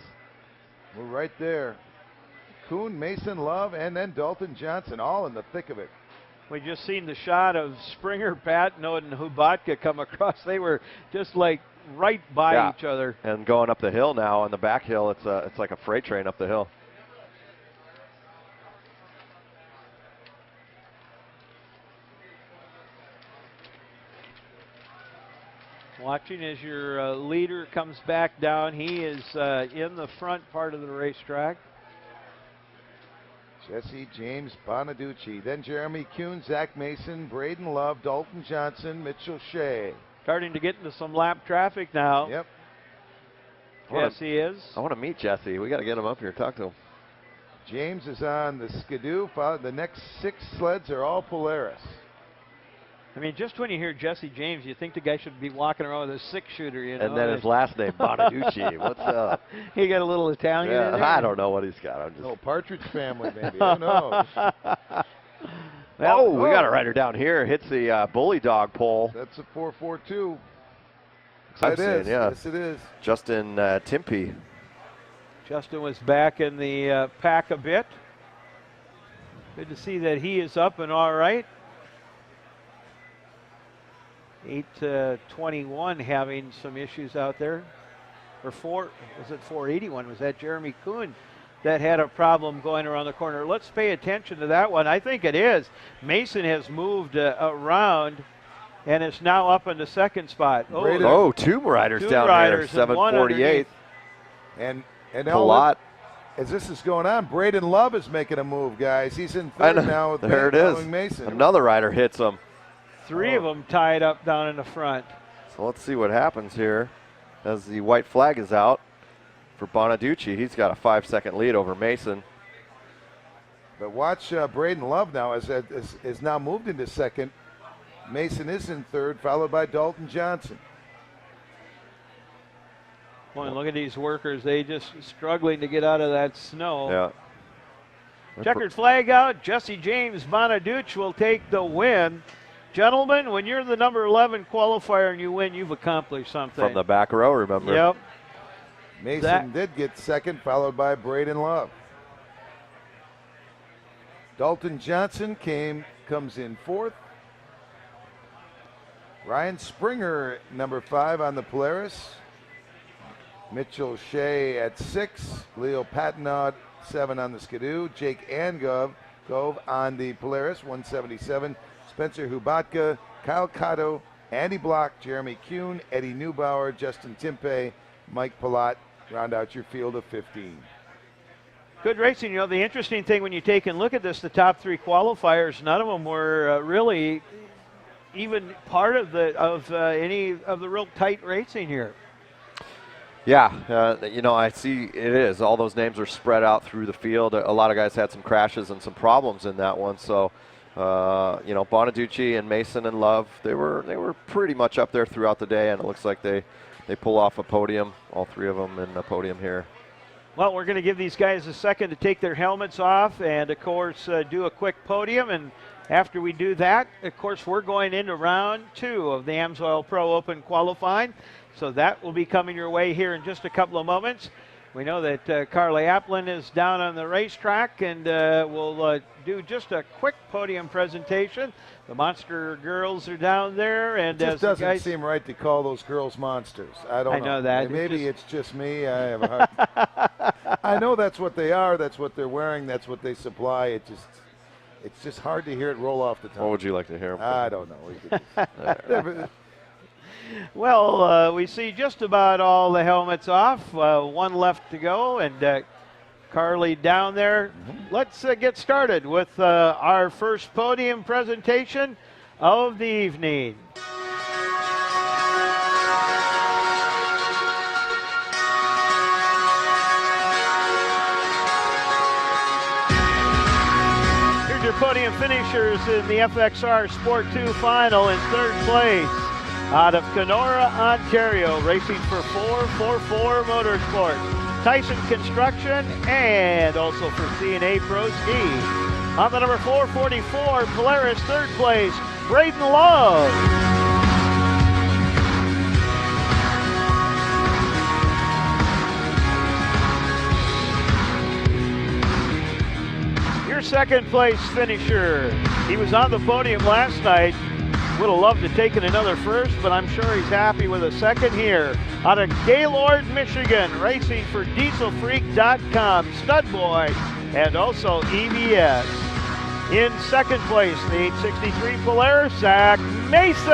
We're right there. Kuhn, Mason, Love, and then Dalton Johnson, all in the thick of it. We just seen the shot of Springer, Patno, and Hubatka come across. They were just like right by each other. And going up the hill now, on the back hill, it's like a freight train up the hill. Watching as your leader comes back down. He is in the front part of the racetrack. Jesse James Bonaducci, then Jeremy Kuhn, Zach Mason, Braden Love, Dalton Johnson, Mitchell Shea. Starting to get into some lap traffic now. Yep. Jesse is. I want to meet Jesse. We got to get him up here, talk to him. James is on the Skidoo. The next 6 sleds are all Polaris. I mean, just when you hear Jesse James, you think the guy should be walking around with a 6-shooter, you know. And then his last name, Bonaducci. What's up? He got a little Italian in there? I don't know what he's got. I'm just... Oh, Partridge Family, maybe. Who knows? We got a rider down here. Hits the Bully Dog pole. That's a 442. It is. Yeah. Yes, it is. Justin Timpey. Justin was back in the pack a bit. Good to see that he is up and all right. 821 having some issues out there. Or was it 481? Was that Jeremy Kuhn that had a problem going around the corner? Let's pay attention to that one. I think it is. Mason has moved around and is now up in the 2nd spot. Oh, 2 riders down there, 748. And Palat. As this is going on, Braden Love is making a move, guys. He's in 3rd now with there it is. Mason. Another rider hits him. 3 of them tied up down in the front. So let's see what happens here as the white flag is out for Bonaducci. He's got a 5-second lead over Mason. But watch Braden Love now is now moved into 2nd. Mason is in 3rd, followed by Dalton Johnson. Boy, look at these workers. They just struggling to get out of that snow. Yeah. Checkered flag out. Jesse James Bonaducci will take the win. Gentlemen, when you're the number 11 qualifier and you win, you've accomplished something. From the back row, remember? Yep. Mason did get 2nd, followed by Braden Love. Dalton Johnson comes in 4th. Ryan Springer, number 5 on the Polaris. Mitchell Shea at 6. Leo Patnaud, 7 on the Skidoo. Jake Angove on the Polaris, 177. Spencer Hubatka, Kyle Cotto, Andy Block, Jeremy Kuhn, Eddie Neubauer, Justin Timpe, Mike Palat round out your field of 15. Good racing. You know, the interesting thing when you take a look at this, the top 3 qualifiers, none of them were really even part of any of the real tight racing here. Yeah, you know, I see it is. All those names are spread out through the field. A lot of guys had some crashes and some problems in that one. So, you know, Bonaducci and Mason and Love, they were pretty much up there throughout the day, and it looks like they pull off a podium, all 3 of them in a podium here. Well, we're going to give these guys a second to take their helmets off and, of course, do a quick podium. And after we do that, of course, we're going into round 2 of the Amsoil Pro Open qualifying. So that will be coming your way here in just a couple of moments. We know that Carly Applin is down on the racetrack, and we'll do just a quick podium presentation. The Monster girls are down there, and it just doesn't seem right to call those girls monsters. I don't know. I know that. Maybe it's just me. I have a hard. I know that's what they are. That's what they're wearing. That's what they supply. It's just hard to hear it roll off the tongue. What would you like to hear? I don't know. We could just, well, we see just about all the helmets off. One left to go, and Carly down there. Let's get started with our first podium presentation of the evening. Here's your podium finishers in the FXR Sport 2 final. In third place, out of Kenora, Ontario, racing for 444 Motorsports, Tyson Construction, and also for C&A Pro Ski. On the number 444 Polaris, third place, Braden Love. Your second place finisher. He was on the podium last night. Would have loved to take in another first, but I'm sure he's happy with a second here. Out of Gaylord, Michigan, racing for dieselfreak.com, Stud Boy, and also EBS. In second place, the 863 Polaris, Zach Mason.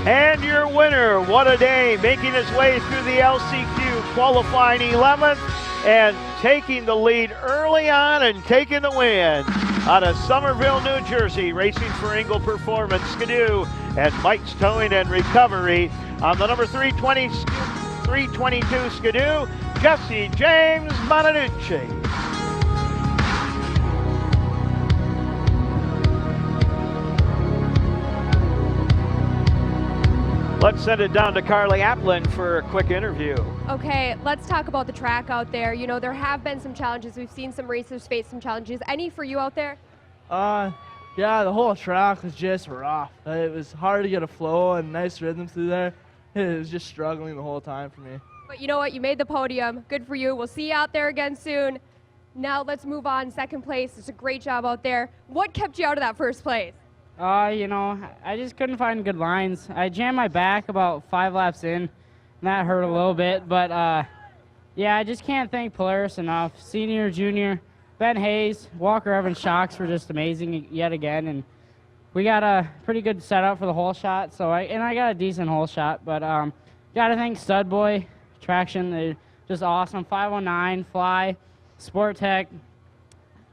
And your winner, what a day, making his way through the LCQ, qualifying 11th, and taking the lead early on and taking the win. Out of Somerville, New Jersey, racing for Engel Performance, Skidoo, and Mike's Towing and Recovery. On the number 322 Skidoo, Jesse James Bonaducci. Let's send it down to Carly Applin for a quick interview. Okay, let's talk about the track out there. You know, there have been some challenges. We've seen some racers face some challenges. Any for you out there? Yeah, the whole track was just rough. It was hard to get a flow and nice rhythm through there. It was just struggling the whole time for me. But you know what? You made the podium. Good for you. We'll see you out there again soon. Now let's move on. Second place. It's a great job out there. What kept you out of that first place? You know, I just couldn't find good lines. I jammed my back about 5 laps in, and that hurt a little bit. But, yeah, I just can't thank Polaris enough. Senior, junior, Ben Hayes, Walker Evans Shocks were just amazing yet again. And we got a pretty good setup for the hole shot. So I got a decent hole shot. But got to thank Stud Boy, Traction. They're just awesome. 519, Fly, Sport Tech,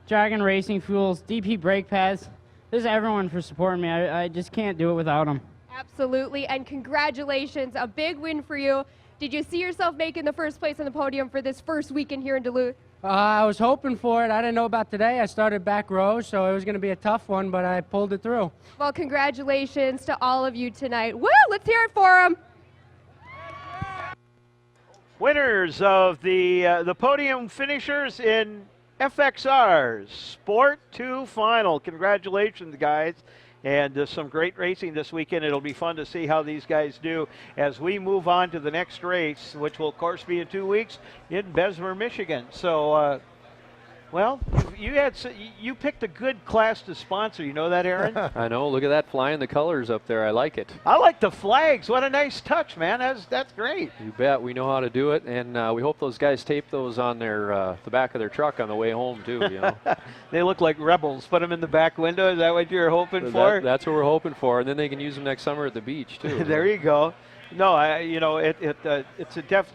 Dragon Racing Fuels, DP Brake Pads. This is everyone for supporting me. I just can't do it without them. Absolutely, and congratulations. A big win for you. Did you see yourself making the first place on the podium for this first weekend here in Duluth? I was hoping for it. I didn't know about today. I started back row, so it was going to be a tough one, but I pulled it through. Well, congratulations to all of you tonight. Woo! Let's hear it for them. Winners of the podium finishers in FXR's Sport 2 final. Congratulations, guys. And some great racing this weekend. It'll be fun to see how these guys do as we move on to the next race, which will, of course, be in 2 weeks in Bessemer, Michigan. So, well, you picked a good class to sponsor. You know that, Aaron? I know. Look at that flying the colors up there. I like it. I like the flags. What a nice touch, man. That's great. You bet. We know how to do it, and we hope those guys tape those on their the back of their truck on the way home too. You know, they look like rebels. Put them in the back window. Is that what you're hoping for? That's what we're hoping for, and then they can use them next summer at the beach too. There you go. No,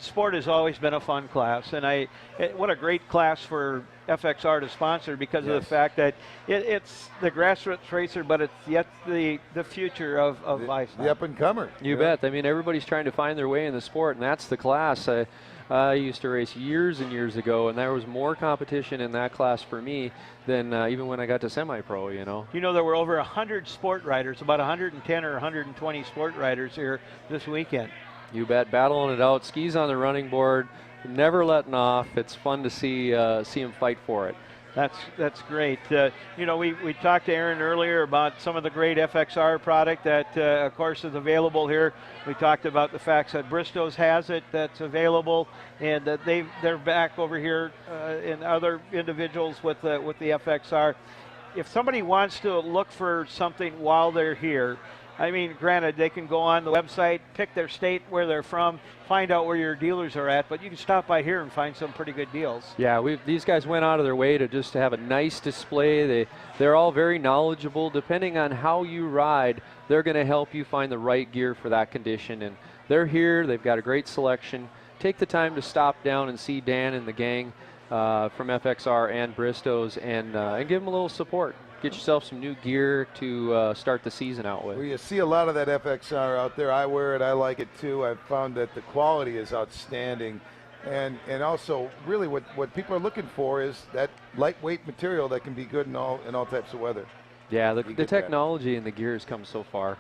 sport has always been a fun class, and what a great class for FXR to sponsor because of the fact that it's the grassroots racer, but it's yet the future of life. The up and comer. You bet. I mean, everybody's trying to find their way in the sport, and that's the class. I used to race years and years ago, and there was more competition in that class for me than even when I got to semi-pro, you know. You know, there were over 100 sport riders, about 110 or 120 sport riders here this weekend. You bet, battling it out. Skis on the running board, never letting off. It's fun to see them fight for it. That's great. You know, we talked to Aaron earlier about some of the great FXR product that, of course, is available here. We talked about the fact that Bristow's has it, that's available, and that they're back over here in other individuals with the FXR. If somebody wants to look for something while they're here, I mean, granted, they can go on the website, pick their state where they're from, find out where your dealers are at, but you can stop by here and find some pretty good deals. Yeah, these guys went out of their way to have a nice display. They're all very knowledgeable. Depending on how you ride, they're going to help you find the right gear for that condition. And they're here. They've got a great selection. Take the time to stop down and see Dan and the gang from FXR and Bristow's and give them a little support. Get yourself some new gear to start the season out with. Well, you see a lot of that FXR out there. I wear it. I like it too. I've found that the quality is outstanding. And also, really, what people are looking for is that lightweight material that can be good in all types of weather. Yeah, the technology and the gear has come so far.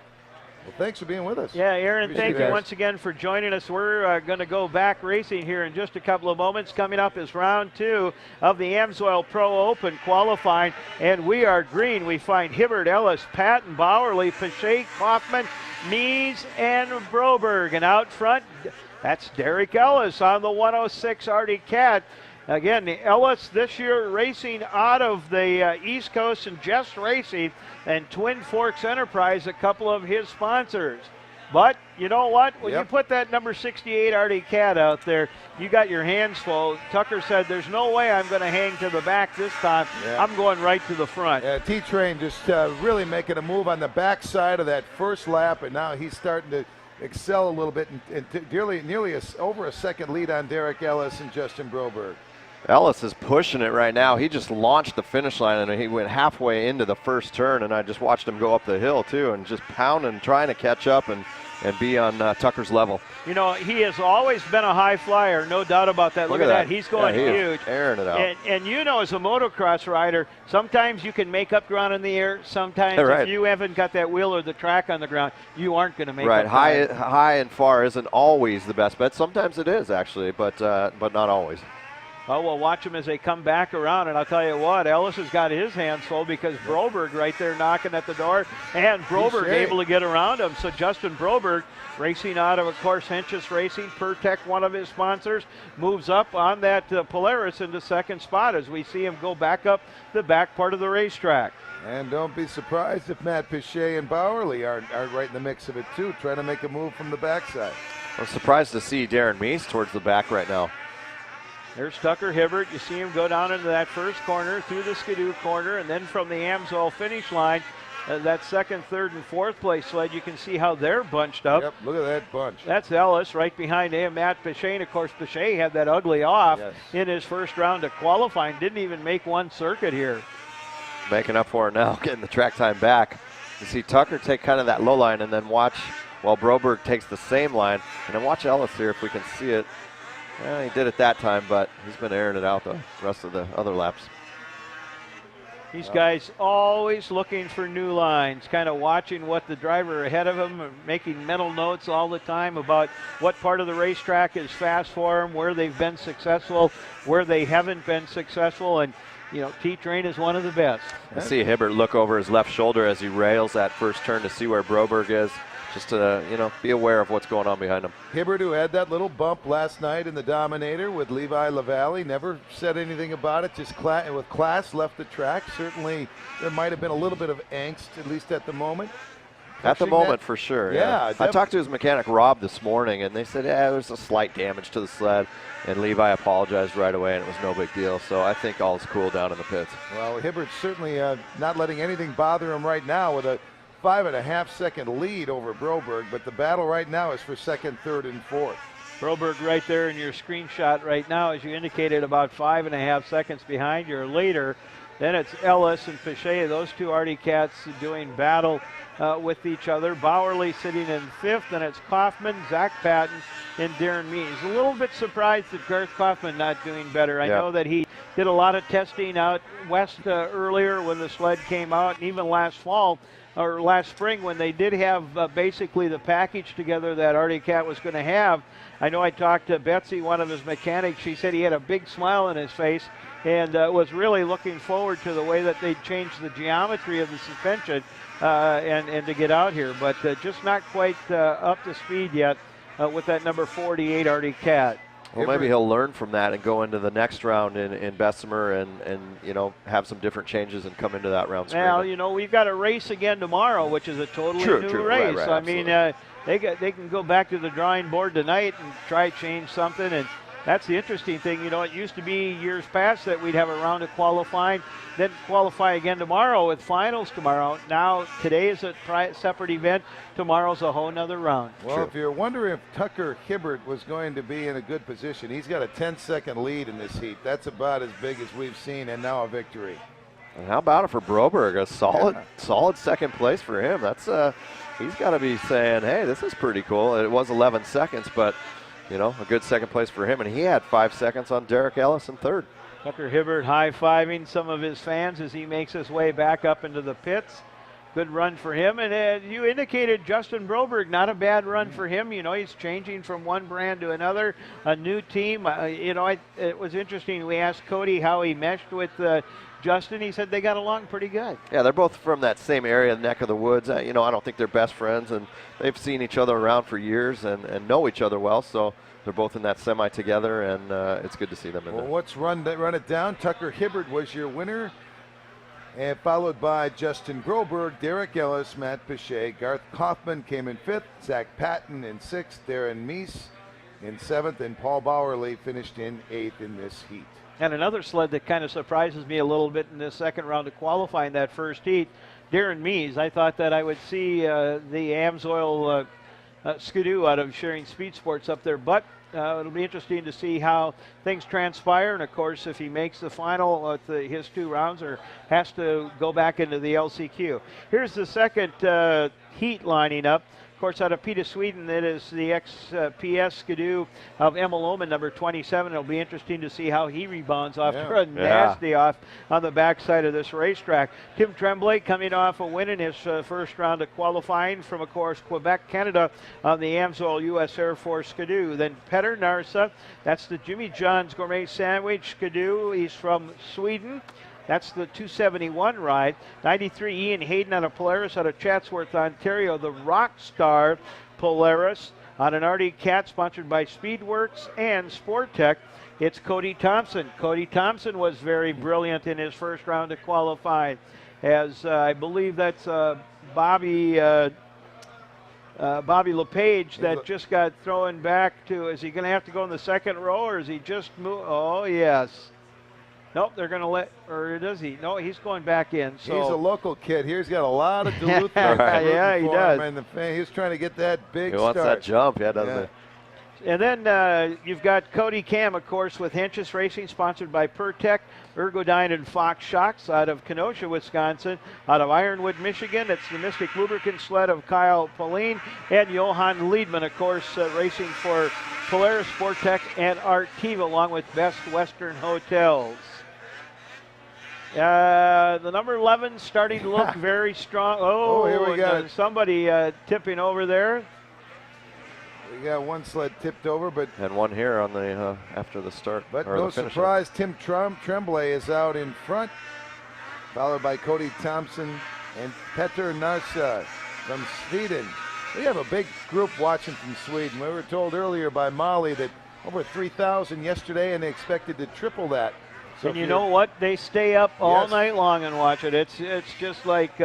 Well, thanks for being with us. Yeah, Aaron, Appreciate thank you once again for joining us. We're going to go back racing here in just a couple of moments. Coming up is round 2 of the Amsoil Pro Open qualifying, and we are green. We find Hibbert, Ellis, Patton, Bowerly, Pache, Kaufman, Mees, and Broberg. And out front, that's Derek Ellis on the 106 Artie Cat. Again, Ellis this year racing out of the East Coast and just racing, and Twin Forks Enterprise, a couple of his sponsors. But you know what? When you put that number 68 Artie Cat out there, you got your hands full. Tucker said, there's no way I'm going to hang to the back this time. I'm going right to the front. Yeah, T-Train just really making a move on the backside of that first lap, and now he's starting to excel a little bit, and nearly over a second lead on Derek Ellis and Justin Broberg. Ellis is pushing it right now. He just launched the finish line, and he went halfway into the first turn, and I just watched him go up the hill, too, and just pounding, trying to catch up and be on Tucker's level. You know, he has always been a high flyer, no doubt about that. Look at that. He's going huge. Airing it out. And you know, as a motocross rider, sometimes you can make up ground in the air. Sometimes if you haven't got that wheel or the track on the ground, you aren't going to make up ground. High and far isn't always the best bet. Sometimes it is, actually, but not always. Oh, well, watch them as they come back around, and I'll tell you what, Ellis has got his hands full because Broberg right there knocking at the door, and Broberg able to get around him. So Justin Broberg, racing out of course, Henches Racing, Pertec, one of his sponsors, moves up on that Polaris into second spot as we see him go back up the back part of the racetrack. And don't be surprised if Matt Pache and Bowerly are right in the mix of it, too, trying to make a move from the backside. I'm surprised to see Darren Meese towards the back right now. There's Tucker Hibbert. You see him go down into that first corner, through the Skidoo corner, and then from the Amsoil finish line, that second, third, and fourth place sled, you can see how they're bunched up. Yep, look at that bunch. That's Ellis right behind him, Matt Pache. Of course, Pache had that ugly off in his first round of qualifying. Didn't even make one circuit here. Making up for it now, getting the track time back. You see Tucker take kind of that low line and then watch while Broberg takes the same line. And then watch Ellis here if we can see it. Well, he did it that time, but he's been airing it out the rest of the other laps. These guys always looking for new lines, kind of watching what the driver ahead of them, making mental notes all the time about what part of the racetrack is fast for them, where they've been successful, where they haven't been successful, and you know, T-Train is one of the best. I see Hibbert look over his left shoulder as he rails that first turn to see where Broberg is. Just to, you know, be aware of what's going on behind him. Hibbert, who had that little bump last night in the Dominator with Levi LaValle, never said anything about it, just with class left the track. Certainly there might have been a little bit of angst, at least at the moment. At the moment, for sure. Yeah. I talked to his mechanic, Rob, this morning, and they said, yeah, there's a slight damage to the sled. And Levi apologized right away, and it was no big deal. So I think all is cool down in the pits. Well, Hibbert's certainly not letting anything bother him right now with a 5.5 second lead over Broberg, but the battle right now is for second, third, and fourth. Broberg right there in your screenshot right now, as you indicated, about 5.5 seconds behind your leader. Then it's Ellis and Pichet, those two Artie Cats doing battle with each other. Bowerly sitting in 5th, and it's Kaufman, Zach Patton, and Darren Mees. A little bit surprised that Garth Kaufman not doing better. I know that he did a lot of testing out west earlier when the sled came out, and even last fall or last spring when they did have basically the package together that Artie Cat was going to have. I know I talked to Betsy, one of his mechanics. She said he had a big smile on his face and was really looking forward to the way that they changed the geometry of the suspension and to get out here. But just not quite up to speed yet with that number 48 Artie Cat. Well, maybe he'll learn from that and go into the next round in Bessemer and you know, have some different changes and come into that round screaming. Well, you know, we've got a race again tomorrow, which is a totally new race. Right, I mean, they can go back to the drawing board tonight and try to change something. And that's the interesting thing. You know, it used to be years past that we'd have a round of qualifying, then qualify again tomorrow with finals tomorrow. Now, today is a separate event. Tomorrow's a whole nother round. Well, if you're wondering if Tucker Hibbert was going to be in a good position, he's got a 10-second lead in this heat. That's about as big as we've seen, and now a victory. And how about it for Broberg? A solid second place for him. That's he's got to be saying, hey, this is pretty cool. It was 11 seconds, but you know, a good second place for him, and he had 5 seconds on Derek Ellis in 3rd. Tucker Hibbert high-fiving some of his fans as he makes his way back up into the pits. Good run for him. And you indicated Justin Broberg, not a bad run for him. You know, he's changing from one brand to another, a new team. You know, it was interesting. We asked Cody how he meshed with Justin. He said they got along pretty good. Yeah, they're both from that same area, neck of the woods. You know, I don't think they're best friends, and they've seen each other around for years and know each other well. So they're both in that semi together, and it's good to see them in there. Well, let's run it down. Tucker Hibbert was your winner, and followed by Justin Broberg, Derek Ellis, Matt Pichet. Garth Kaufman came in 5th, Zach Patton in 6th, Darren Meese in 7th, and Paul Bowerly finished in 8th in this heat. And another sled that kind of surprises me a little bit in this second round of qualifying, that first heat, Darren Meese. I thought that I would see the Amsoil Skidoo out of Sharing Speed Sports up there, but it'll be interesting to see how things transpire. And of course, if he makes the final with his 2 rounds or has to go back into the LCQ. Here's the second heat lining up. Of course, out of Peta, Sweden, it is the ex-PS Skidoo of Emil Lohman, number 27. It'll be interesting to see how he rebounds after a nasty off on the backside of this racetrack. Tim Tremblay coming off a win in his first round of qualifying from, of course, Quebec, Canada on the Amsoil U.S. Air Force Skidoo. Then Petter Narsa, that's the Jimmy John's Gourmet Sandwich Skidoo. He's from Sweden. That's the 271 ride. 93 Ian Hayden on a Polaris out of Chatsworth, Ontario. The Rockstar Polaris on an Artie Cat sponsored by Speedworks and Sport Tech. It's Cody Thompson. Cody Thompson was very brilliant in his first round of qualifying, as I believe that's Bobby LePage that just got thrown back to. Is he going to have to go in the second row, or is he just move? Oh, yes. Nope, they're going to let, or does he? No, he's going back in. So he's a local kid. He's got a lot of Duluth. Yeah, he does. And he's trying to get that big start. He wants that jump, doesn't he? And then you've got Cody Cam, of course, with Henches Racing, sponsored by Pertec, Ergodyne, and Fox Shocks out of Kenosha, Wisconsin. Out of Ironwood, Michigan, it's the Mystic Lubricant sled of Kyle Pauline. And Johan Liedman, of course, racing for Polaris, Sportec, and Artiva, along with Best Western Hotels. The number 11 starting to look very strong. Oh, here we go. Somebody tipping over there. We got one sled tipped over, but and one here on the after the start. But no surprise, Tim Tremblay is out in front, followed by Cody Thompson and Petter Narsa from Sweden. We have a big group watching from Sweden. We were told earlier by Molly that over 3,000 yesterday, and they expected to triple that. So and you know what? They stay up all night long and watch it. It's just like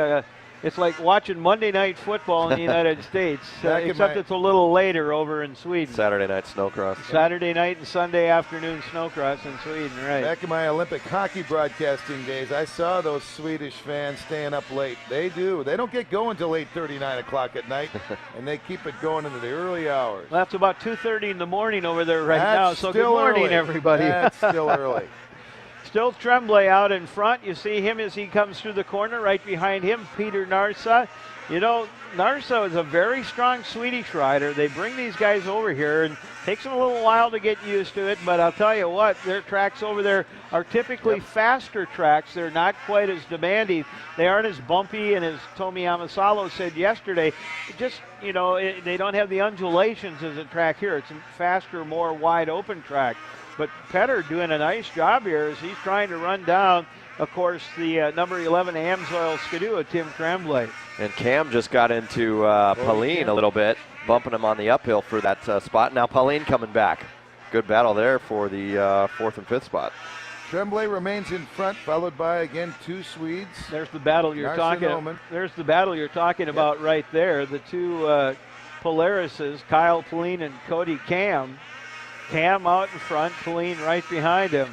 it's like watching Monday Night Football in the United States, except it's a little later over in Sweden. Saturday night snowcross. Saturday night and Sunday afternoon snowcross in Sweden, right? Back in my Olympic hockey broadcasting days, I saw those Swedish fans staying up late. They do. They don't get going till 8:30, 9 o'clock at night, and they keep it going into the early hours. Well, that's about 2:30 in the morning over there now, so good morning, everybody. That's still early. Still Tremblay out in front. You see him as he comes through the corner. Right behind him, Peter Narsa. You know, Narsa is a very strong Swedish rider. They bring these guys over here, and it takes them a little while to get used to it, but I'll tell you what, their tracks over there are typically faster tracks. They're not quite as demanding. They aren't as bumpy, and as Tomi Amasalo said yesterday, just, you know, they don't have the undulations as a track here. It's a faster, more wide open track. But Petter doing a nice job here as he's trying to run down, of course, the number 11 Amsoil Skidoo, Tim Tremblay. And Cam just got into Pauline a little bit, bumping him on the uphill for that spot. Now Pauline coming back. Good battle there for the 4th and 5th spot. Tremblay remains in front, followed by, again, 2 Swedes. There's the battle you're talking about right there. The 2 Polarises, Kyle Pauline and Cody Cam. Cam out in front, Pauline right behind him.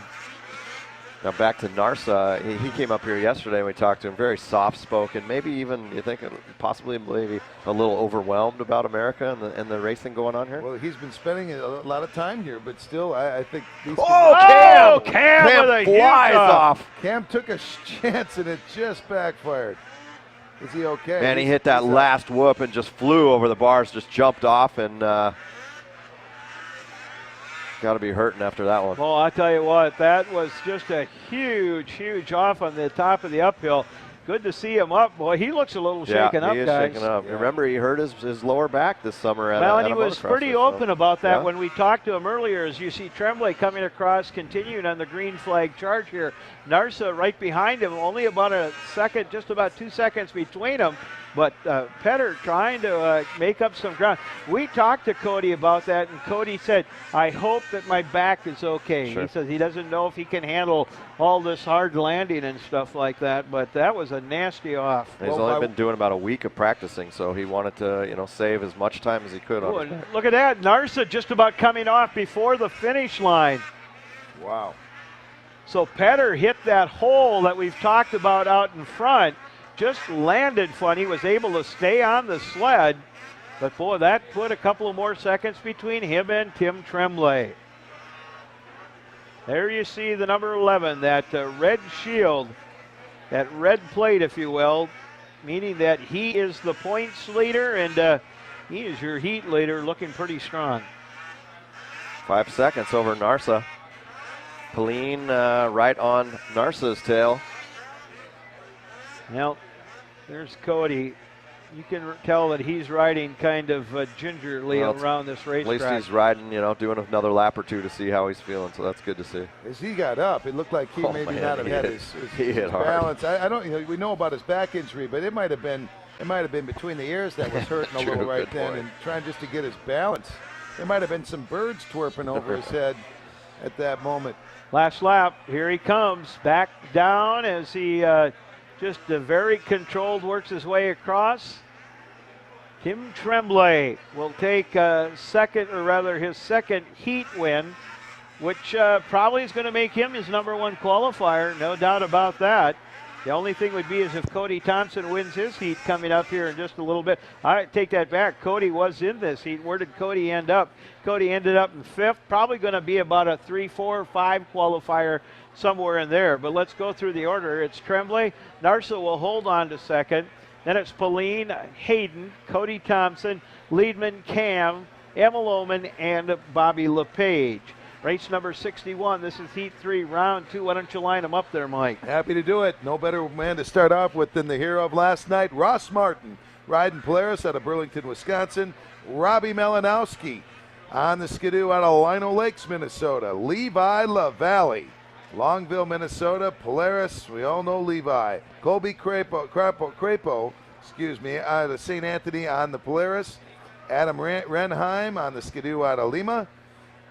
Now back to Narsa. He came up here yesterday and we talked to him. Very soft-spoken. Maybe even, you think, possibly maybe a little overwhelmed about America and the racing going on here? Well, he's been spending a lot of time here, but still, I think these Cam with a flies off. Cam took a chance and it just backfired. Is he okay? Man, he hit that last whoop and just flew over the bars, just jumped off, and got to be hurting after that one. Well, I'll tell you what, that was just a huge, huge off on the top of the uphill. Good to see him up. Boy, he looks a little shaken up, he is guys. shaken up. Yeah. Remember, he hurt his lower back this summer at Well, a and he was pretty open about that when we talked to him earlier. As you see Tremblay coming across, continuing on the green flag charge here. Narsa right behind him, only about a second, just about 2 seconds between them. But Petter trying to make up some ground. We talked to Cody about that, and Cody said, I hope that my back is okay. Sure. He says he doesn't know if he can handle all this hard landing and stuff like that, but that was a nasty off. He's only been doing about a week of practicing, so he wanted to, you know, save as much time as he could on his back. Look at that, Narsa just about coming off before the finish line. Wow. So Petter hit that hole that we've talked about out in front. Just landed funny, was able to stay on the sled, but boy, that put a couple of more seconds between him and Tim Tremblay. There you see the number 11, that red shield, that red plate, if you will, meaning that he is the points leader, and he is your heat leader, looking pretty strong. 5 seconds over Narsa. Pauline right on Narsa's tail. Well, there's Cody. You can tell that he's riding kind of gingerly around this racetrack. At least he's riding, you know, doing another lap or two to see how he's feeling, so that's good to see. As he got up, it looked like he maybe not have had his balance. I don't, you know, we know about his back injury, but it might have been between the ears that was hurting a little right then, and trying just to get his balance. There might have been some birds twerping over his head at that moment. Last lap, here he comes, back down as he just very controlled works his way across. Tim Tremblay will take his second heat win, which probably is going to make him his #1 qualifier, no doubt about that. The only thing would be is if Cody Thompson wins his heat coming up here in just a little bit. I take that back. Cody was in this heat. Where did Cody end up? Cody ended up in 5th, probably going to be about a 3, 4, 5 qualifier somewhere in there. But let's go through the order. It's Tremblay. Narsa will hold on to 2nd. Then it's Pauline, Hayden, Cody Thompson, Liedman, Cam, Emma Lohman, and Bobby LePage. Race number 61. This is Heat 3, Round 2. Why don't you line them up there, Mike? Happy to do it. No better man to start off with than the hero of last night, Ross Martin, riding Polaris out of Burlington, Wisconsin. Robbie Malinowski on the Skidoo out of Lino Lakes, Minnesota. Levi LaValle, Longville, Minnesota. Polaris, we all know Levi. Colby Crapo, out of St. Anthony on the Polaris. Adam Renheim on the Skidoo out of Lima.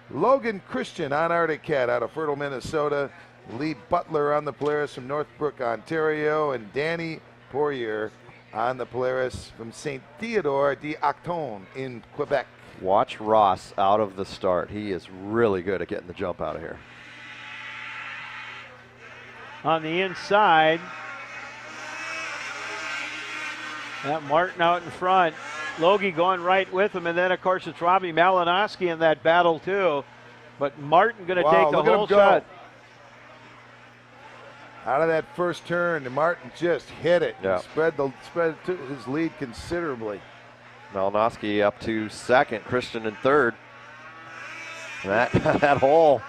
Logan Christian on Arctic Cat out of Fertile, Minnesota. Lee Butler on the Polaris from Northbrook, Ontario. And Danny Poirier on the Polaris from St. Theodore d'Acton in Quebec. Watch Ross out of the start. He is really good at getting the jump out of here. On the inside, that Martin out in front. Logie going right with him, and then, of course, it's Robbie Malinowski in that battle, too. But Martin going to take the whole shot. Out of that first turn, Martin just hit it. Yeah. Spread his lead considerably. Malinowski up to second, Christian in third. That hole,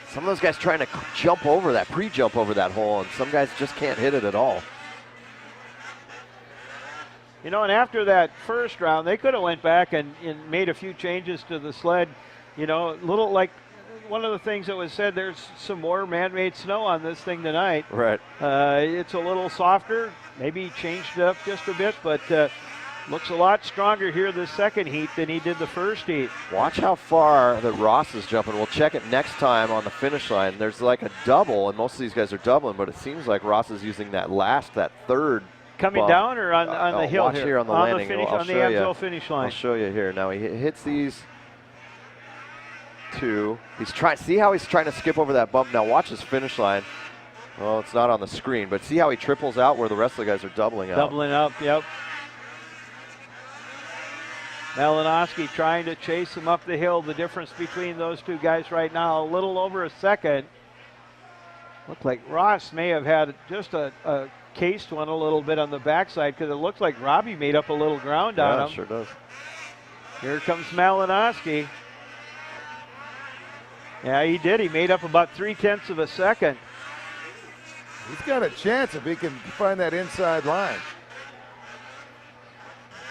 some of those guys trying to jump over that, pre-jump over that hole, and some guys just can't hit it at all. You know, and after that first round, they could have went back and made a few changes to the sled. You know, little like one of the things that was said, there's some more man-made snow on this thing tonight. Right. It's a little softer, maybe changed it up just a bit, but looks a lot stronger here this second heat than he did the first heat. Watch how far that Ross is jumping. We'll check it next time on the finish line. There's like a double, and most of these guys are doubling, but it seems like Ross is using that third Coming bump. down or on the hill watch here? On the landing. On the Amsoil finish line. I'll show you here. Now he hits these two. See how he's trying to skip over that bump. Now watch his finish line. Well, it's not on the screen, but see how he triples out where the rest of the guys are doubling out. Doubling up, yep. Malinowski trying to chase him up the hill. The difference between those two guys right now, a little over a second. Looked like Ross may have had just a cased one a little bit on the backside because it looks like Robbie made up a little ground on him. Yeah, sure does. Here comes Malinowski. Yeah, he did. He made up about 0.3 of a second. He's got a chance if he can find that inside line.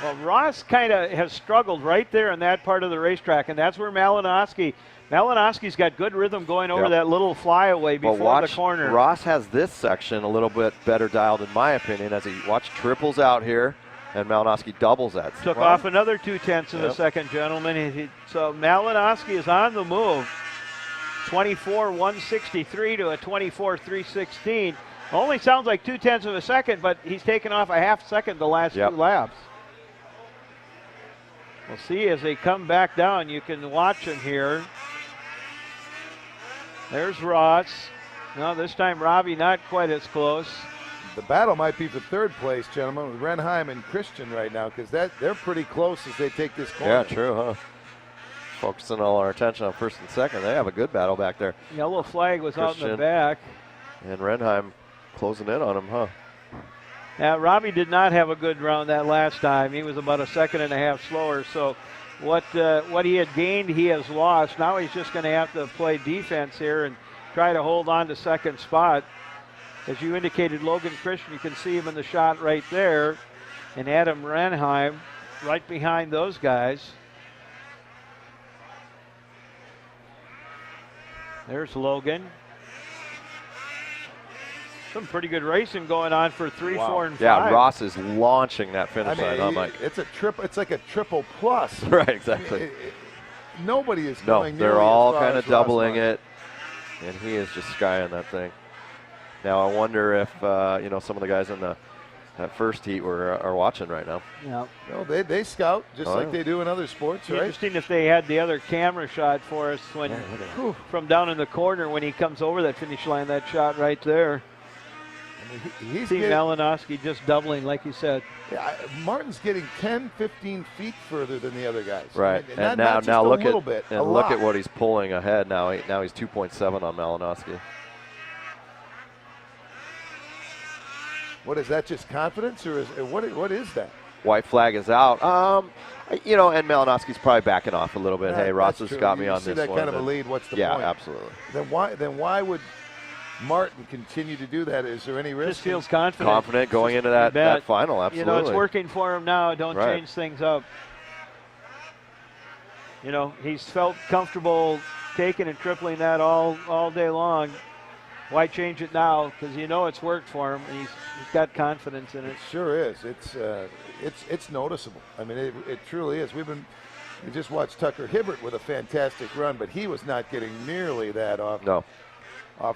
Well, Ross kind of has struggled right there in that part of the racetrack, and that's where Malinowski's got good rhythm going over that little flyaway before the corner. Ross has this section a little bit better dialed, in my opinion, as he triples out here, and Malinowski doubles that. Took off another 0.2 of a second, gentlemen. So Malinowski is on the move. 24.163 to a 24.316. Only sounds like 0.2 of a second, but he's taken off a half second the last two laps. We'll see as they come back down. You can watch them here. There's Ross. No, this time Robbie not quite as close. The battle might be for third place, gentlemen, with Renheim and Christian right now, because they're pretty close as they take this corner. Yeah, true, huh? Focusing all our attention on first and second. They have a good battle back there. Yellow flag was Christian out in the back. And Renheim closing in on him, huh? Now, Robbie did not have a good round that last time. He was about a second and a half slower. So what he had gained, he has lost. Now he's just going to have to play defense here and try to hold on to second spot. As you indicated, Logan Christian, you can see him in the shot right there. And Adam Renheim right behind those guys. There's Logan. Some pretty good racing going on for 3, 4, and 5. Yeah, Ross is launching that finish line, huh, Mike? It's like a triple plus. Right, exactly. Nobody is going they're all kind of doubling it, and he is just skying that thing. Now I wonder if some of the guys in that first heat are watching right now. Yeah. No, they scout just like they do in other sports, right? Interesting if they had the other camera shot for us when from down in the corner when he comes over that finish line. That shot right there. He's See Malinowski just doubling, like you said. Yeah, Martin's getting 10, 15 feet further than the other guys. Right, and now look look at what he's pulling ahead now. Now he's 2.7 on Malinowski. What is that? Just confidence, or what is that? White flag is out. And Malinowski's probably backing off a little bit. Hey, Ross has got me on this one. You see that kind of a lead. What's the point? Yeah, absolutely. Then why would Martin continue to do that? Is there any risk? Just feels confident. Confident going into that final, absolutely. It's working for him now. Don't change things up. He's felt comfortable taking and tripling that all day long. Why change it now? Because it's worked for him. And he's got confidence in it. It sure is. It's noticeable. I mean, it truly is. We just watched Tucker Hibbert with a fantastic run, but he was not getting nearly that off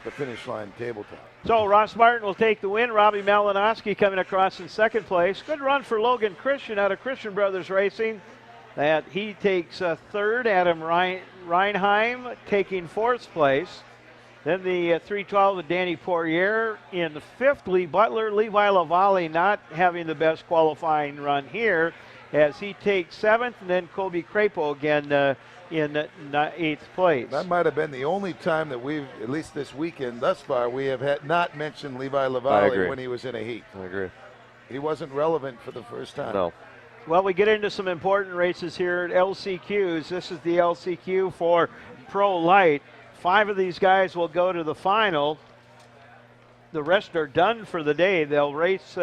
the finish line tabletop. So Ross Martin will take the win. Robbie Malinowski coming across in second place. Good run for Logan Christian out of Christian Brothers Racing. That he takes third. Adam Renheim taking fourth place. Then the 312 with Danny Poirier in the fifth. Lee Butler, Levi Lavallee not having the best qualifying run here. as he takes 7th, and then Colby Crapo again in 8th place. That might have been the only time that we've, at least this weekend thus far, we have had not mentioned Levi Lavallee when he was in a heat. I agree. He wasn't relevant for the first time. No. Well, we get into some important races here at LCQs. This is the LCQ for Pro Lite. 5 of these guys will go to the final. The rest are done for the day. They'll race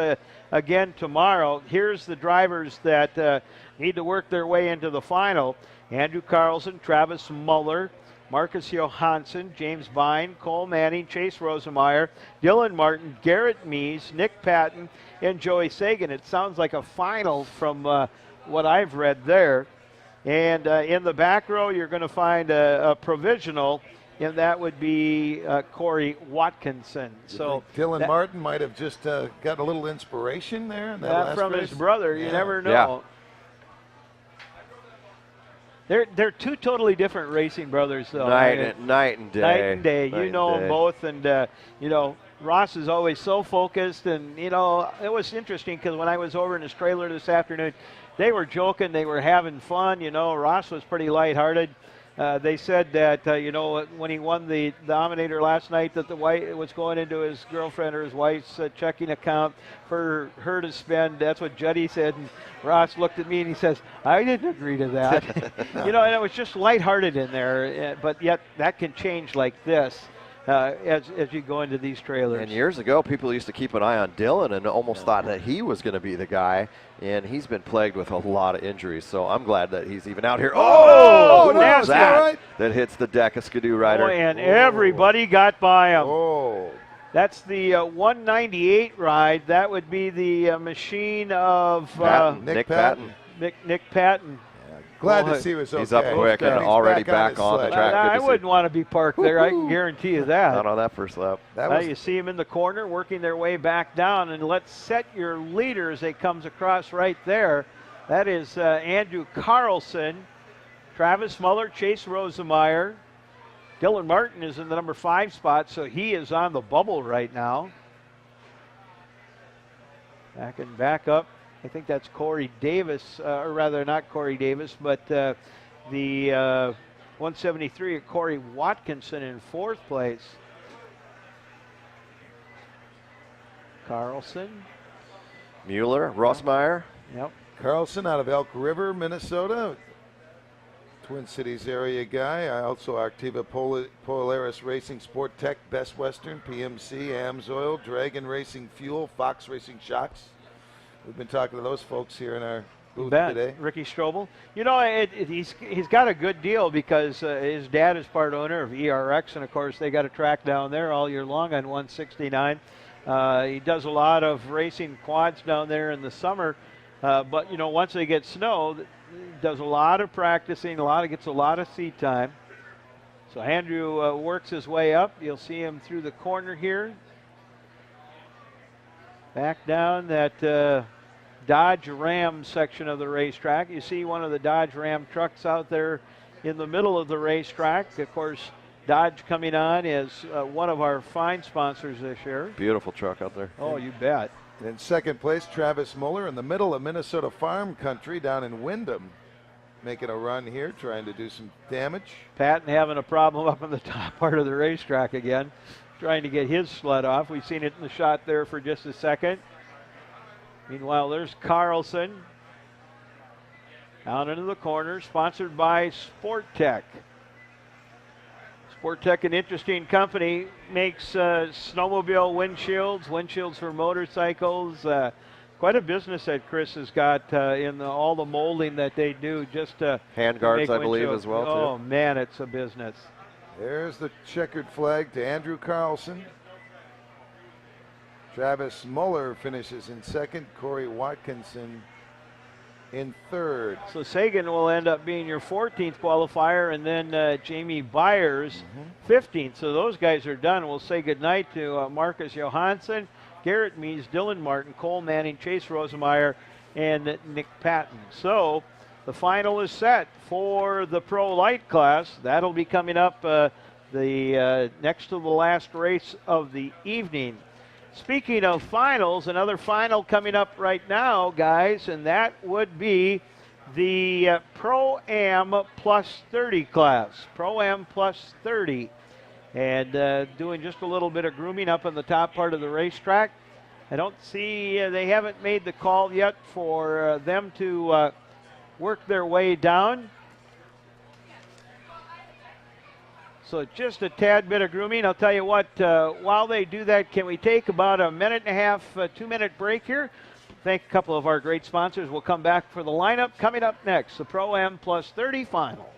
again tomorrow. Here's the drivers that need to work their way into the final. Andrew Carlson, Travis Muller, Marcus Johansson, James Vine, Cole Manning, Chase Rosemeyer, Dylan Martin, Garrett Mees, Nick Patton, and Joey Sagan. It sounds like a final from what I've read there. And in the back row, you're going to find a provisional, and that would be Corey Watkinson. So Dylan Martin might have just got a little inspiration there in that last from race. his brother. You never know. Yeah. They're two totally different racing brothers, though. Night and day. Night and day. Night You know and them day. both, and you know Ross is always so focused. And you know it was interesting because when I was over in his trailer this afternoon, they were joking, they were having fun. You know, Ross was pretty lighthearted. They said that you know when he won the Dominator last night, that the white was going into his girlfriend or his wife's checking account for her to spend. That's what Juddy said. And Ross looked at me and he says, "I didn't agree to that." You know, and it was just lighthearted in there. But yet that can change like this as you go into these trailers. And years ago, people used to keep an eye on Dylan and almost thought that he was going to be the guy. And he's been plagued with a lot of injuries, so I'm glad that he's even out here. Oh, who was that? That hits the deck of Skidoo Rider. Oh, and everybody got by him. Oh. That's the 198 ride. That would be the machine of Nick Patton. Nick Patton. Glad to see he was okay. He's up quick and already back on the track. I wouldn't want to be parked there. I can guarantee you that. Not on that first lap. You see him in the corner working their way back down, and let's set your leader as he comes across right there. That is Andrew Carlson, Travis Muller, Chase Rosemeyer. Dylan Martin is in the number 5 spot, so he is on the bubble right now. Back up. I think that's Corey Davis, or rather not Corey Davis, but the 173 of Corey Watkinson in 4th place. Carlson. Mueller, Rossmeyer. Yep. Carlson out of Elk River, Minnesota. Twin Cities area guy. Also Activa Polaris Racing Sport Tech, Best Western, PMC, Amsoil, Dragon Racing Fuel, Fox Racing Shocks. We've been talking to those folks here in our booth today. Ricky Strobel. You know, he's got a good deal because his dad is part owner of ERX, and of course they got a track down there all year long on 169. He does a lot of racing quads down there in the summer, but you know, once they get snow, he does a lot of practicing, gets a lot of seat time. So Andrew works his way up. You'll see him through the corner here. Back down that Dodge Ram section of the racetrack. You see one of the Dodge Ram trucks out there in the middle of the racetrack. Of course, Dodge coming on is one of our fine sponsors this year. Beautiful truck out there. Oh, you bet. In 2nd place, Travis Muller in the middle of Minnesota farm country down in Windham. Making a run here, trying to do some damage. Patton having a problem up in the top part of the racetrack again, trying to get his sled off. We've seen it in the shot there for just a second. Meanwhile, there's Carlson down into the corner, sponsored by Sport Tech. Sport Tech, an interesting company, makes snowmobile windshields for motorcycles. Quite a business that Chris has got in all the molding that they do. Just hand guards, I believe, as well. Oh man, it's a business. There's the checkered flag to Andrew Carlson. Travis Muller finishes in 2nd. Corey Watkinson in 3rd. So Sagan will end up being your 14th qualifier, and then Jamie Byers 15th. So those guys are done. We'll say goodnight to Marcus Johansson, Garrett Mees, Dylan Martin, Cole Manning, Chase Rosemeyer, and Nick Patton. So the final is set for the Pro Lite class. That'll be coming up the next to the last race of the evening. Speaking of finals, another final coming up right now, guys, and that would be the Pro-Am plus 30 class. Pro-Am plus 30. And doing just a little bit of grooming up in the top part of the racetrack. I don't see, they haven't made the call yet for them to work their way down. So just a tad bit of grooming. I'll tell you what, while they do that, can we take about a minute and a half, 2-minute break here? Thank a couple of our great sponsors. We'll come back for the lineup. Coming up next, the Pro-Am plus 30 final.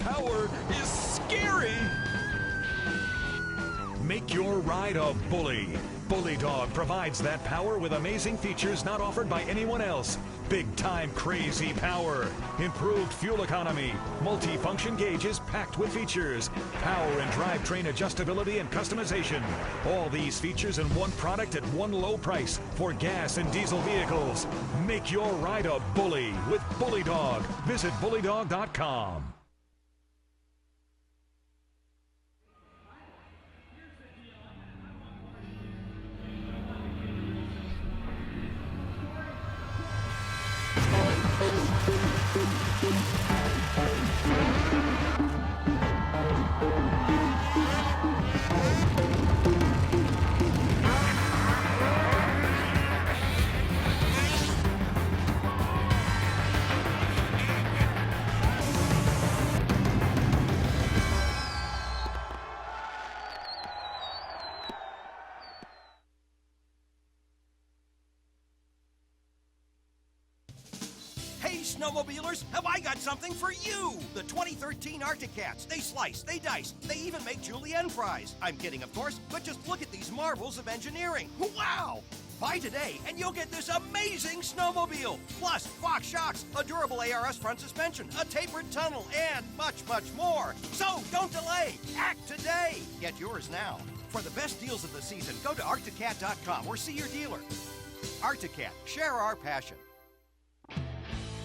Power is scary. Make your ride a bully. Bully Dog provides that power with amazing features not offered by anyone else. Big time crazy power. Improved fuel economy. Multi-function gauges packed with features. Power and drivetrain adjustability and customization. All these features in one product at one low price for gas and diesel vehicles. Make your ride a bully with Bully Dog. Visit bullydog.com. Hey, snowmobilers, have I got something for you? The 2013 Arctic Cats. They slice, they dice, they even make julienne fries. I'm kidding, of course, but just look at these marvels of engineering. Wow! Buy today, and you'll get this amazing snowmobile. Plus, Fox shocks, a durable ARS front suspension, a tapered tunnel, and much, much more. So, don't delay. Act today. Get yours now. For the best deals of the season, go to arcticat.com or see your dealer. Arctic Cat, share our passion.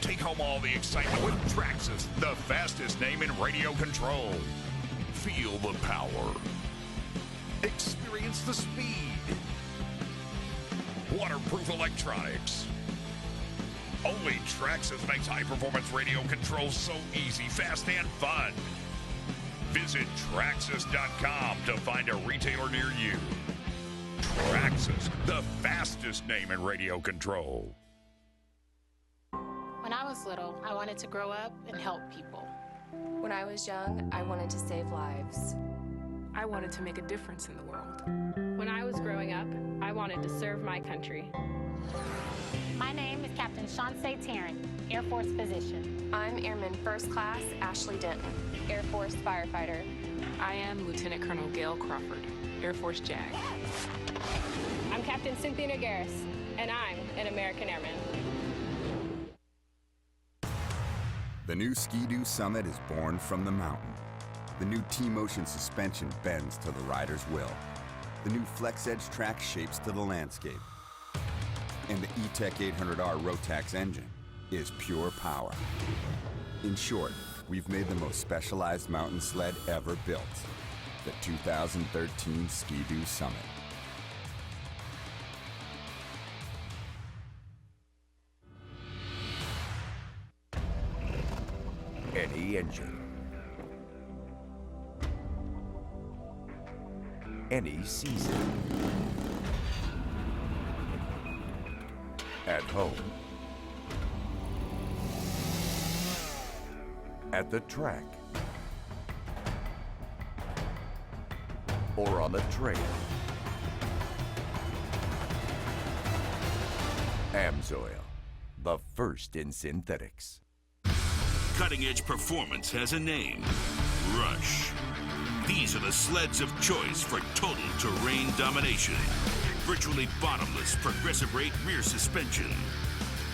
Take home all the excitement with Traxxas, the fastest name in radio control. Feel the power. Experience the speed. Waterproof electronics. Only Traxxas makes high-performance radio control so easy, fast, and fun. Visit Traxxas.com to find a retailer near you. Traxxas, the fastest name in radio control. When I was little, I wanted to grow up and help people. When I was young, I wanted to save lives. I wanted to make a difference in the world. When I was growing up, I wanted to serve my country. My name is Captain Shawntae Tarrant, Air Force physician. I'm Airman First Class Ashley Denton, Air Force firefighter. I am Lieutenant Colonel Gail Crawford, Air Force JAG. I'm Captain Cynthia Nogueras, and I'm an American Airman. The new Ski-Doo Summit is born from the mountain. The new T-Motion suspension bends to the rider's will. The new Flex Edge track shapes to the landscape. And the E-Tech 800R Rotax engine is pure power. In short, we've made the most specialized mountain sled ever built. The 2013 Ski-Doo Summit. Any engine. Any season. At home. At the track. Or on the trail. Amsoil, the first in synthetics. Cutting-edge performance has a name. Rush. These are the sleds of choice for total terrain domination. Virtually bottomless progressive rate rear suspension.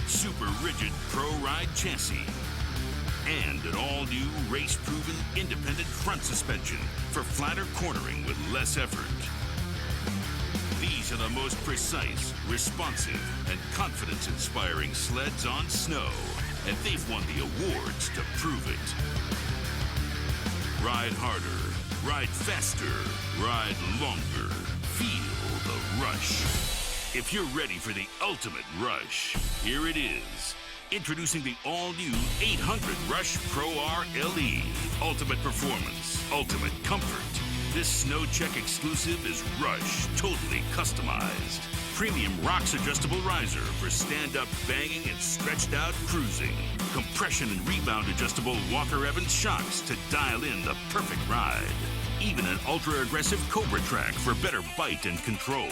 Super rigid Pro Ride chassis. And an all-new race-proven independent front suspension for flatter cornering with less effort. These are the most precise, responsive, and confidence-inspiring sleds on snow, and they've won the awards to prove it. Ride harder, ride faster, ride longer. Feel the rush. If you're ready for the ultimate rush, here it is. Introducing the all-new 800 Rush Pro R LE. Ultimate performance, ultimate comfort. This Snow Check exclusive is Rush, totally customized. Premium rocks adjustable riser for stand-up banging and stretched-out cruising. Compression and rebound adjustable Walker Evans shocks to dial in the perfect ride. Even an ultra-aggressive Cobra track for better bite and control.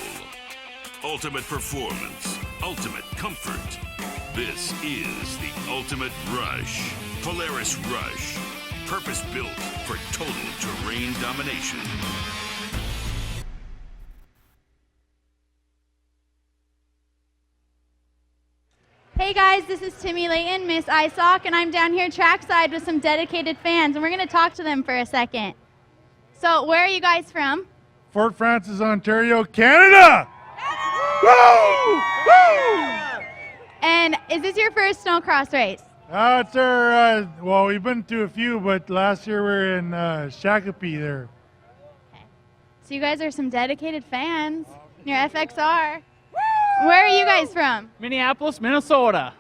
Ultimate performance, ultimate comfort. This is the ultimate Rush. Polaris Rush. Purpose-built for total terrain domination. Hey guys, this is Timmy Layton, Miss ISOC, and I'm down here trackside with some dedicated fans, and we're going to talk to them for a second. So, where are you guys from? Fort Frances, Ontario, Canada! Woo! Woo! And is this your first Snocross race? It's our, well, we've been to a few, but last year we were in Shakopee there. So you guys are some dedicated fans. Your FXR. Where are you guys from? Minneapolis, Minnesota.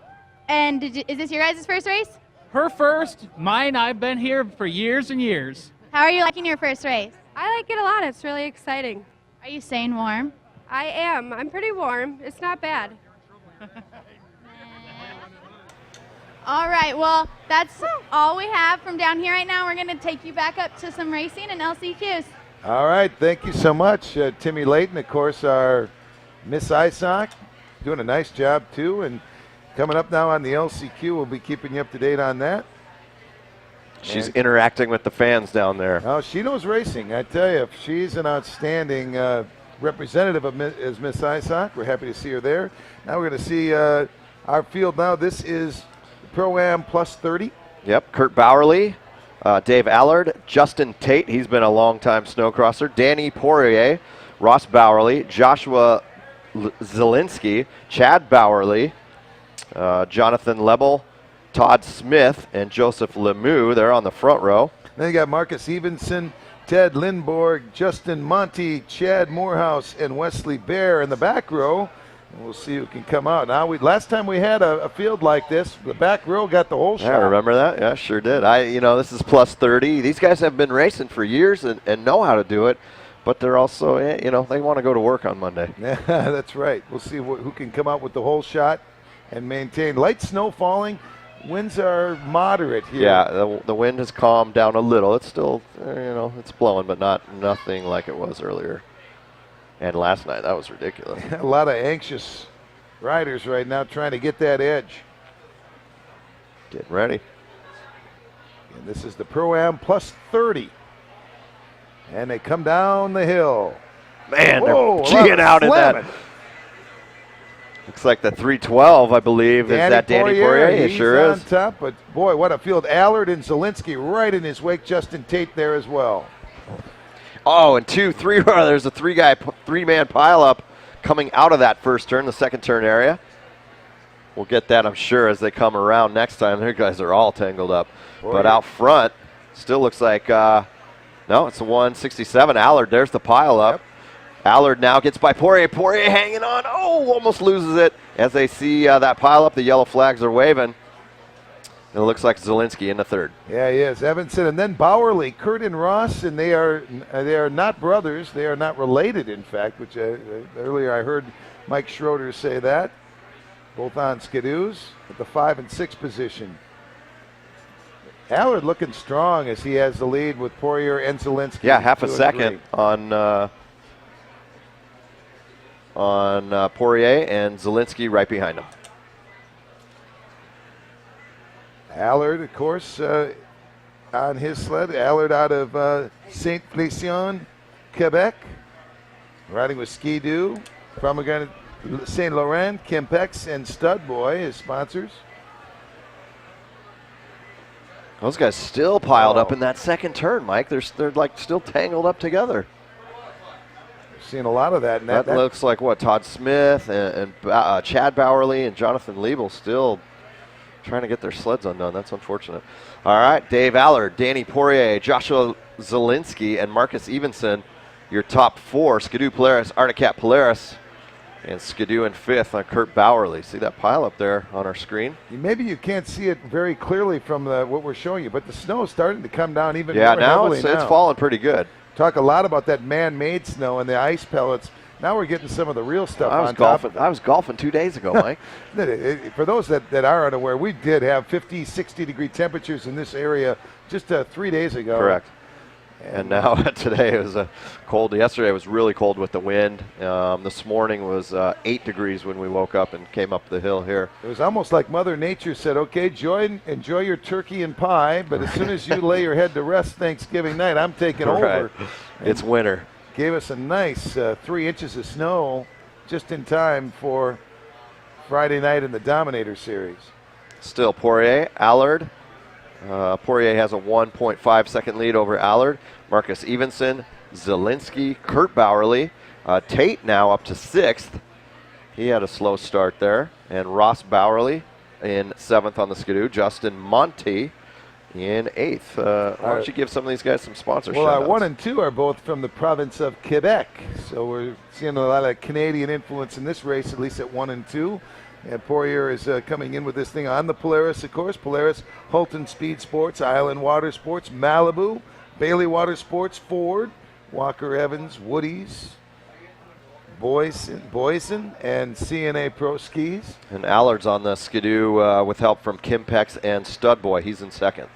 And is this your guys' first race? Her first, mine, I've been here for years and years. How are you liking your first race? I like it a lot. It's really exciting. Are you staying warm? I am. I'm pretty warm. It's not bad. All right, well, that's all we have from down here right now. We're going to take you back up to some racing and LCQs. All right, thank you so much. Timmy Layton, of course, our Miss ISOC, doing a nice job too. And coming up now on the LCQ, we'll be keeping you up to date on that. She's interacting with the fans down there. Oh, she knows racing. I tell you, she's an outstanding representative of as Miss ISOC. We're happy to see her there. Now we're going to see our field now. This is Pro-Am Plus 30. Yep, Kurt Bowerly, Dave Allard, Justin Tate, he's been a long-time snowcrosser, Danny Poirier, Ross Bowerly, Joshua Zielinski, Chad Bowerly, Jonathan Lebel, Todd Smith, and Joseph Lemieux. They're on the front row. Then you got Marcus Evenson, Ted Lindborg, Justin Monty, Chad Morehouse, and Wesley Bear in the back row. And we'll see who can come out. Now, last time we had a field like this, the back row got the whole shot. I remember that. Yeah, sure did. This is Plus 30. These guys have been racing for years and know how to do it, but they're also, they want to go to work on Monday. Yeah, that's right. We'll see who can come out with the whole shot and maintain. Light snow falling. Winds are moderate here. Yeah, the wind has calmed down a little. It's still, it's blowing, but nothing like it was earlier. And last night, that was ridiculous. A lot of anxious riders right now trying to get that edge. Getting ready. And this is the Pro-Am Plus 30. And they come down the hill. Man, whoa, they're G'ing out in that. Looks like the 312, I believe. Is that Danny Poirier? It sure is. On top, but boy, what a field. Allard and Zielinski right in his wake. Justin Tate there as well. Oh, and there's a three-man pileup coming out of that first turn, the second turn area. We'll get that, I'm sure, as they come around next time. Their guys are all tangled up. Boy. But out front, still looks like, no, it's the 167. Allard, there's the pileup. Yep. Allard now gets by Poirier. Poirier hanging on. Oh, almost loses it. As they see that pileup, the yellow flags are waving. It looks like Zielinski in the third. Yeah, he is. Evanson and then Bowerly, Kurt and Ross, and they are not brothers. They are not related, in fact, which earlier I heard Mike Schroeder say that. Both on skidoos at the 5 and 6 position. Allard looking strong as he has the lead with Poirier and Zielinski. Yeah, half a second on Poirier, and Zielinski right behind him. Allard, of course, on his sled. Allard out of St. Félicien, Quebec. Riding with Ski-Doo. From again, St. Laurent, Kimpex, and Stud Boy as sponsors. Those guys still piled up in that second turn, Mike. They're like still tangled up together. Seeing a lot of that. And that looks like what, Todd Smith and Chad Bowerly and Jonathan Liebel still trying to get their sleds undone. That's unfortunate. All right, Dave Allard, Danny Poirier, Joshua Zielinski, and Marcus Evenson, your top four. Skidoo Polaris, Arctic Cat Polaris, and Skidoo in fifth on Kurt Bowerly. See that pile up there on our screen? Maybe you can't see it very clearly from what we're showing you, but the snow is starting to come down even more heavily now. It's falling pretty good. Talk a lot about that man-made snow and the ice pellets. Now we're getting some of the real stuff on top. I was golfing 2 days ago, Mike. For those that are unaware, we did have 50, 60-degree temperatures in this area just 3 days ago. Correct. And now today it was cold. Yesterday it was really cold with the wind. This morning was 8 degrees when we woke up and came up the hill here. It was almost like Mother Nature said, okay, enjoy your turkey and pie, but as soon as you lay your head to rest Thanksgiving night, I'm taking over. It's winter. Gave us a nice 3 inches of snow just in time for Friday night in the Dominator Series. Still Poirier, Allard. Poirier has a 1.5 second lead over Allard. Marcus Evenson, Zielinski, Kurt Bowerly. Tate now up to 6th. He had a slow start there. And Ross Bowerly in 7th on the Skidoo. Justin Monty in 8th. Why don't you give some of these guys some sponsorship? Well, our 1 and 2 are both from the province of Quebec. So we're seeing a lot of Canadian influence in this race, at least at 1 and 2. And Poirier is coming in with this thing on the Polaris, of course. Polaris, Hulton Speed Sports, Island Water Sports, Malibu, Bailey Water Sports, Ford, Walker Evans, Woody's, Boyson, and CNA Pro Skis. And Allard's on the Skidoo with help from Kimpex and Stud Boy. He's in 2nd.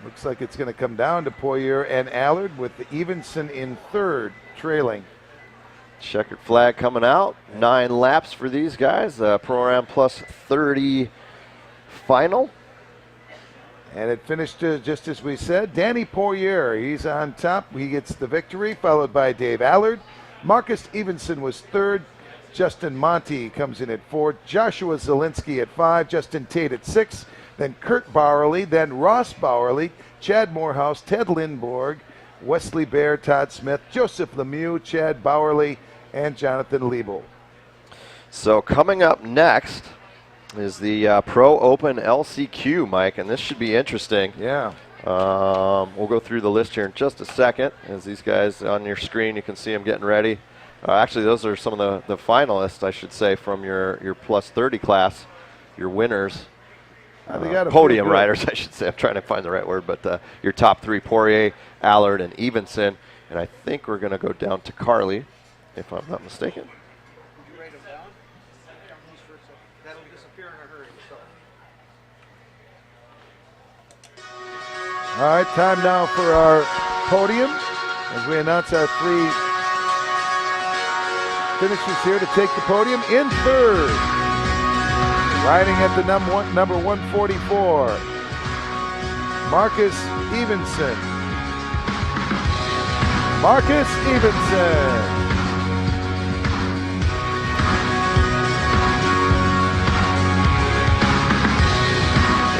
Looks like it's going to come down to Poirier and Allard with Evenson in 3rd, trailing. Checkered flag coming out. 9 laps for these guys. Pro-Am plus 30 final. And it finished just as we said. Danny Poirier, he's on top. He gets the victory, followed by Dave Allard. Marcus Evenson was 3rd. Justin Monty comes in at 4th. Joshua Zielinski at 5. Justin Tate at 6. Then Kurt Bowerly. Then Ross Bowerly. Chad Morehouse. Ted Lindborg. Wesley Bear. Todd Smith. Joseph Lemieux. Chad Bowerly. And Jonathan Liebel. So coming up next is the Pro Open LCQ, Mike, and this should be interesting. Yeah. We'll go through the list here in just a second. As these guys on your screen, you can see them getting ready. Actually, those are some of the finalists, I should say, from your plus 30 class, your winners. Podium riders, I should say. I'm trying to find the right word, but your top 3, Poirier, Allard, and Evenson. And I think we're going to go down to Carly, if I'm not mistaken. All right, time now for our podium as we announce our 3 finishers here to take the podium. In 3rd, riding at the number 144, Marcus Evenson. Marcus Evenson.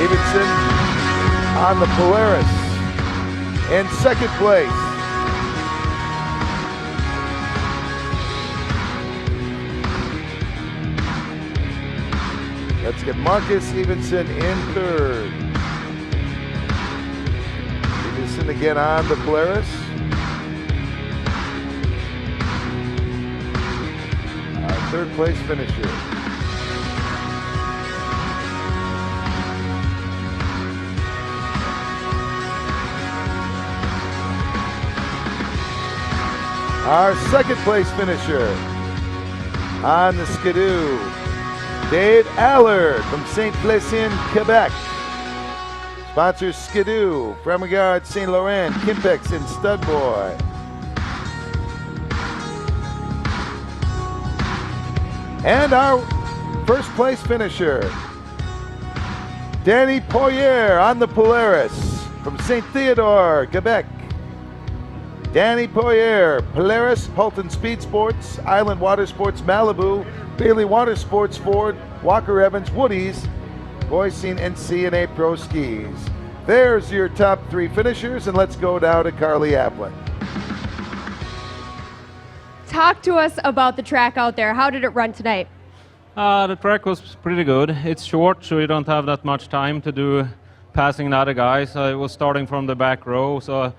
Evenson on the Polaris in 2nd place. Let's get Marcus Evenson in 3rd. Evenson again on the Polaris. Our 3rd place finisher. Our 2nd place finisher on the Skidoo, Dave Allard from St. Félicien, Quebec. Sponsors Skidoo, Fremegard, St. Laurent, Kimpex, and Stud Boy. And our 1st place finisher, Danny Poirier on the Polaris from St. Theodore, Quebec. Danny Poirier, Polaris, Halton Speed Sports, Island Water Sports Malibu, Bailey Water Sports Ford, Walker Evans Woody's, Boise and CNA Pro Skis. There's your top 3 finishers, and let's go down to Carly Applin. Talk to us about the track out there. How did it run tonight? The track was pretty good. It's short, so you don't have that much time to do passing the other guys. I was starting from the back row, so I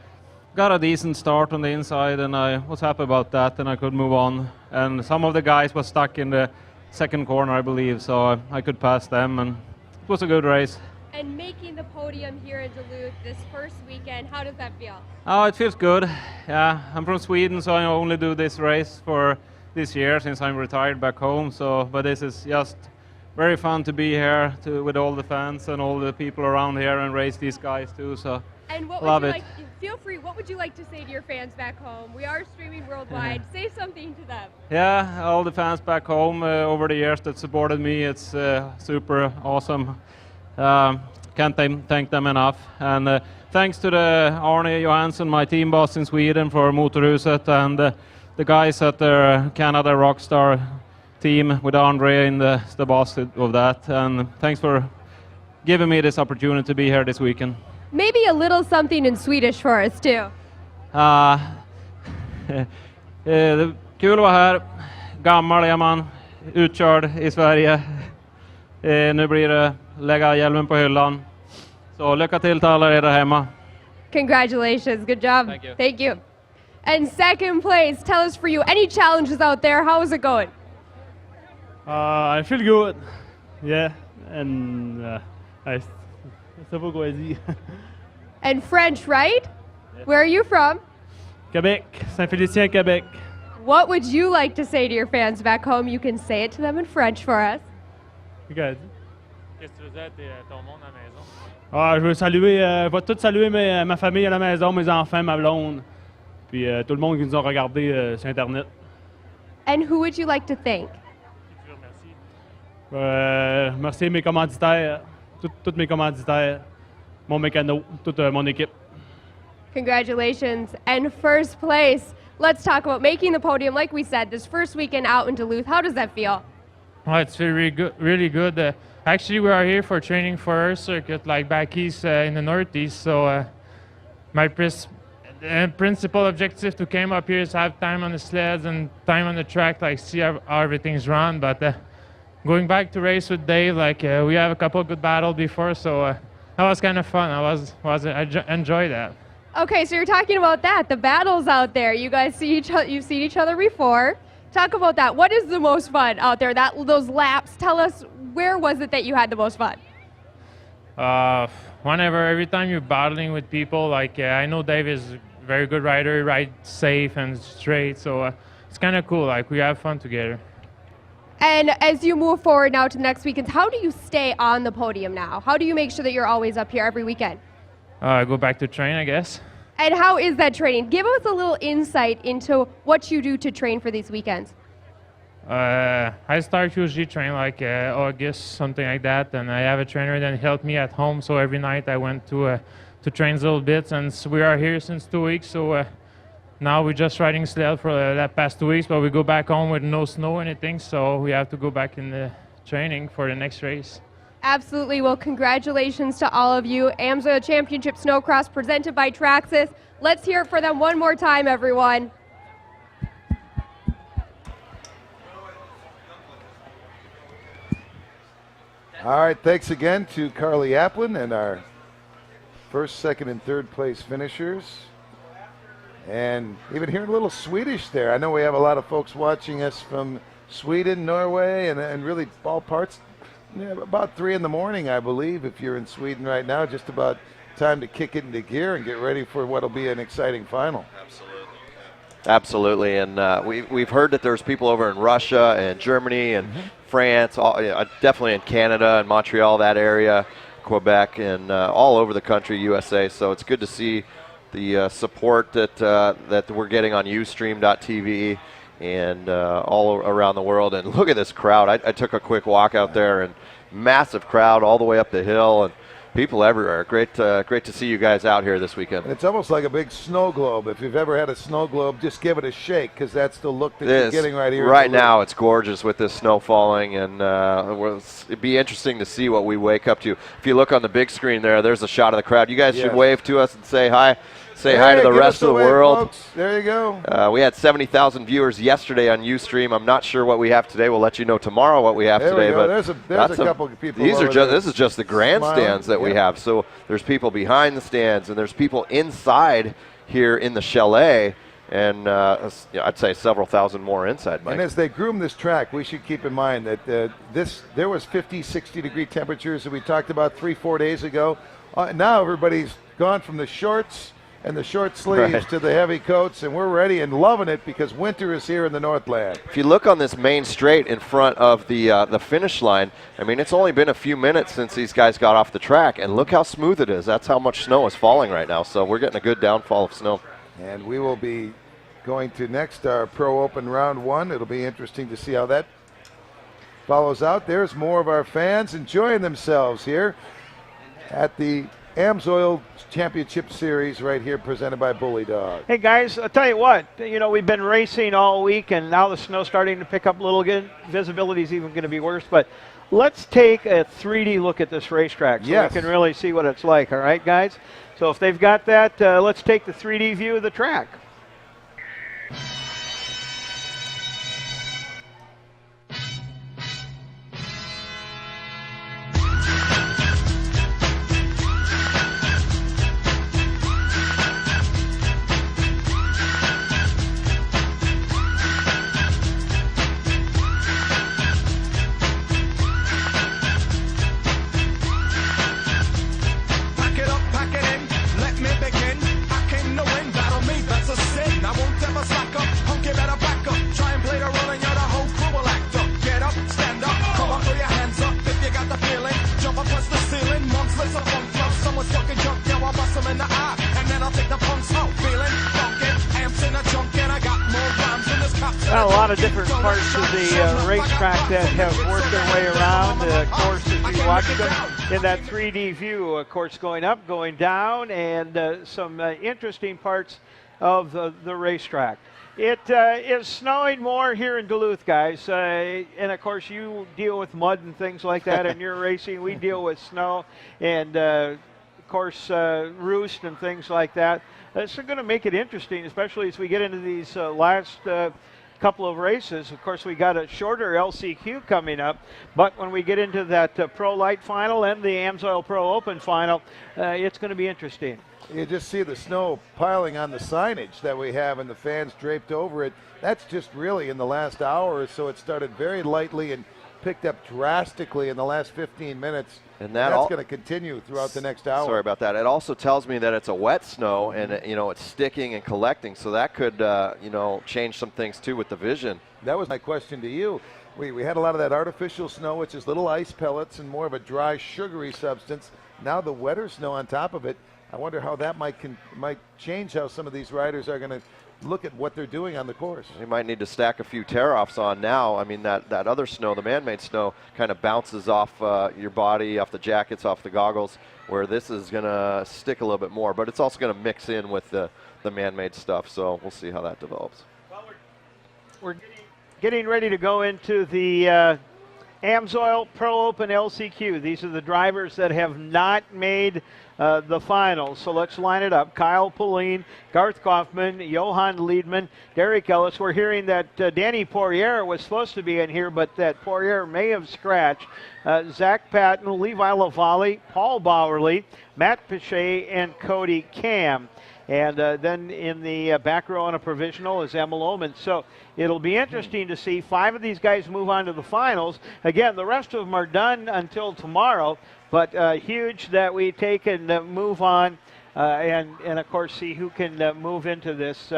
got a decent start on the inside, and I was happy about that, and I could move on. And some of the guys were stuck in the second corner, I believe, so I could pass them, and it was a good race. And making the podium here in Duluth this first weekend, how does that feel? Oh, it feels good. Yeah, I'm from Sweden, so I only do this race for this year since I'm retired back home. So, but this is just very fun to be here with all the fans and all the people around here and race these guys too. So, and what love would you it. feel free. What would you like to say to your fans back home? We are streaming worldwide. Say something to them. Yeah, all the fans back home over the years that supported me. It's super awesome. Can't thank them enough. And thanks to the Arne Johansson, my team boss in Sweden, for Motorhuset, and the guys at the Canada Rockstar team with Andre in the boss of that. And thanks for giving me this opportunity to be here this weekend. Maybe a little something in Swedish for us too. Kul att vara här. Gammal är man, utkörd i Sverige. Nu blir det lägga hjälmen på hyllan. Så lycka till alla er där hemma. Congratulations, good job. Thank you. Thank you. And second place, tell us for you, any challenges out there, how is it going? I feel good. Yeah, and ça va quoi dire. And French, right? Yeah. Where are you from? Quebec, Saint-Félicien, Quebec. What would you like to say to your fans back home? You can say it to them in French for us. Qu'est-ce que tu faisais à ton monde à la maison? Je veux saluer, je vais tout saluer ma famille à la maison, mes enfants, ma blonde, puis tout le monde qui nous a regardé sur Internet. And who would you like to thank? Merci mes commanditaires, tous mes commanditaires, mon mécano, toute mon équipe. Congratulations. And first place, let's talk about making the podium. Like we said, this first weekend out in Duluth, how does that feel? Oh, it's really good. Really good. Actually, we are here for training for our circuit, like back east in the northeast. So my principal objective to come up here is have time on the sleds and time on the track, like see how everything's run. But going back to race with Dave, like we have a couple of good battles before, so that was kind of fun. I enjoyed that. Okay, so you're talking about that, the battles out there. You guys see each other. You've seen each other before. Talk about that. What is the most fun out there? Those laps. Tell us, where was it that you had the most fun? Every time you're battling with people, like I know Dave is a very good rider, he rides safe and straight, so it's kind of cool. Like we have fun together. And as you move forward now to the next weekend, how do you stay on the podium now? How do you make sure that you're always up here every weekend? I go back to train, I guess. And how is that training? Give us a little insight into what you do to train for these weekends. I start usually train like August, something like that, and I have a trainer that helped me at home. So every night I went to train a little bit, and we are here since 2 weeks. So now we're just riding sled for that past 2 weeks, but we go back home with no snow or anything, so we have to go back in the training for the next race. Absolutely. Well, congratulations to all of you. Amsoil Championship Snocross presented by Traxxas. Let's hear it for them one more time, everyone. All right, thanks again to Carly Applin and our first, second, and third place finishers. And even hearing a little Swedish there. I know we have a lot of folks watching us from Sweden, Norway, and really all parts. Yeah, about 3 in the morning, I believe, if you're in Sweden right now. Just about time to kick it into gear and get ready for what will be an exciting final. Absolutely, and we've heard that there's people over in Russia and Germany and France, definitely in Canada and Montreal, that area, Quebec, and all over the country, USA. So it's good to see the support that we're getting on Ustream.tv and all around the world. And look at this crowd. I took a quick walk out there, and massive crowd all the way up the hill, and people everywhere. Great to see you guys out here this weekend. And it's almost like a big snow globe. If you've ever had a snow globe, just give it a shake, because that's the look that you're getting right here. Right now, it's gorgeous with this snow falling, and it'd be interesting to see what we wake up to. If you look on the big screen there's a shot of the crowd. You guys should wave to us and say hi. Say hi to the rest of the world. Folks. There you go. We had 70,000 viewers yesterday on Ustream. I'm not sure what we have today. We'll let you know tomorrow what we have today. But there's a couple of people. This is just the grandstands that we have. So there's people behind the stands, and there's people inside here in the chalet, and I'd say several thousand more inside, Mike. And as they groom this track, we should keep in mind that there was 50, 60-degree temperatures that we talked about 3-4 days ago. Now everybody's gone from the shorts and the short sleeves to the heavy coats, and we're ready and loving it because winter is here in the Northland. If you look on this main straight in front of the finish line, I mean, it's only been a few minutes since these guys got off the track, and look how smooth it is. That's how much snow is falling right now, so we're getting a good downfall of snow. And we will be going to next our Pro Open Round 1. It'll be interesting to see how that follows out. There's more of our fans enjoying themselves here at the Amsoil Championship Series right here, presented by Bully Dog. Hey guys, I'll tell you what, we've been racing all week, and now the snow's starting to pick up a little bit. Visibility is even going to be worse, but let's take a 3D look at this racetrack so we can really see what it's like, all right, guys? So if they've got that, let's take the 3D view of the track. Well, a lot of different parts of the racetrack that have worked their way around. Of course, as you watch them in that 3D view, of course, going up, going down, and some interesting parts of the racetrack. It is snowing more here in Duluth, guys, and of course you deal with mud and things like that in your racing. We deal with snow and, of course, roost and things like that. It's going to make it interesting, especially as we get into these last couple of races. Of course, we got a shorter LCQ coming up, but when we get into that Pro Lite final and the Amsoil Pro Open final, it's going to be interesting. You just see the snow piling on the signage that we have and the fans draped over it. That's just really in the last hour or so. It started very lightly and picked up drastically in the last 15 minutes. And that's going to continue throughout the next hour. Sorry about that. It also tells me that it's a wet snow, and it's sticking and collecting, so that could change some things too with the vision. That was my question to you. We had a lot of that artificial snow, which is little ice pellets and more of a dry, sugary substance. Now the wetter snow on top of it. I wonder how that might change how some of these riders are going to look at what they're doing on the course. You might need to stack a few tear-offs on now. I mean, that other snow, the man-made snow, kind of bounces off your body, off the jackets, off the goggles, where this is going to stick a little bit more. But it's also going to mix in with the man-made stuff, so we'll see how that develops. Well, we're getting ready to go into the Amsoil Pro Open LCQ. These are the drivers that have not made the finals. So let's line it up. Kyle Pauline, Garth Kaufman, Johan Liedman, Derek Ellis. We're hearing that Danny Poirier was supposed to be in here, but that Poirier may have scratched. Zach Patton, Levi Lavallee, Paul Bowerly, Matt Pichet, and Cody Cam. And then in the back row on a provisional is Emil Oman. So it'll be interesting to see 5 of these guys move on to the finals. Again, the rest of them are done until tomorrow, but huge that we take and move on and of course, see who can move into this,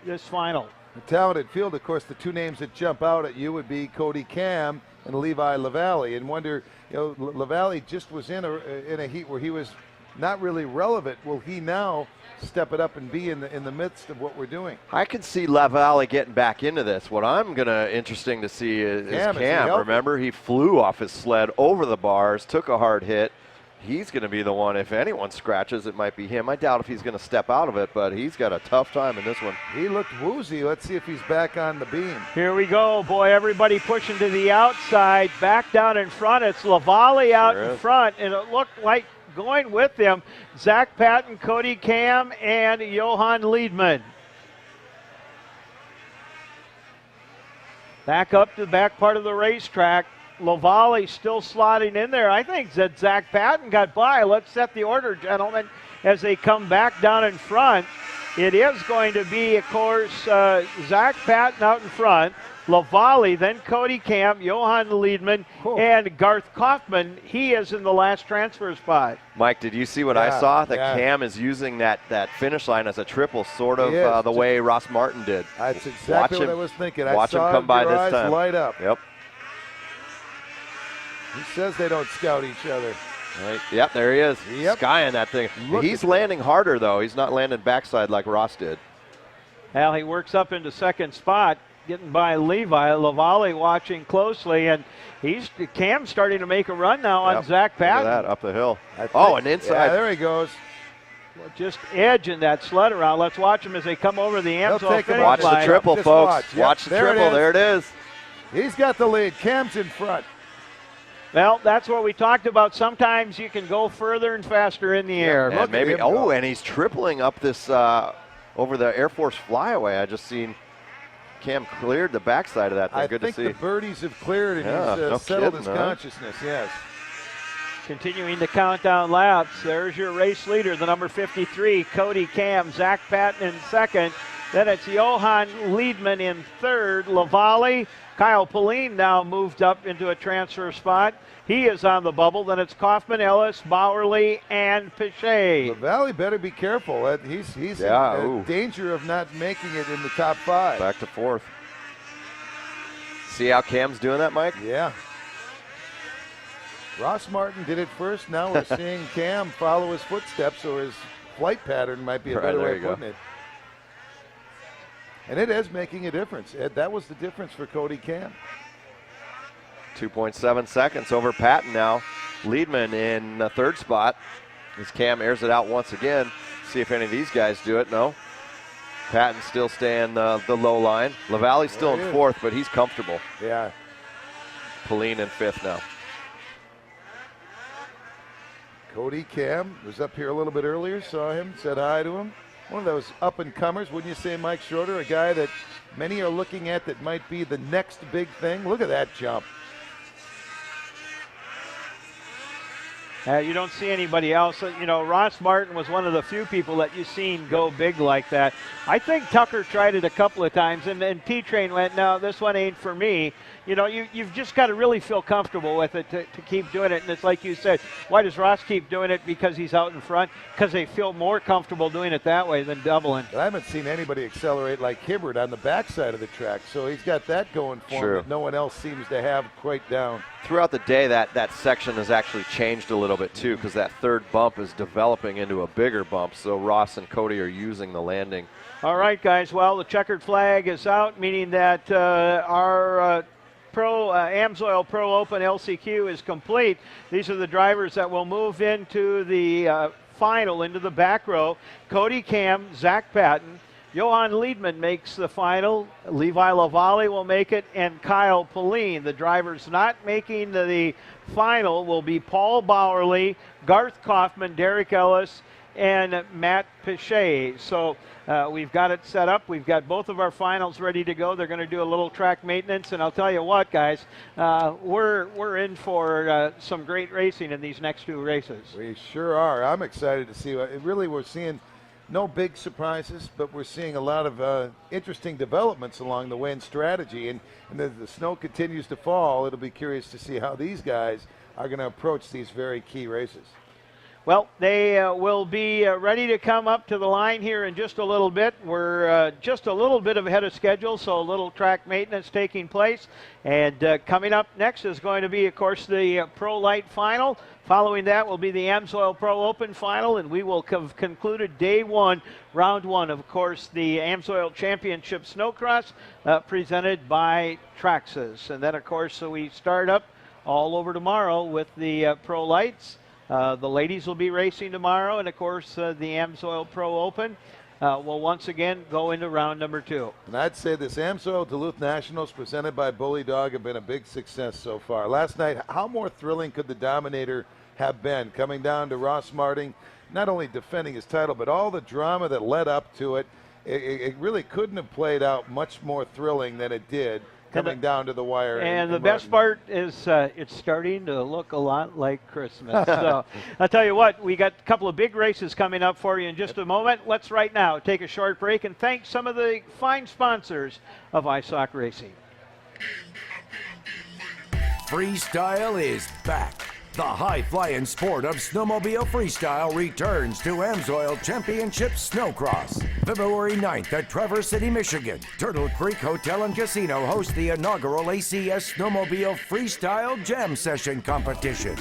this final. The talented field, of course, the 2 names that jump out at you would be Cody Cam and Levi Lavallee. And wonder, Lavallee just was in a heat where he was not really relevant. Will he now step it up and be in the midst of what we're doing? I can see Lavallee getting back into this. What I'm interesting to see is Cam. Remember, he flew off his sled over the bars, took a hard hit. he's going to be the one, if anyone scratches, it might be him. I doubt if he's going to step out of it, but he's got a tough time in this one. He looked woozy. Let's see if he's back on the beam. Here we go. Boy, everybody pushing to the outside. Back down in front. It's Lavallee out in front, and it looked like going with them, Zach Patton, Cody Cam, and Johan Liedman. Back up to the back part of the racetrack. Lavallee still slotting in there. I think that Zach Patton got by. Let's set the order, gentlemen, as they come back down in front. It is going to be, of course, Zach Patton out in front, Lavallee, then Cody Camp, Johan Liedman, and Garth Kaufman. He is in the last transfer spot. Mike, did you see what I saw? That Cam is using that finish line as a triple, sort of the way Ross Martin did. That's exactly what I was thinking. Watch him come by this time. Light up. Yep. He says they don't scout each other. Right. Yep, there he is. Yep. Skying that thing. He's landing harder, though. He's not landing backside like Ross did. Well, he works up into second spot, getting by Levi. Lavallee watching closely, and Cam's starting to make a run now on Zach Patton. Look at that, up the hill. And inside. Yeah, there he goes. Just edging that sled around. Let's watch him as they come over the Amsoil finish line. Watch the triple, folks. Watch the triple. There it is. He's got the lead. Cam's in front. Well, that's what we talked about. Sometimes you can go further and faster in the air. And maybe. And he's tripling up this over the Air Force flyaway. I just seen Cam cleared the backside of that thing. Good to see. I think the birdies have cleared and he's settled his consciousness. Yes. Continuing to count down laps. There's your race leader, the number 53, Cody Cam. Zach Patton in second. Then it's Johan Liedman in third. Lavallee. Kyle Pauline now moved up into a transfer spot. He is on the bubble. Then it's Kaufman, Ellis, Bowerly, and Pichet. Lavallee better be careful. He's in danger of not making it in the top 5. Back to 4th. See how Cam's doing that, Mike? Yeah. Ross Martin did it first. Now we're seeing Cam follow his footsteps, or his flight pattern might be a better way of putting it. And it is making a difference. That was the difference for Cody Cam. 2.7 seconds over Patton now. Liedman in the 3rd spot. As Cam airs it out once again. See if any of these guys do it. No. Patton still staying the low line. Lavallee's still in 4th, but he's comfortable. Yeah. Pauline in 5th now. Cody Cam was up here a little bit earlier. Saw him, said hi to him. One of those up-and-comers, wouldn't you say, Mike Schroeder? A guy that many are looking at that might be the next big thing. Look at that jump. You don't see anybody else. You know, Ross Martin was one of the few people that you've seen go big like that. I think Tucker tried it a couple of times, and T-Train went, no, this one ain't for me. You know, you've just got to really feel comfortable with it to keep doing it. And it's like you said, why does Ross keep doing it? Because he's out in front? Because they feel more comfortable doing it that way than doubling. I haven't seen anybody accelerate like Hibbert on the backside of the track. So he's got that going for him that no one else seems to have quite down. Throughout the day, that section has actually changed a little bit too, because that 3rd bump is developing into a bigger bump. So Ross and Cody are using the landing. All right, guys. Well, the checkered flag is out, meaning that our Amsoil Pro Open LCQ is complete. These are the drivers that will move into the final, into the back row. Cody Cam, Zach Patton, Johan Liedman makes the final. Levi Lavallee will make it, and Kyle Pauline. The drivers not making the final will be Paul Bowerly, Garth Kaufman, Derek Ellis, and Matt Pichet. So we've got it set up. We've got both of our finals ready to go. They're going to do a little track maintenance, and I'll tell you what, guys, we're in for some great racing in these next 2 races. We sure are. I'm excited to see. Really, we're seeing no big surprises, but we're seeing a lot of interesting developments along the way in strategy. And as the snow continues to fall, it'll be curious to see how these guys are going to approach these very key races. Well, they will be ready to come up to the line here in just a little bit. We're just a little bit ahead of schedule, so a little track maintenance taking place. And coming up next is going to be, of course, the Pro Lite Final. Following that will be the Amsoil Pro Open Final, and we will have concluded day 1, round 1, of course, the Amsoil Championship Snocross presented by Traxxas. And then, of course, so we start up all over tomorrow with the Pro Lights. The ladies will be racing tomorrow, and of course the Amsoil Pro Open will once again go into round number 2. And I'd say this Amsoil Duluth Nationals presented by Bully Dog have been a big success so far. Last night, how more thrilling could the Dominator have been, coming down to Ross Martin, not only defending his title, but all the drama that led up to it. It really couldn't have played out much more thrilling than it did, coming down to the wire. And the best part is it's starting to look a lot like Christmas. So I'll tell you what, we got a couple of big races coming up for you in just a moment. Let's right now take a short break and thank some of the fine sponsors of iSoc Racing. Freestyle is back. The high-flying sport of snowmobile freestyle returns to Amsoil Championship Snocross. February 9th at Traverse City, Michigan. Turtle Creek Hotel and Casino hosts the inaugural ACS Snowmobile Freestyle Jam Session competition.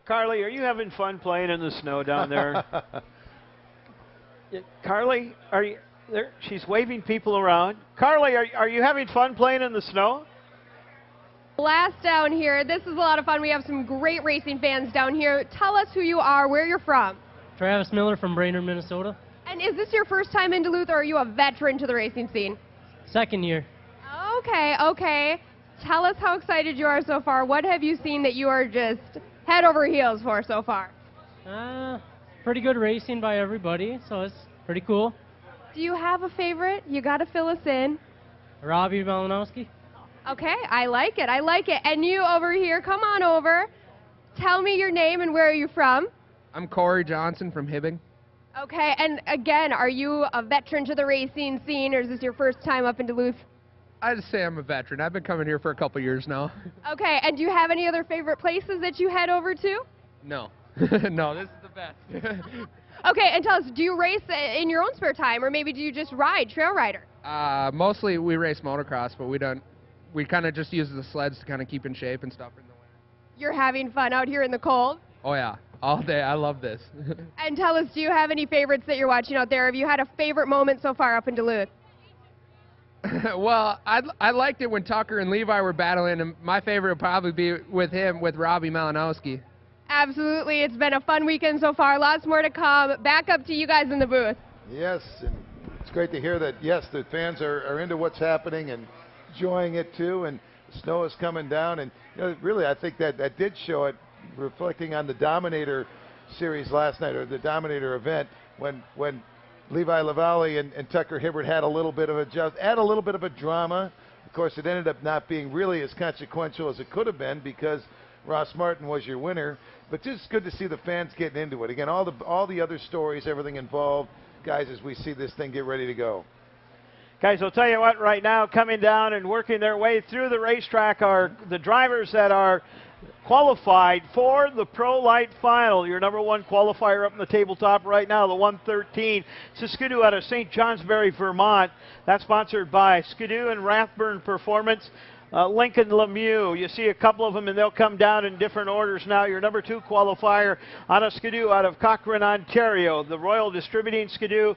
Carly, are you having fun playing in the snow down there? Carly, are you there? She's waving people around. Carly, are you having fun playing in the snow? Blast down here. This is a lot of fun. We have some great racing fans down here. Tell us who you are, where you're from. Travis Miller from Brainerd, Minnesota. And is this your first time in Duluth, or are you a veteran to the racing scene? Second year. Okay, okay. Tell us how excited you are so far. What have you seen that you are just head over heels for so far? Pretty good racing by everybody, so it's pretty cool. Do you have a favorite? You got to fill us in. Robbie Malinowski. Okay, I like it. I like it. And you over here, come on over. Tell me your name and where are you from? I'm Corey Johnson from Hibbing. Okay, and again, are you a veteran to the racing scene, or is this your first time up in Duluth? I'd say I'm a veteran. I've been coming here for a couple years now. Okay, and do you have any other favorite places that you head over to? No. No, this is the best. Okay, and tell us, do you race in your own spare time, or maybe do you just ride, trail rider? Mostly we race motocross, but we kind of just use the sleds to kind of keep in shape and stuff in the winter. You're having fun out here in the cold? Oh yeah, all day. I love this. And tell us, do you have any favorites that you're watching out there? Have you had a favorite moment so far up in Duluth? Well, I liked it when Tucker and Levi were battling, and my favorite would probably be with Robbie Malinowski. Absolutely. It's been a fun weekend so far. Lots more to come. Back up to you guys in the booth. Yes, and it's great to hear that, yes, the fans are into what's happening and enjoying it too, and the snow is coming down. And really, I think that did show it, reflecting on the Dominator series last night, or the Dominator event, when Levi Lavallee and Tucker Hibbert had a little bit of a drama. Of course, it ended up not being really as consequential as it could have been because Ross Martin was your winner. But just good to see the fans getting into it. Again, all the other stories, everything involved, guys, as we see this thing get ready to go. Guys, I'll tell you what, right now, coming down and working their way through the racetrack are the drivers that are qualified for the Pro Lite Final. Your number one qualifier up in the tabletop right now, the 113, Skidoo out of St. Johnsbury, Vermont. That's sponsored by Skidoo and Rathburn Performance. Lincoln Lemieux, you see a couple of them, and they'll come down in different orders now. Your number 2 qualifier on a Skidoo out of Cochrane, Ontario. The Royal Distributing Skidoo,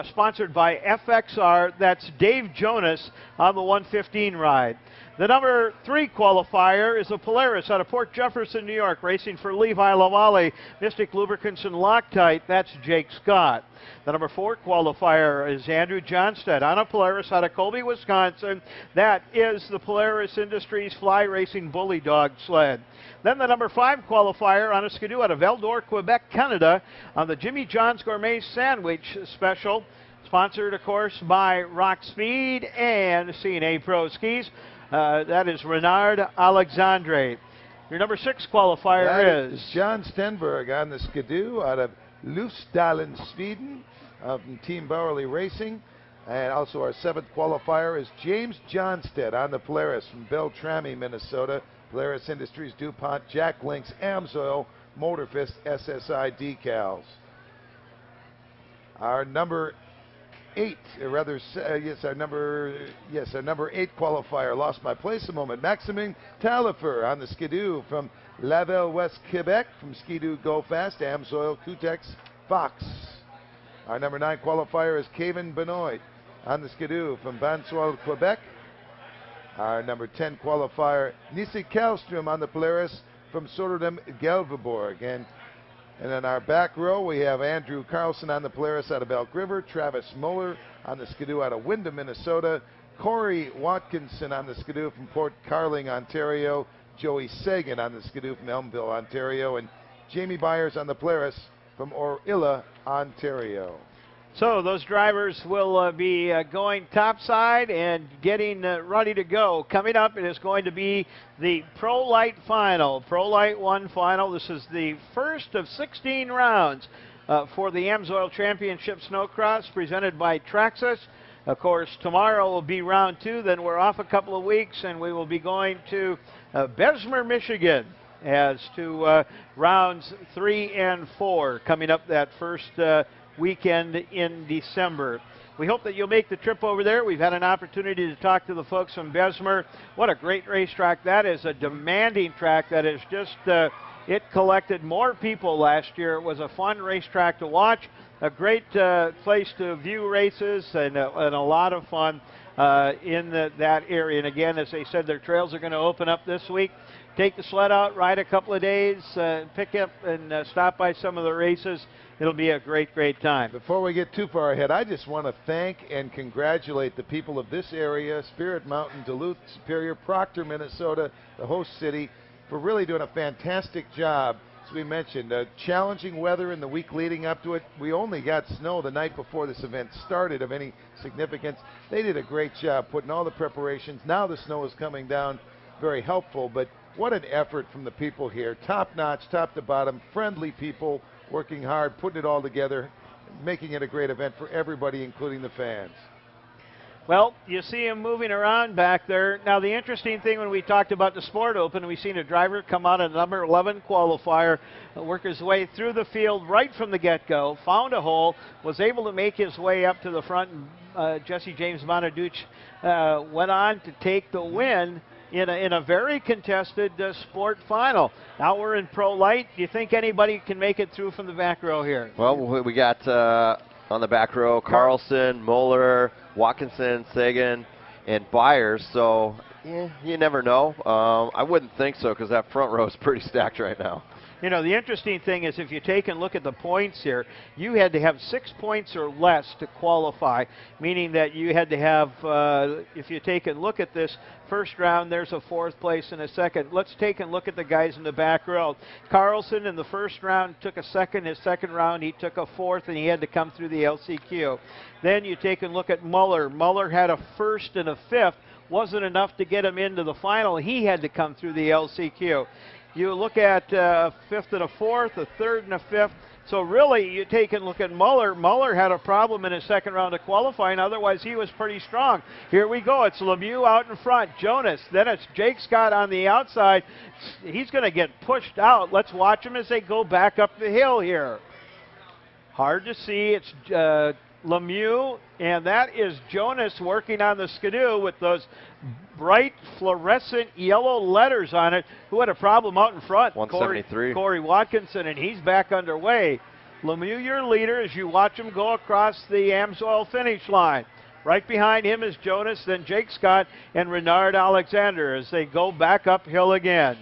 sponsored by FXR. That's Dave Jonas on the 115 ride. The number 3 qualifier is a Polaris out of Port Jefferson, New York, racing for Levi Lavallee, Mystic Lubricants and Loctite. That's Jake Scott. The number 4 qualifier is Andrew Johnstead on a Polaris out of Colby, Wisconsin. That is the Polaris Industries Fly Racing Bully Dog sled. Then the number 5 qualifier on a Skidoo out of Val-d'Or, Quebec, Canada, on the Jimmy John's Gourmet Sandwich Special, sponsored, of course, by Rock Speed and CNA Pro Skis. That is Renard Alexandre. Your number 6 qualifier is John Stenberg on the Skidoo out of Lufsdalen, Sweden, from Team Bowerly Racing. And also our 7th qualifier is James Johnstead on the Polaris from Beltrami, Minnesota. Polaris Industries, DuPont, Jack Links, Amsoil, Motorfist, SSI decals. Our number 8, our number 8 qualifier, lost my place a moment. Maximin Talifer on the Skidoo from Laval, West Quebec, from Skidoo Go Fast, Amsoil, Cutex, Fox. Our number 9 qualifier is Kevin Benoit on the Skidoo from Bansoil, Quebec. Our number 10 qualifier, Nisi Kallstrom on the Polaris from Soderdamm, Gelveborg. And in our back row, we have Andrew Carlson on the Polaris out of Elk River, Travis Moeller on the Skidoo out of Windham, Minnesota, Corey Watkinson on the Skidoo from Port Carling, Ontario, Joey Sagan on the Skidoo from Elmville, Ontario, and Jamie Byers on the Polaris from Orilla, Ontario. So those drivers will be going topside and getting ready to go. Coming up, it is going to be the Pro Lite Final, Pro Lite 1 Final. This is the first of 16 rounds for the Amsoil Championship Snocross presented by Traxxas. Of course, tomorrow will be round 2. Then we're off a couple of weeks, and we will be going to Bessemer, Michigan, as to rounds 3 and 4 coming up that first weekend in December. We hope that you'll make the trip over there. We've had an opportunity to talk to the folks from Bessemer. What a great racetrack that is, a demanding track that is just, it collected more people last year. It was a fun racetrack to watch, a great place to view races, and a lot of fun in that area. And again, as they said, their trails are going to open up this week. Take the sled out, ride a couple of days, pick up and stop by some of the races. It'll be a great, great time. Before we get too far ahead, I just want to thank and congratulate the people of this area, Spirit Mountain, Duluth, Superior, Proctor, Minnesota, the host city, for really doing a fantastic job. As we mentioned, challenging weather in the week leading up to it. We only got snow the night before this event started of any significance. They did a great job putting all the preparations. Now the snow is coming down, very helpful, but what an effort from the people here. Top notch, top to bottom, friendly people, working hard, putting it all together, making it a great event for everybody, including the fans. Well, you see him moving around back there. Now, the interesting thing when we talked about the Sport Open, we've seen a driver come out of number 11 qualifier, work his way through the field right from the get-go, found a hole, was able to make his way up to the front, and Jesse James Bonaduce went on to take the win in a very contested sport final. Now we're in Pro Lite. Do you think anybody can make it through from the back row here? Well, we got on the back row Carlson, Moeller, Watkinson, Sagan, and Byers. So, yeah, you never know. I wouldn't think so because that front row is pretty stacked right now. You know, the interesting thing is if you take and look at the points here, you had to have 6 points or less to qualify, meaning that you had to have, if you take and look at this first round, there's a 4th place and a 2nd. Let's take and look at the guys in the back row. Carlson in the first round took a 2nd. His 2nd round, he took a 4th, and he had to come through the LCQ. Then you take and look at Muller. Muller had a 1st and a 5th. Wasn't enough to get him into the final. He had to come through the LCQ. You look at a 5th and a 4th, a 3rd and a 5th. So really, you take and look at Muller. Muller had a problem in his 2nd round of qualifying. Otherwise, he was pretty strong. Here we go. It's Lemieux out in front. Jonas. Then it's Jake Scott on the outside. He's going to get pushed out. Let's watch him as they go back up the hill here. Hard to see. It's Lemieux, and that is Jonas working on the skidoo with those bright fluorescent yellow letters on it, who had a problem out in front. 173. Corey Watkinson, and he's back underway. Lemieux, your leader, as you watch him go across the Amsoil finish line. Right behind him is Jonas, then Jake Scott and Renard Alexander as they go back uphill again.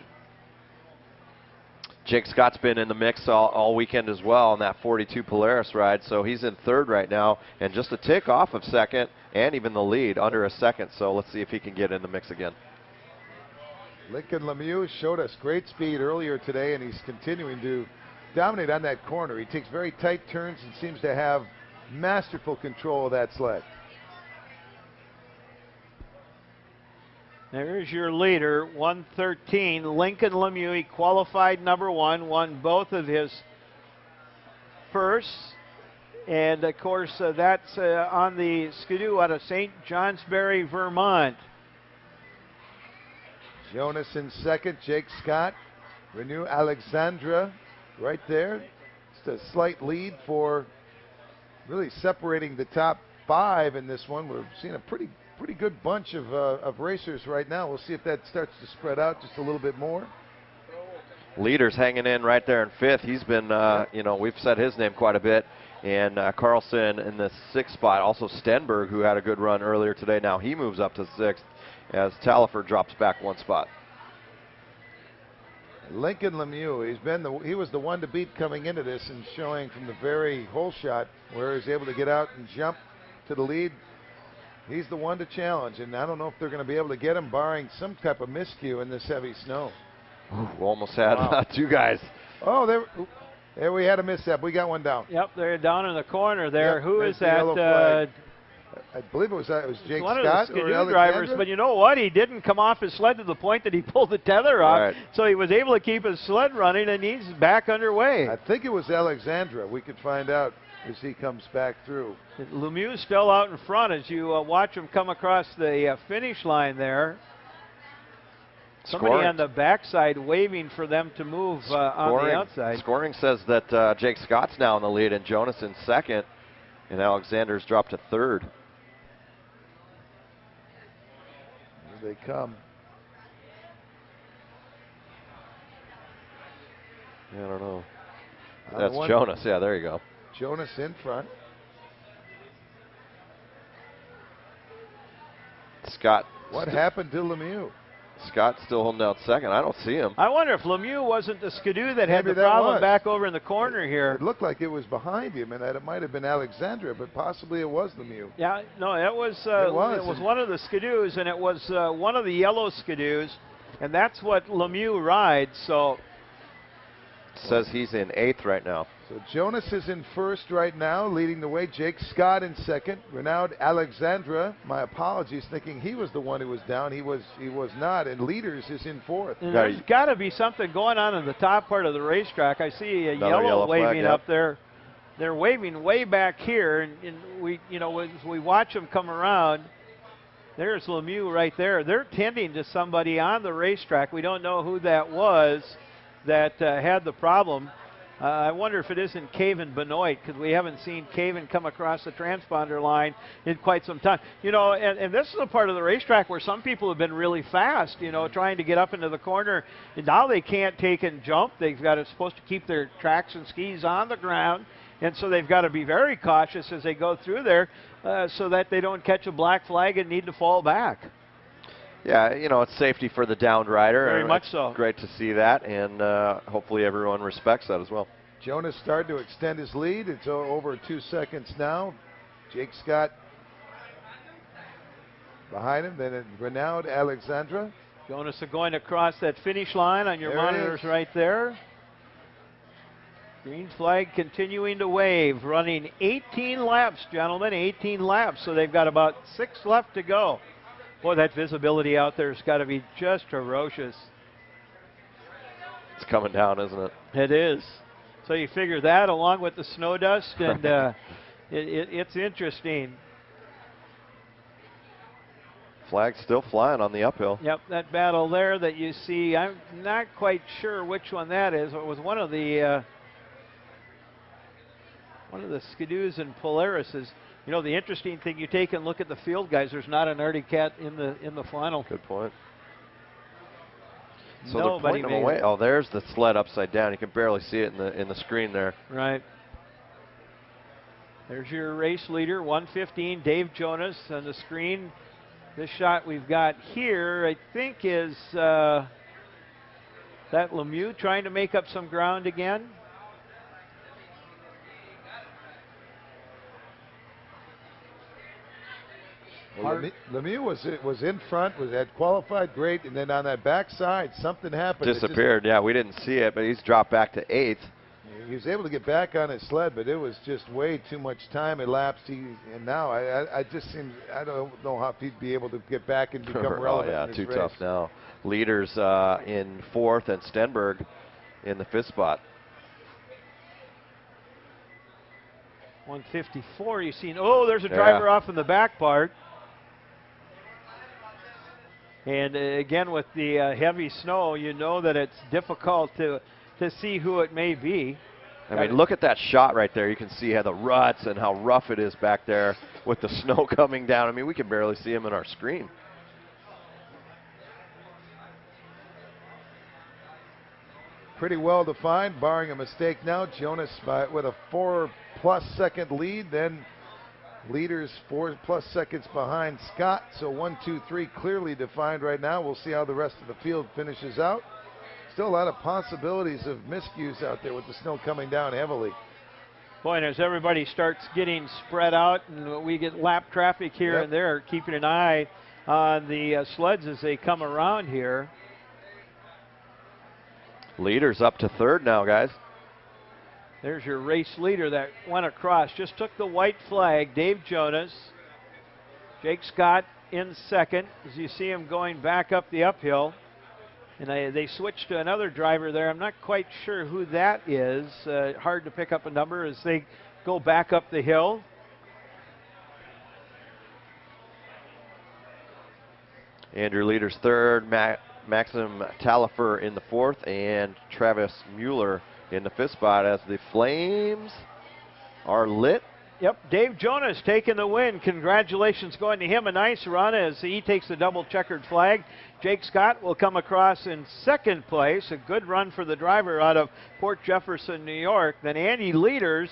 Jake Scott's been in the mix all weekend as well on that 42 Polaris ride, so he's in 3rd right now and just a tick off of 2nd and even the lead, under a 2nd, so let's see if he can get in the mix again. Lincoln Lemieux showed us great speed earlier today, and he's continuing to dominate on that corner. He takes very tight turns and seems to have masterful control of that sled. There's your leader, 113, Lincoln Lemieux. He qualified number 1, won both of his firsts. And, of course, that's on the skidoo out of St. Johnsbury, Vermont. Jonas in 2nd, Jake Scott, Renew Alexandra right there. Just a slight lead for really separating the top 5 in this one. We're seeing a pretty good bunch of racers right now. We'll see if that starts to spread out just a little bit more. Leader's hanging in right there in 5th. He's been, you know, we've said his name quite a bit. And Carlson in the 6th spot. Also Stenberg, who had a good run earlier today. Now he moves up to 6th as Talifer drops back 1 spot. Lincoln Lemieux, he was the one to beat coming into this and showing from the very hole shot where he was able to get out and jump to the lead. He's the one to challenge, and I don't know if they're going to be able to get him barring some type of miscue in this heavy snow. We almost had 2 guys. Oh, there we had a misstep. We got one down. Yep, they're down in the corner there. Yep, who is the that? I believe it was Jake one Scott of the or skidoo drivers, but you know what? He didn't come off his sled to the point that he pulled the tether off, right. So he was able to keep his sled running, and he's back underway. I think it was Alexandra. We could find out as he comes back through. Lemieux still out in front as you watch him come across the finish line there. Somebody on the backside waving for them to move on the outside. Scoring says that Jake Scott's now in the lead and Jonas in 2nd, and Alexander's dropped to 3rd. Here they come. I don't know. That's Jonas. Yeah, there you go. Jonas in front. Scott. What happened to Lemieux? Scott's still holding out 2nd. I don't see him. I wonder if Lemieux wasn't the skidoo that had the problem back over in the corner here. It looked like it was behind him, and that it might have been Alexandra, but possibly it was Lemieux. Yeah, no, it was one of the skidoos, and it was one of the yellow skidoos, and that's what Lemieux rides. So it says he's in 8th right now. So Jonas is in 1st right now, leading the way. Jake Scott in 2nd. Renowned Alexandra, my apologies, thinking he was the one who was down. He was not. And Leaders is in 4th. And there's got to be something going on in the top part of the racetrack. I see a yellow waving up there. They're waving way back here, and we, you know, as we watch them come around, there's Lemieux right there. They're tending to somebody on the racetrack. We don't know who that was that had the problem. I wonder if it isn't Caven Benoit, because we haven't seen Caven come across the transponder line in quite some time. You know, and this is a part of the racetrack where some people have been really fast, you know, trying to get up into the corner. And now they can't take and jump. They've got supposed to keep their tracks and skis on the ground. And so they've got to be very cautious as they go through there so that they don't catch a black flag and need to fall back. Yeah, you know, it's safety for the downed rider. Very much it's so. Great to see that, and hopefully everyone respects that as well. Jonas started to extend his lead. It's over 2 seconds now. Jake Scott behind him, then Renaud Alexandra. Jonas going across that finish line on your There it monitors is. right there. Green flag continuing to wave, running 18 laps, gentlemen, 18 laps. So they've got about 6 left to go. Boy, that visibility out there has got to be just ferocious. It's coming down, isn't it? It is. So you figure that along with the snow dust, and it's interesting. Flag still flying on the uphill. Yep, that battle there that you see, I'm not quite sure which one that is. It was one of the Skidoos and Polaris's. You know, the interesting thing, you take and look at the field guys. There's not an Arctic Cat in the final. Good point. So Nobody they're pointing them made away. it. Oh, there's the sled upside down. You can barely see it in the screen there. Right. There's your race leader, 115, Dave Jonas on the screen. This shot we've got here, I think, is that Lemieux trying to make up some ground again. Well, Lemieux was in front, had qualified great, and then on that backside, something happened. Disappeared. Yeah, we didn't see it, but he's dropped back to 8th. He was able to get back on his sled, but it was just way too much time elapsed. And now I just seems, I don't know how he'd be able to get back and become relevant. Oh, yeah, in this too race. tough now. Leaders in 4th and Stenberg in the 5th spot. 154, you've seen, oh, there's a driver off in the back part. And again, with the heavy snow, you know that it's difficult to see who it may be. I mean, look at that shot right there. You can see how the ruts and how rough it is back there with the snow coming down. I mean, we can barely see him in our screen. Pretty well defined, barring a mistake now. Jonas with a 4+ second lead, then leaders 4+ seconds behind Scott. So 1, 2, 3 clearly defined right now. We'll see how the rest of the field finishes out. Still a lot of possibilities of miscues out there with the snow coming down heavily. Boy, and as everybody starts getting spread out and we get lap traffic here and there, keeping an eye on the sleds as they come around here. Leaders up to 3rd now, guys. There's your race leader that went across. Just took the white flag, Dave Jonas. Jake Scott in 2nd as you see him going back up the uphill. And they switched to another driver there. I'm not quite sure who that is. Hard to pick up a number as they go back up the hill. Andrew Leaders 3rd, Maxim Talifer in the 4th, and Travis Mueller in the 5th spot as the flames are lit. Yep, Dave Jonas taking the win. Congratulations going to him. A nice run as he takes the double checkered flag. Jake Scott will come across in 2nd place. A good run for the driver out of Port Jefferson, New York. Then Andy Leaders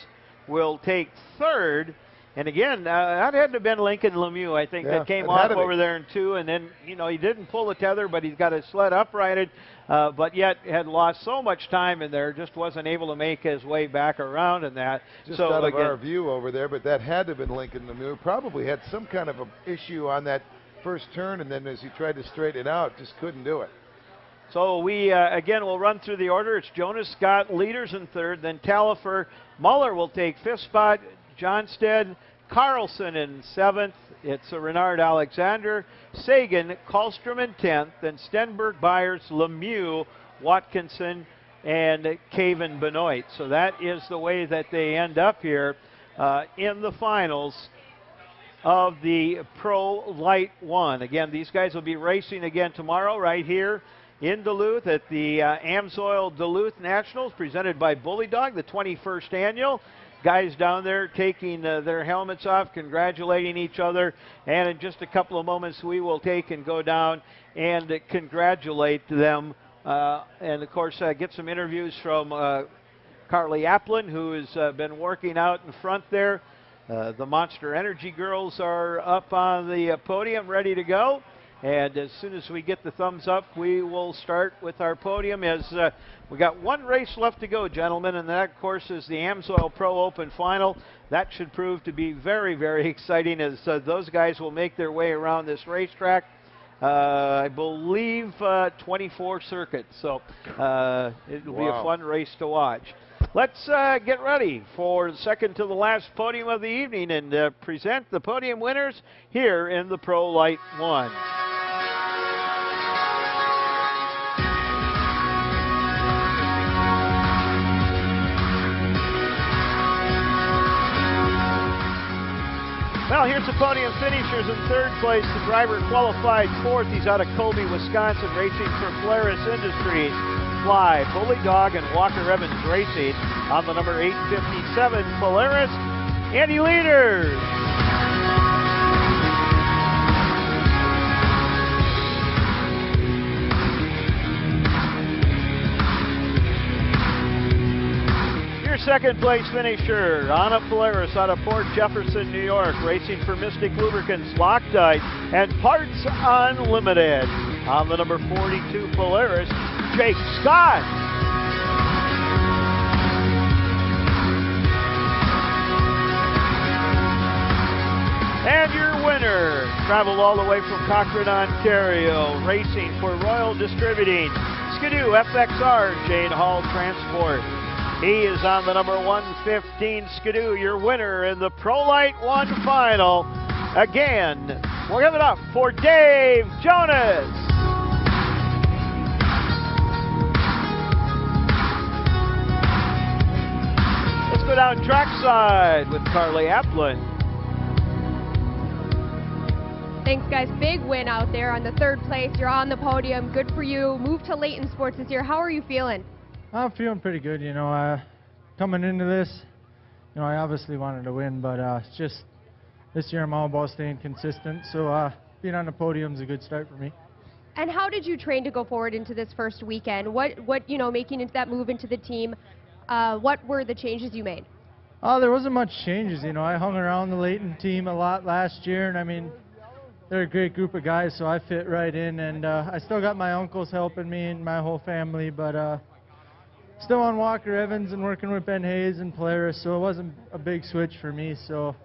will take 3rd. And again, that had to have been Lincoln Lemieux, I think, that came off over there in 2. And then, you know, he didn't pull the tether, but he's got his sled uprighted, but yet had lost so much time in there, just wasn't able to make his way back around in that. Just so out of again, our view over there, but that had to have been Lincoln Lemieux. Probably had some kind of an issue on that first turn, and then as he tried to straighten it out, just couldn't do it. So we, again, will run through the order. It's Jonas, Scott, Leaders in 3rd, then Talifer. Muller will take 5th spot. Johnstead, Carlson in 7th. It's Renard Alexander, Sagan, Kallstrom in 10th, then Stenberg, Byers, Lemieux, Watkinson, and Caven Benoit. So that is the way that they end up here in the finals of the Pro Lite 1. Again, these guys will be racing again tomorrow right here in Duluth at the Amsoil Duluth Nationals presented by Bully Dog, the 21st annual. Guys down there taking their helmets off, congratulating each other, and in just a couple of moments we will take and go down and congratulate them, and of course get some interviews from Carly Applin, who has been working out in front there. The Monster Energy girls are up on the podium ready to go, And as soon as we get the thumbs up, we will start with our podium. As we got one race left to go, gentlemen, and that, of course, is the Amsoil Pro Open Final. That should prove to be very, very exciting as those guys will make their way around this racetrack. I believe 24 circuits, so it'll be a fun race to watch. Let's get ready for the second to the last podium of the evening and present the podium winners here in the Pro Lite 1. Well, here's the podium finishers. In third place, the driver qualified fourth. He's out of Colby, Wisconsin, racing for Polaris Industries. Fly, Bully Dog, and Walker Evans Racing on the number 857 Polaris. Andy Leaders. Your second place finisher, Anna Polaris out of Port Jefferson, New York, racing for Mystic Lubricants, Loctite, and Parts Unlimited. On the number 42 Polaris, Jake Scott. And your winner, traveled all the way from Cochrane, Ontario, racing for Royal Distributing, Skidoo FXR, Jane Hall Transport. He is on the number 115 Skidoo, your winner in the Pro Lite 1 Final. Again, we'll give it up for Dave Jonas. Let's go down trackside with Carly Applin. Thanks, guys. Big win out there on the third place. You're on the podium. Good for you. Moved to Lite Sports this year. How are you feeling? I'm feeling pretty good. You know, coming into this, you know, I obviously wanted to win, but it's just this year I'm all about staying consistent. So being on the podium is a good start for me. And how did you train to go forward into this first weekend? What you know, making that move into the team, what were the changes you made? Oh, there wasn't much changes. You know, I hung around the Layton team a lot last year, and I mean, they're a great group of guys, so I fit right in. And I still got my uncles helping me and my whole family, but still on Walker Evans and working with Ben Hayes and Polaris, so it wasn't a big switch for me. So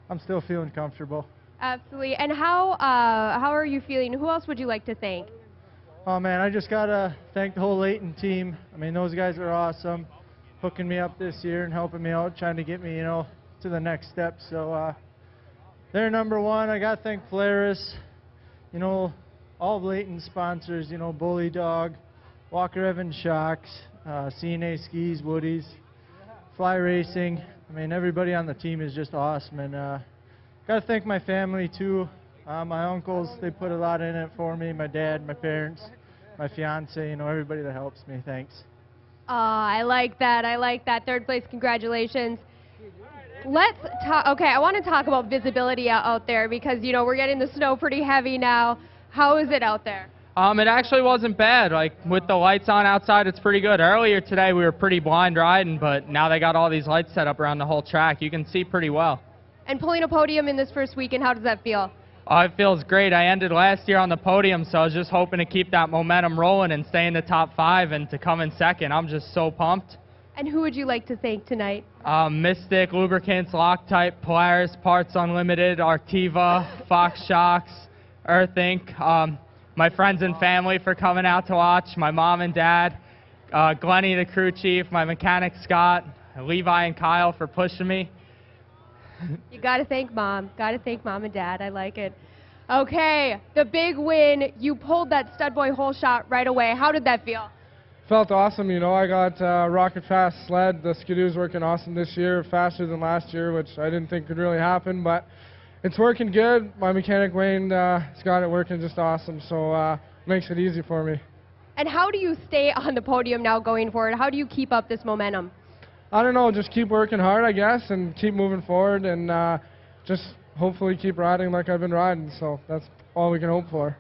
I'm still feeling comfortable. Absolutely. And how are you feeling? Who else would you like to thank? Oh man, I just gotta thank the whole Layton team. I mean, those guys are awesome, hooking me up this year and helping me out, trying to get me, you know, to the next step. So they're number one. I gotta thank Polaris, you know, all of Layton's sponsors, you know, Bully Dog, Walker Evans Shocks, CNA Skis, Woodies, Fly Racing. I mean, everybody on the team is just awesome. And gotta thank my family too. My uncles, they put a lot in it for me. My dad, my parents, my fiance, you know, everybody that helps me. Thanks. I like that. I like that. Third place, congratulations. Let's talk. Okay, I want to talk about visibility out there because, you know, we're getting the snow pretty heavy now. How is it out there? It actually wasn't bad. Like, with the lights on outside, it's pretty good. Earlier today, we were pretty blind riding, but now they got all these lights set up around the whole track. You can see pretty well. And pulling a podium in this first weekend, how does that feel? Oh, it feels great. I ended last year on the podium, so I was just hoping to keep that momentum rolling and stay in the top 5 and to come in second. I'm just so pumped. And who would you like to thank tonight? Mystic, Lubricants, Loctite, Polaris, Parts Unlimited, Artiva, Fox Shocks, Earth Inc., my friends and family for coming out to watch, my mom and dad, Glennie, the crew chief, my mechanic Scott, Levi and Kyle for pushing me. You got to thank Mom. Got to thank Mom and Dad. I like it. Okay, the big win. You pulled that stud boy hole shot right away. How did that feel? Felt awesome. You know, I got rocket fast sled. The Skidoo's working awesome this year, faster than last year, which I didn't think could really happen, but it's working good. My mechanic Wayne has got it working just awesome, so makes it easy for me. And how do you stay on the podium now going forward? How do you keep up this momentum? I don't know, just keep working hard, I guess, and keep moving forward, and just hopefully keep riding like I've been riding. So that's all we can hope for.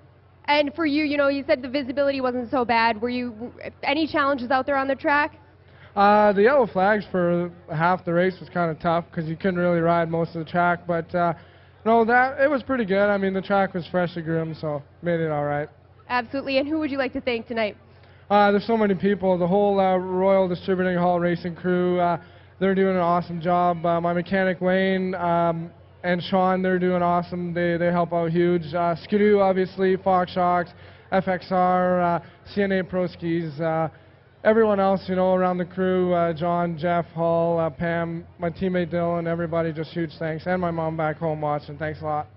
And for you, you know, you said the visibility wasn't so bad. Were you any challenges out there on the track? The yellow flags for half the race was kind of tough because you couldn't really ride most of the track, but No, it was pretty good. I mean, the track was freshly groomed, so made it all right. Absolutely. And who would you like to thank tonight? There's so many people. The whole Royal Distributing Hall Racing crew, they're doing an awesome job. My mechanic Wayne and Sean, they're doing awesome. They help out huge. Skidoo, obviously, Fox Shocks, FXR, CNA Pro Skis, everyone else, you know, around the crew, John, Jeff, Hall, Pam, my teammate Dylan, everybody, just huge thanks. And my mom back home watching. Thanks a lot.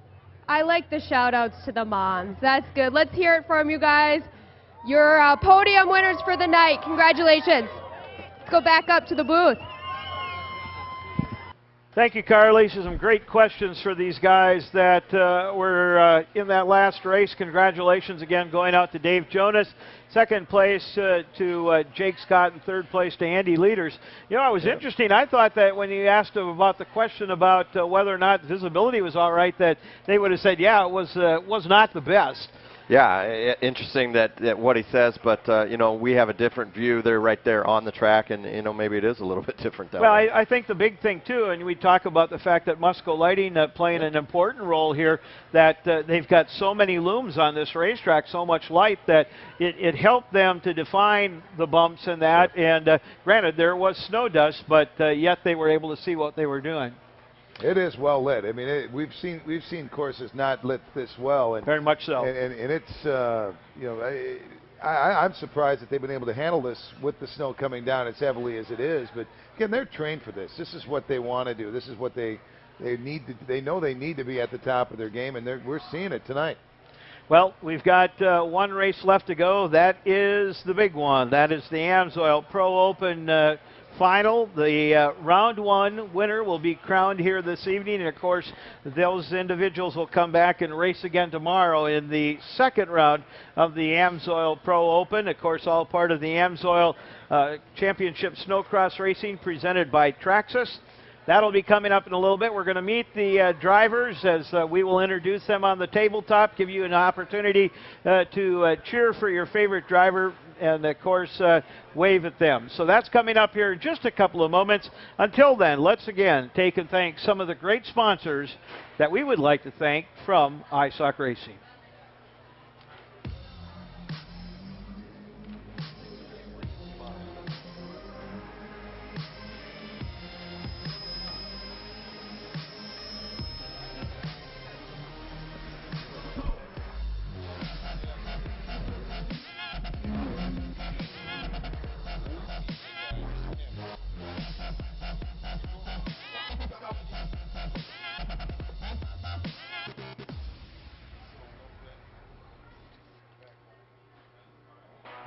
I like the shout-outs to the moms. That's good. Let's hear it from you guys. Your podium winners for the night. Congratulations. Let's go back up to the booth. Thank you, Carly. Some great questions for these guys that were in that last race. Congratulations again going out to Dave Jonas. Second place to Jake Scott, and third place to Andy Leaders. You know, it was interesting. I thought that when you asked them about the question about whether or not visibility was all right, that they would have said, yeah, it was not the best. Yeah, interesting that what he says, but you know, we have a different view. They're right there on the track, and you know, maybe it is a little bit different that way. I think the big thing too, and we talk about the fact that Musco Lighting playing an important role here, that they've got so many looms on this racetrack, so much light that it helped them to define the bumps and that. Sure. And granted, there was snow dust, but yet they were able to see what they were doing. It is well lit. I mean, we've seen courses not lit this well, and very much so. And it's you know, I'm surprised that they've been able to handle this with the snow coming down as heavily as it is. But again, they're trained for this. This is what they want to do. This is what they need to. They know they need to be at the top of their game, and we're seeing it tonight. Well, we've got one race left to go. That is the big one. That is the Amsoil Pro Open final. The round one winner will be crowned here this evening, and of course those individuals will come back and race again tomorrow in the second round of the Amsoil Pro Open. Of course, all part of the Amsoil Championship Snocross Racing presented by Traxxas. That'll be coming up in a little bit. We're going to meet the drivers as we will introduce them on the tabletop, give you an opportunity to cheer for your favorite driver, and of course wave at them. So that's coming up here in just a couple of moments. Until then, let's again take and thank some of the great sponsors that we would like to thank from iSock Racing.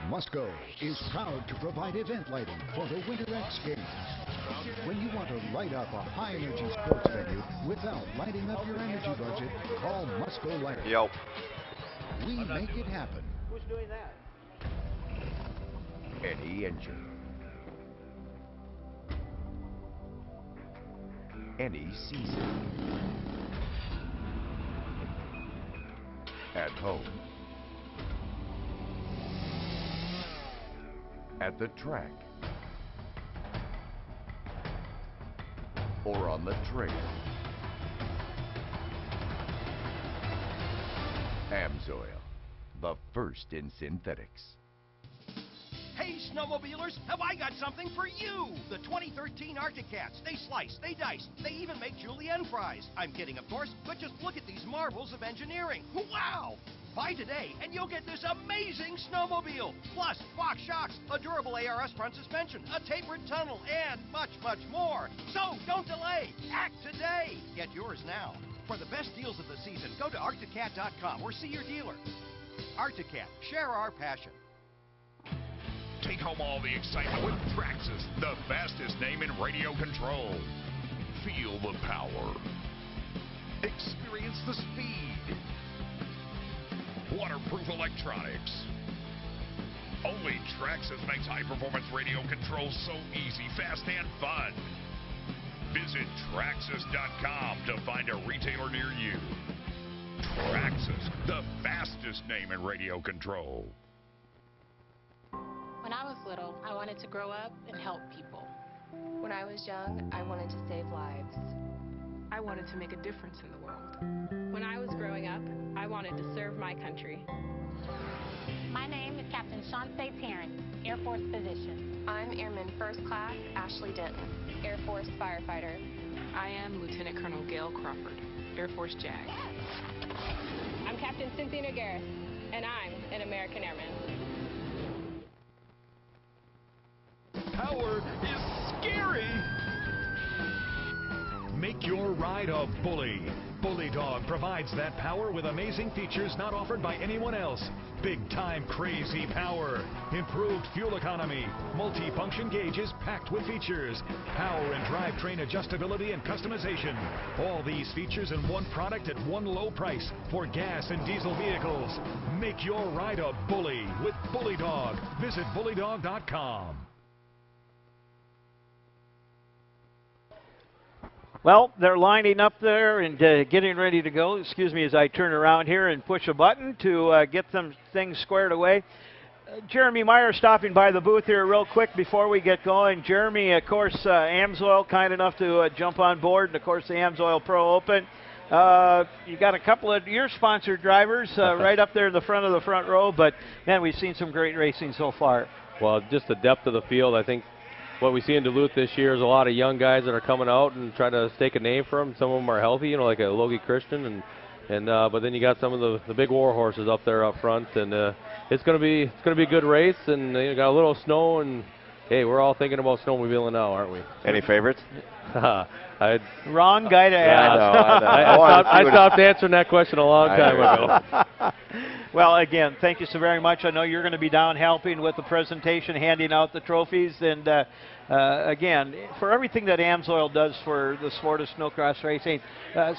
Musco is proud to provide event lighting for the Winter X Games. When you want to light up a high-energy sports venue without lighting up your energy budget, call Musco Lighting. Yo. We make it happen. Who's doing that? Any engine. Any season. At home. At the track. Or on the trail. Amsoil, the first in synthetics. Hey, snowmobilers, have I got something for you? The 2013 Arctic Cats. They slice, they dice, they even make julienne fries. I'm kidding, of course, but just look at these marvels of engineering. Wow! Buy today, and you'll get this amazing snowmobile. Plus, Fox Shocks, a durable ARS front suspension, a tapered tunnel, and much, much more. So, don't delay. Act today. Get yours now. For the best deals of the season, go to arcticcat.com or see your dealer. Arctic Cat, share our passion. Take home all the excitement with Traxxas, the fastest name in radio control. Feel the power. Experience the speed. Waterproof electronics. Only Traxxas makes high-performance radio control so easy, fast, and fun. Visit Traxxas.com to find a retailer near you. Traxxas, the fastest name in radio control. When I was little, I wanted to grow up and help people. When I was young, I wanted to save lives. I wanted to make a difference in the world. When I was growing up, I wanted to serve my country. My name is Captain Chauncey Tarrant, Air Force physician. I'm Airman First Class Ashley Denton, Air Force firefighter. I am Lieutenant Colonel Gail Crawford, Air Force JAG. I'm Captain Cynthia Nogueras, and I'm an American Airman. Power is scary. Make your ride a bully. Bully Dog provides that power with amazing features not offered by anyone else. Big-time crazy power, improved fuel economy, multi-function gauges packed with features, power and drivetrain adjustability and customization. All these features in one product at one low price for gas and diesel vehicles. Make your ride a bully with Bully Dog. Visit bullydog.com. Well, they're lining up there and getting ready to go. Excuse me as I turn around here and push a button to get some things squared away. Jeremy Meyer stopping by the booth here real quick before we get going. Jeremy, of course, Amsoil kind enough to jump on board, and of course the Amsoil Pro Open. You got a couple of your sponsored drivers right up there in the front of the front row, but man, we've seen some great racing so far. Well, just the depth of the field, I think. What we see in Duluth this year is a lot of young guys that are coming out and trying to stake a name for them. Some of them are healthy, you know, like a Logie Christian, but then you got some of the big war horses up there up front, and it's gonna be a good race. And you got a little snow, and hey, we're all thinking about snowmobiling now, aren't we? Any favorites? Wrong guy to ask. I stopped answering that question a long time ago. Well, again, thank you so very much. I know you're going to be down helping with the presentation, handing out the trophies, and again, for everything that Amsoil does for the sport of snowcross racing,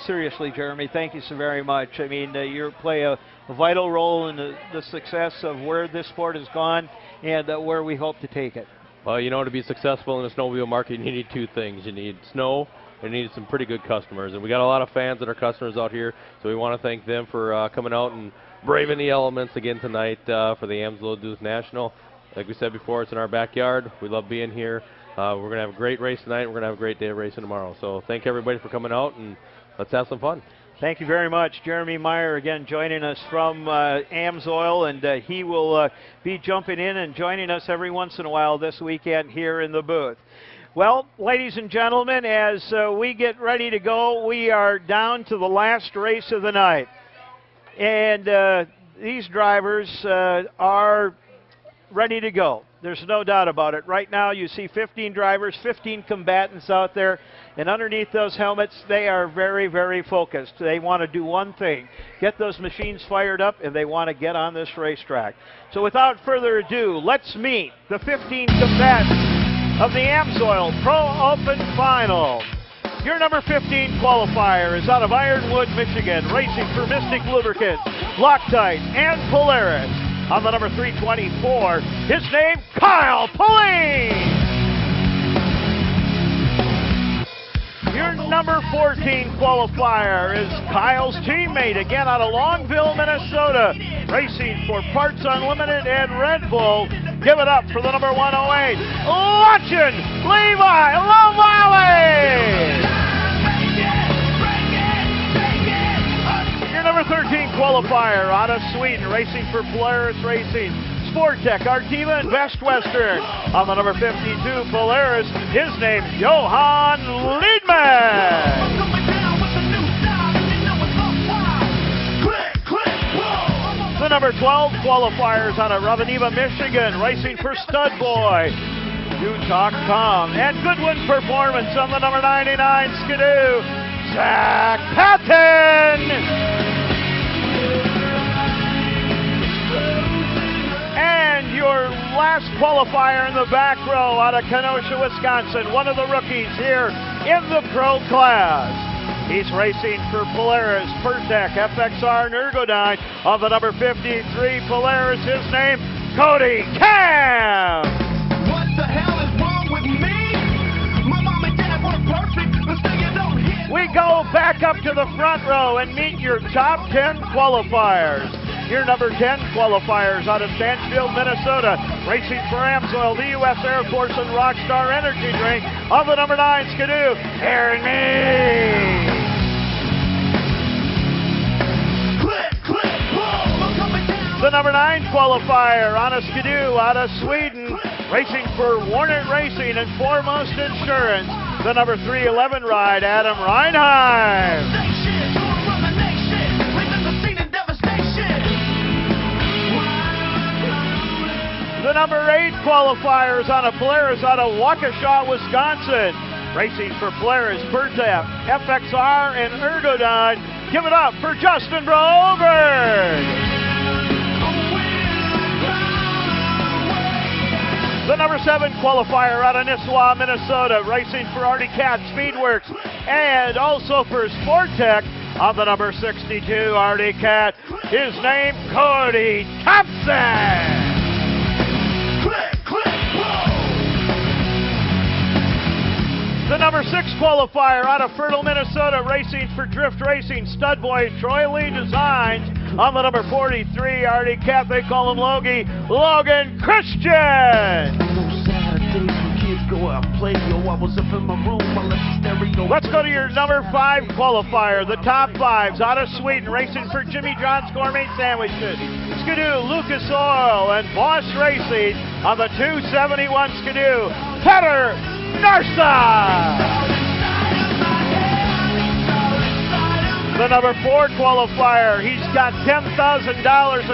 seriously, Jeremy, thank you so very much. I mean, you play a vital role in the success of where this sport has gone and where we hope to take it. Well, you know, to be successful in the snowmobile market, you need two things. You need snow, and you need some pretty good customers. And we got a lot of fans that are customers out here, so we want to thank them for coming out and braving the elements again tonight for the Amsoil Duluth National. Like we said before, it's in our backyard. We love being here. We're going to have a great race tonight. We're going to have a great day of racing tomorrow. So thank everybody for coming out, and let's have some fun. Thank you very much. Jeremy Meyer again joining us from Amsoil, and he will be jumping in and joining us every once in a while this weekend here in the booth. Well, ladies and gentlemen, as we get ready to go, we are down to the last race of the night. And these drivers are ready to go. There's no doubt about it. Right now you see 15 drivers, 15 combatants out there, and underneath those helmets they are very, very focused. They want to do one thing, get those machines fired up, and they want to get on this racetrack. So without further ado, let's meet the 15 combatants of the Amsoil Pro Open Final. Your number 15 qualifier is out of Ironwood, Michigan, racing for Mystic Lubricants, Loctite, and Polaris. On the number 324, his name, Kyle Pulling. Your number 14 qualifier is Kyle's teammate, again out of Longville, Minnesota, racing for Parts Unlimited and Red Bull. Give it up for the number 108, Luncheon Levi Lomali. Your number 13 qualifier out of Sweden, racing for Polaris Racing, Sportech, Artiva, and Best Western. On the number 52 Polaris, his name, Johan Liedman. The number 12 qualifiers out of Raveniva, Michigan, racing for Stud Boy, Utah.com, and Goodwin Performance on the number 99 Skidoo, Zach Patton. And your last qualifier in the back row out of Kenosha, Wisconsin, one of the rookies here in the pro class. He's racing for Polaris, Pertec, FXR, and Ergodyne. On the number 53 Polaris, his name, Cody Cam. What the hell is wrong with me? My mom and dad were perfect, but still you don't hit. We go back up to the front row and meet your top 10 qualifiers. Your number 10 qualifiers out of Stanchville, Minnesota, racing for Amsoil, the U.S. Air Force, and Rockstar Energy Drink. On the number 9 Skidoo, Aaron Mee. The number 9 qualifier on a Skidoo out of Sweden, racing for Warner Racing and Foremost Insurance. The number 311 ride, Adam Reinheim. The number 8 qualifiers on a Polaris out of Waukesha, Wisconsin. Racing for Polaris, Bertap, FXR, and Ergodyne. Give it up for Justin Broberg. The number 7 qualifier out of Nisswa, Minnesota, racing for Artie Cat Speedworks and also for Sportech on the number 62 Artie Cat. His name, Cody Thompson. The number 6 qualifier out of Fertile, Minnesota, racing for Drift Racing, stud boy Troy Lee Designs. On the number 43 Artie Cat, they call him Logie, Logan Christian. Let's go to your number 5 qualifier, the top 5s out of Sweden, racing for Jimmy John's Gourmet Sandwiches, Skidoo, Lucas Oil, and Boss Racing. On the 271 Skidoo, Petter Narsa. The number 4 qualifier, he's got $10,000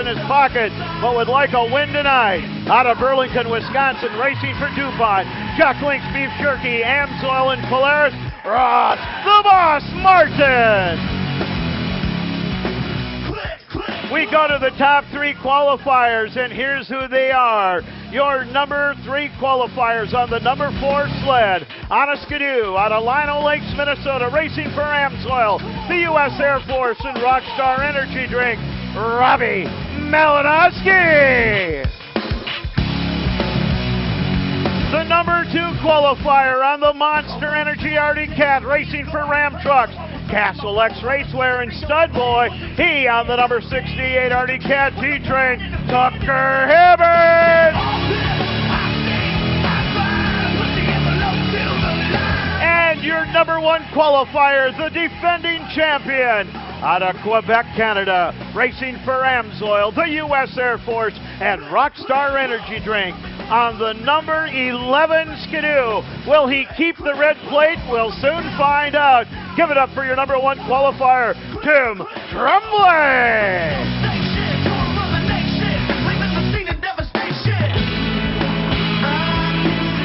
in his pocket, but would like a win tonight. Out of Burlington, Wisconsin, racing for DuPont, Chuck Link's Beef Jerky, Amsoil, and Polaris, Ross the Boss Martin. We go to the top 3 qualifiers, and here's who they are. Your number 3 qualifiers on the number 4 sled. On a Skidoo, out of Lino Lakes, Minnesota, racing for Amsoil, the U.S. Air Force, and Rockstar Energy Drink, Robbie Malinowski. The number 2 qualifier on the Monster Energy Artie Cat, racing for Ram Trucks, Castle X Racewear, and Stud Boy. He on the number 68 Artie Cat T-Train, Tucker Hibbert. And your number 1 qualifier, the defending champion, out of Quebec, Canada, racing for Amsoil, the U.S. Air Force, and Rockstar Energy Drink. On the number 11 Skidoo, will he keep the red plate? We'll soon find out. Give it up for your number 1 qualifier, Tim Tremblay.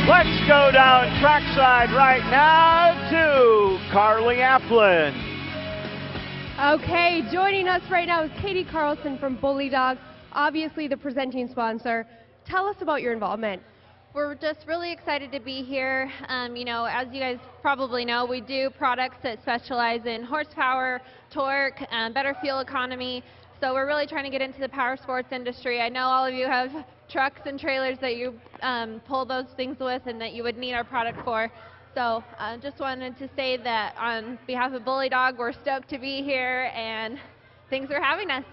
Let's go down trackside right now to Carly Applin. Okay, joining us right now is Katie Carlson from Bully Dog, obviously the presenting sponsor. Tell us about your involvement. We're just really excited to be here. You know, as you guys probably know, we do products that specialize in horsepower, torque, better fuel economy. So we're really trying to get into the power sports industry. I know all of you have trucks and trailers that you pull those things with and that you would need our product for. So just wanted to say that on behalf of Bully Dog, we're stoked to be here and thanks for having us.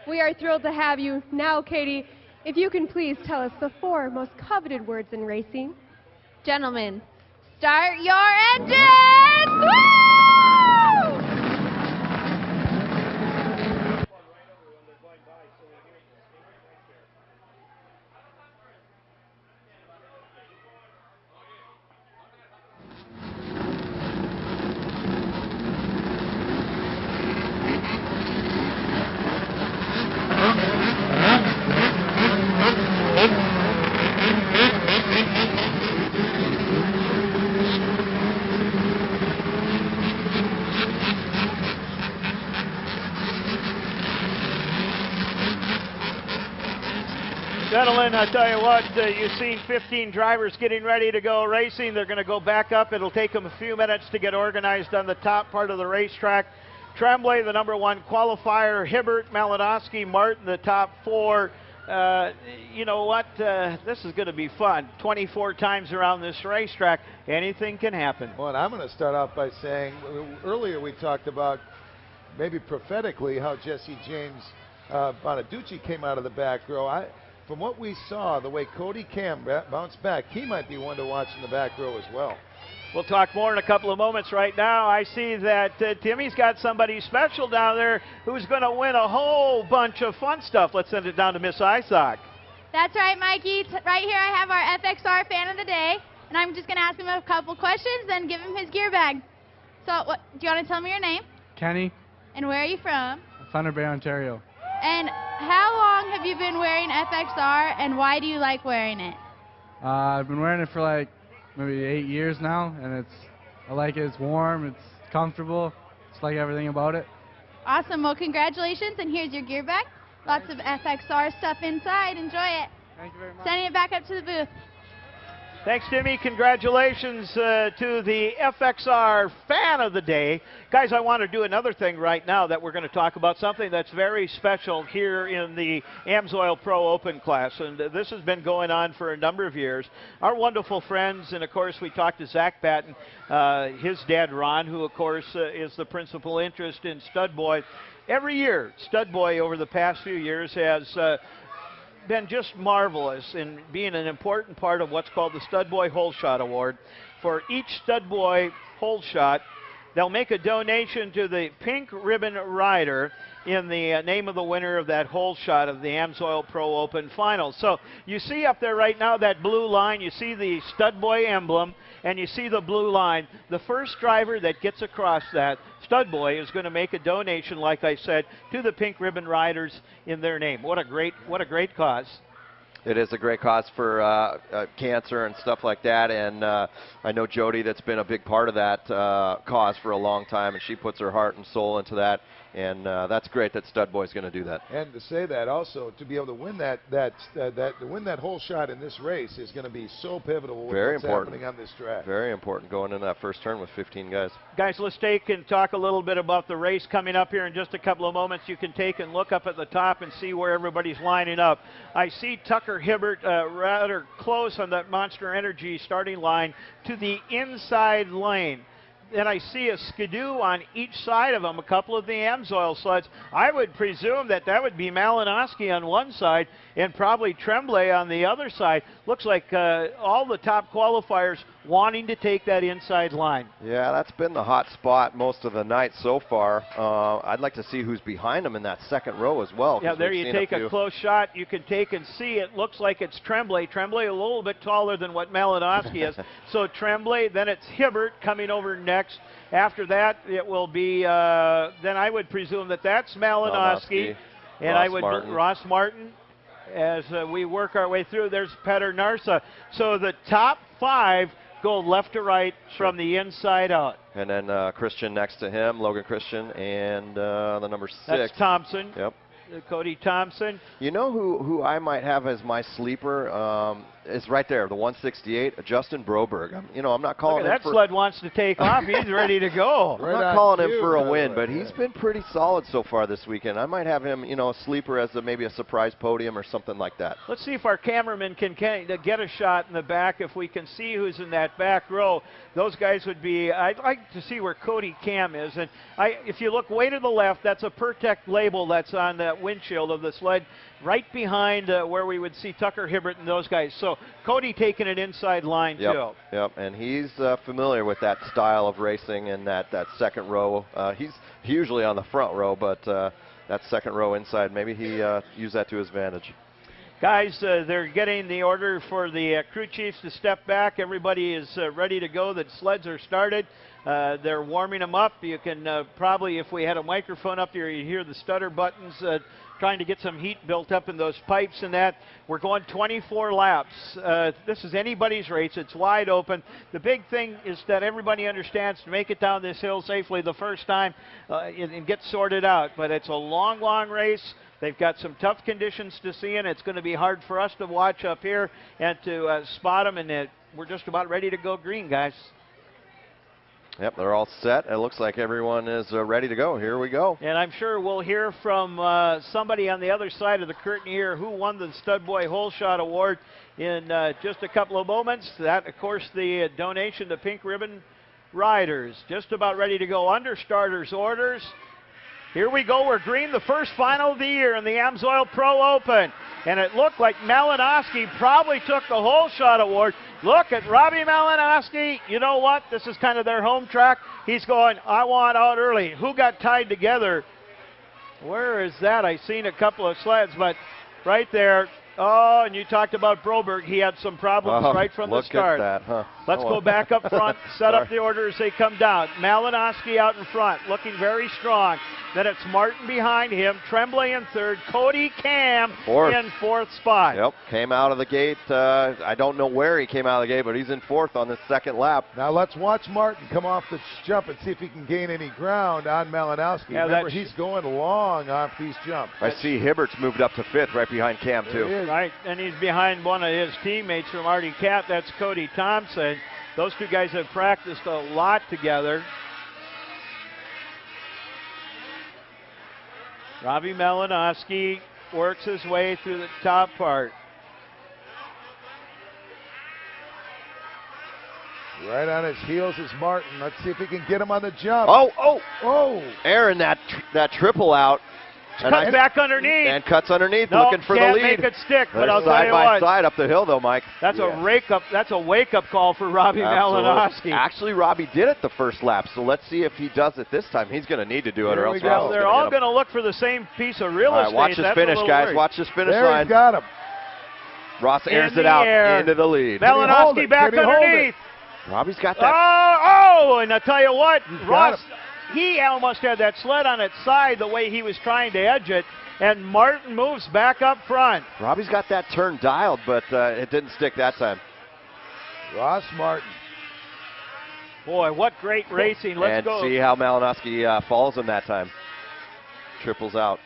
We are thrilled to have you. Now, Katie, if you can please tell us the 4 most coveted words in racing. Gentlemen, start your engines! Woo! Gentlemen, I tell you what, you've seen 15 drivers getting ready to go racing. They're going to go back up. It'll take them a few minutes to get organized on the top part of the racetrack. Tremblay, the number 1 qualifier. Hibbert, Malinowski, Martin, the top 4. You know what? This is going to be fun. 24 times around this racetrack. Anything can happen. Well, and I'm going to start off by saying, earlier we talked about maybe prophetically how Jesse James Bonaducci came out of the back row. From what we saw, the way Cody Cam bounced back, he might be one to watch in the back row as well. We'll talk more in a couple of moments. Right now, I see that Timmy's got somebody special down there who's going to win a whole bunch of fun stuff. Let's send it down to Miss Isock. That's right, Mikey. Right here I have our FXR fan of the day, and I'm just going to ask him a couple questions and give him his gear bag. So, do you want to tell me your name? Kenny, And where are you from? Thunder Bay, Ontario. And how long have you been wearing FXR, and why do you like wearing it? I've been wearing it for like maybe 8 years now, and I like it. It's warm, it's comfortable, just like everything about it. Awesome. Well, congratulations, and here's your gear bag. Lots of FXR stuff inside. Enjoy it. Thank you very much. Sending it back up to the booth. Thanks, Timmy. Congratulations to the FXR Fan of the Day. Guys, I want to do another thing right now that we're going to talk about, something that's very special here in the Amsoil Pro Open class. And this has been going on for a number of years. Our wonderful friends, and of course we talked to Zach Batten, his dad Ron, who of course is the principal interest in Stud Boy. Every year, Stud Boy over the past few years has been just marvelous in being an important part of what's called the Stud Boy Hole Shot Award. For each Stud Boy hole shot, they'll make a donation to the Pink Ribbon Rider in the name of the winner of that hole shot of the Amsoil Pro Open Finals. So you see up there right now that blue line, you see the Stud Boy emblem, and you see the blue line. The first driver that gets across that Stud Boy is going to make a donation, like I said, to the Pink Ribbon Riders in their name. What a great cause. It is a great cause for cancer and stuff like that, and I know Jody that's been a big part of that cause for a long time, and she puts her heart and soul into that, and that's great that Stud Boy's going to do that. And to say that also, to be able to win that whole shot in this race is going to be so pivotal with Very what's important. happening on this track. Very important going in that first turn with 15 guys. Guys, let's take and talk a little bit about the race coming up here in just a couple of moments. You can take and look up at the top and see where everybody's lining up. I see Tucker Hibbert rather close on that Monster Energy starting line to the inside lane. Then I see a skidoo on each side of them, a couple of the Amsoil sleds. I would presume that would be Malinowski on one side and probably Tremblay on the other side. Looks like all the top qualifiers wanting to take that inside line. Yeah, that's been the hot spot most of the night so far. I'd like to see who's behind them in that second row as well. Yeah, there you take a close shot. You can take and see it looks like it's Tremblay. Tremblay a little bit taller than what Malinowski is. So Tremblay, then it's Hibbert coming over next. After that, it will be, then I would presume that's Malinowski. And Ross Martin. As we work our way through, there's Petter Narsa. So the top 5 go left to right from the inside out. And then Christian next to him, Logan Christian, and the number 6. That's Thompson. Yep. Cody Thompson. You know who I might have as my sleeper is right there, the 168, Justin Broberg. I'm not calling him that sled wants to take off. He's ready to go. I'm not calling him for a win, but he's been pretty solid so far this weekend. I might have him, a sleeper as maybe a surprise podium or something like that. Let's see if our cameraman can get a shot in the back. If we can see who's in that back row, those guys would be. I'd like to see where Cody Cam is, and if you look way to the left, that's a Pertec label that's on that windshield of the sled, right behind where we would see Tucker Hibbert and those guys. So Cody taking an inside line too. Yep, and he's familiar with that style of racing and that second row. He's usually on the front row, but that second row inside, maybe he used that to his advantage. Guys, they're getting the order for the crew chiefs to step back. Everybody is ready to go. The sleds are started. They're warming them up. You can probably, if we had a microphone up here, you'd hear the stutter buttons trying to get some heat built up in those pipes and that. We're going 24 laps. This is anybody's race. It's wide open. The big thing is that everybody understands to make it down this hill safely the first time and get sorted out. But it's a long, long race. They've got some tough conditions to see in. It's going to be hard for us to watch up here and to spot them. And we're just about ready to go green, guys. Yep, they're all set. It looks like everyone is ready to go. Here we go. And I'm sure we'll hear from somebody on the other side of the curtain here who won the Stud Boy Hole Shot Award in just a couple of moments. That, of course, the donation to Pink Ribbon Riders. Just about ready to go under starters orders. Here we go. We're green, the first final of the year in the Amsoil Pro Open. And it looked like Malinowski probably took the hole shot award. Look at Robbie Malinowski. You know what? This is kind of their home track. He's going, I want out early. Who got tied together? Where is that? I seen a couple of sleds, but right there. Oh, and you talked about Broberg. He had some problems right from the start. Look at that, huh? Let's go back up front, set up the order as they come down. Malinowski out in front, looking very strong. Then it's Martin behind him, Tremblay in third, Cody Cam in fourth spot. Yep, came out of the gate. I don't know where he came out of the gate, but he's in fourth on this second lap. Now let's watch Martin come off the jump and see if he can gain any ground on Malinowski. Yeah, remember, he's going long off these jumps. I see Hibbert's moved up to fifth right behind Cam, too. Right, and he's behind one of his teammates from Artie Cat. That's Cody Thompson. Those two guys have practiced a lot together. Robbie Malinowski works his way through the top part. Right on his heels is Martin. Let's see if he can get him on the jump. Oh! Aaron, that triple out. Cuts back underneath. And cuts underneath, no, looking for the can't lead. Make it stick, but They're I'll tell you what. side by side up the hill, though, Mike. That's a wake-up. That's a wake-up call for Robbie Malinowski. Actually, Robbie did it the first lap, so let's see if he does it this time. He's going to need to do it, or else Ross is They're all going to look for the same piece of real estate. Watch this finish, guys. Worried. Watch this finish there line. He's got him. Ross airs it out into the lead. Malinowski back underneath. Robbie's got that. And I tell you what, Ross, he almost had that sled on its side the way he was trying to edge it. And Martin moves back up front. Robbie's got that turn dialed, but it didn't stick that time. Ross Martin. Boy, what great racing. Let's go. And see how Malinowski follows him that time. Triples out.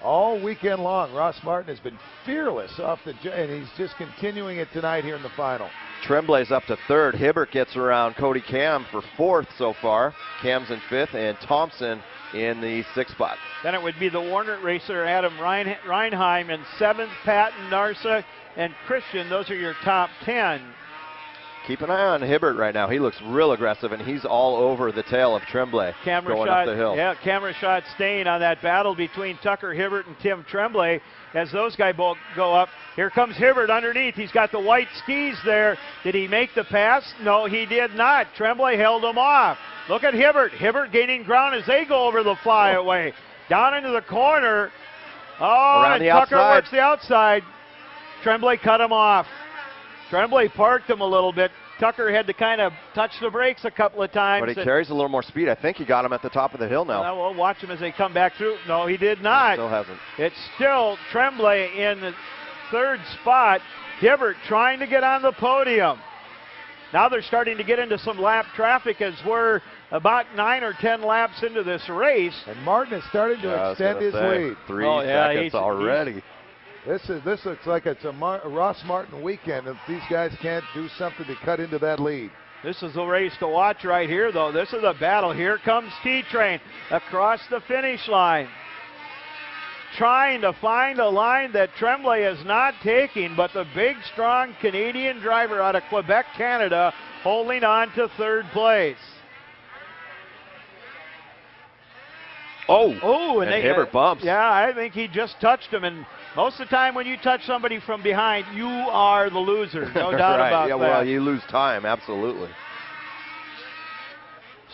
All weekend long, Ross Martin has been fearless off the and he's just continuing it tonight here in the final. Tremblay's up to third. Hibbert gets around Cody Cam for fourth so far. Cam's in fifth, and Thompson in the sixth spot. Then it would be the Warner racer Adam Reinheim in seventh, Patton, Narsa, and Christian. Those are your top 10. Keep an eye on Hibbert right now. He looks real aggressive, and he's all over the tail of Tremblay going up the hill. Yeah, camera shot staying on that battle between Tucker Hibbert and Tim Tremblay as those guys both go up. Here comes Hibbert underneath. He's got the white skis there. Did he make the pass? No, he did not. Tremblay held him off. Look at Hibbert. Hibbert gaining ground as they go over the flyaway. Down into the corner. Around and Tucker works the outside. Tremblay cut him off. Tremblay parked him a little bit. Tucker had to kind of touch the brakes a couple of times. But he carries a little more speed. I think he got him at the top of the hill now. We'll watch him as they come back through. No, he did not. He still hasn't. It's still Tremblay in the third spot. Hibbert trying to get on the podium. Now they're starting to get into some lap traffic as we're about 9 or 10 laps into this race. And Martin is starting to extend his lead. 3 seconds already. This looks like it's a Ross Martin weekend. If these guys can't do something to cut into that lead. This is the race to watch right here, though. This is a battle. Here comes T-Train across the finish line. Trying to find a line that Tremblay is not taking, but the big, strong Canadian driver out of Quebec, Canada, holding on to third place. And Hibbert bumps. Yeah, I think he just touched him, and most of the time when you touch somebody from behind, you are the loser. No doubt about that. Well, you lose time, absolutely.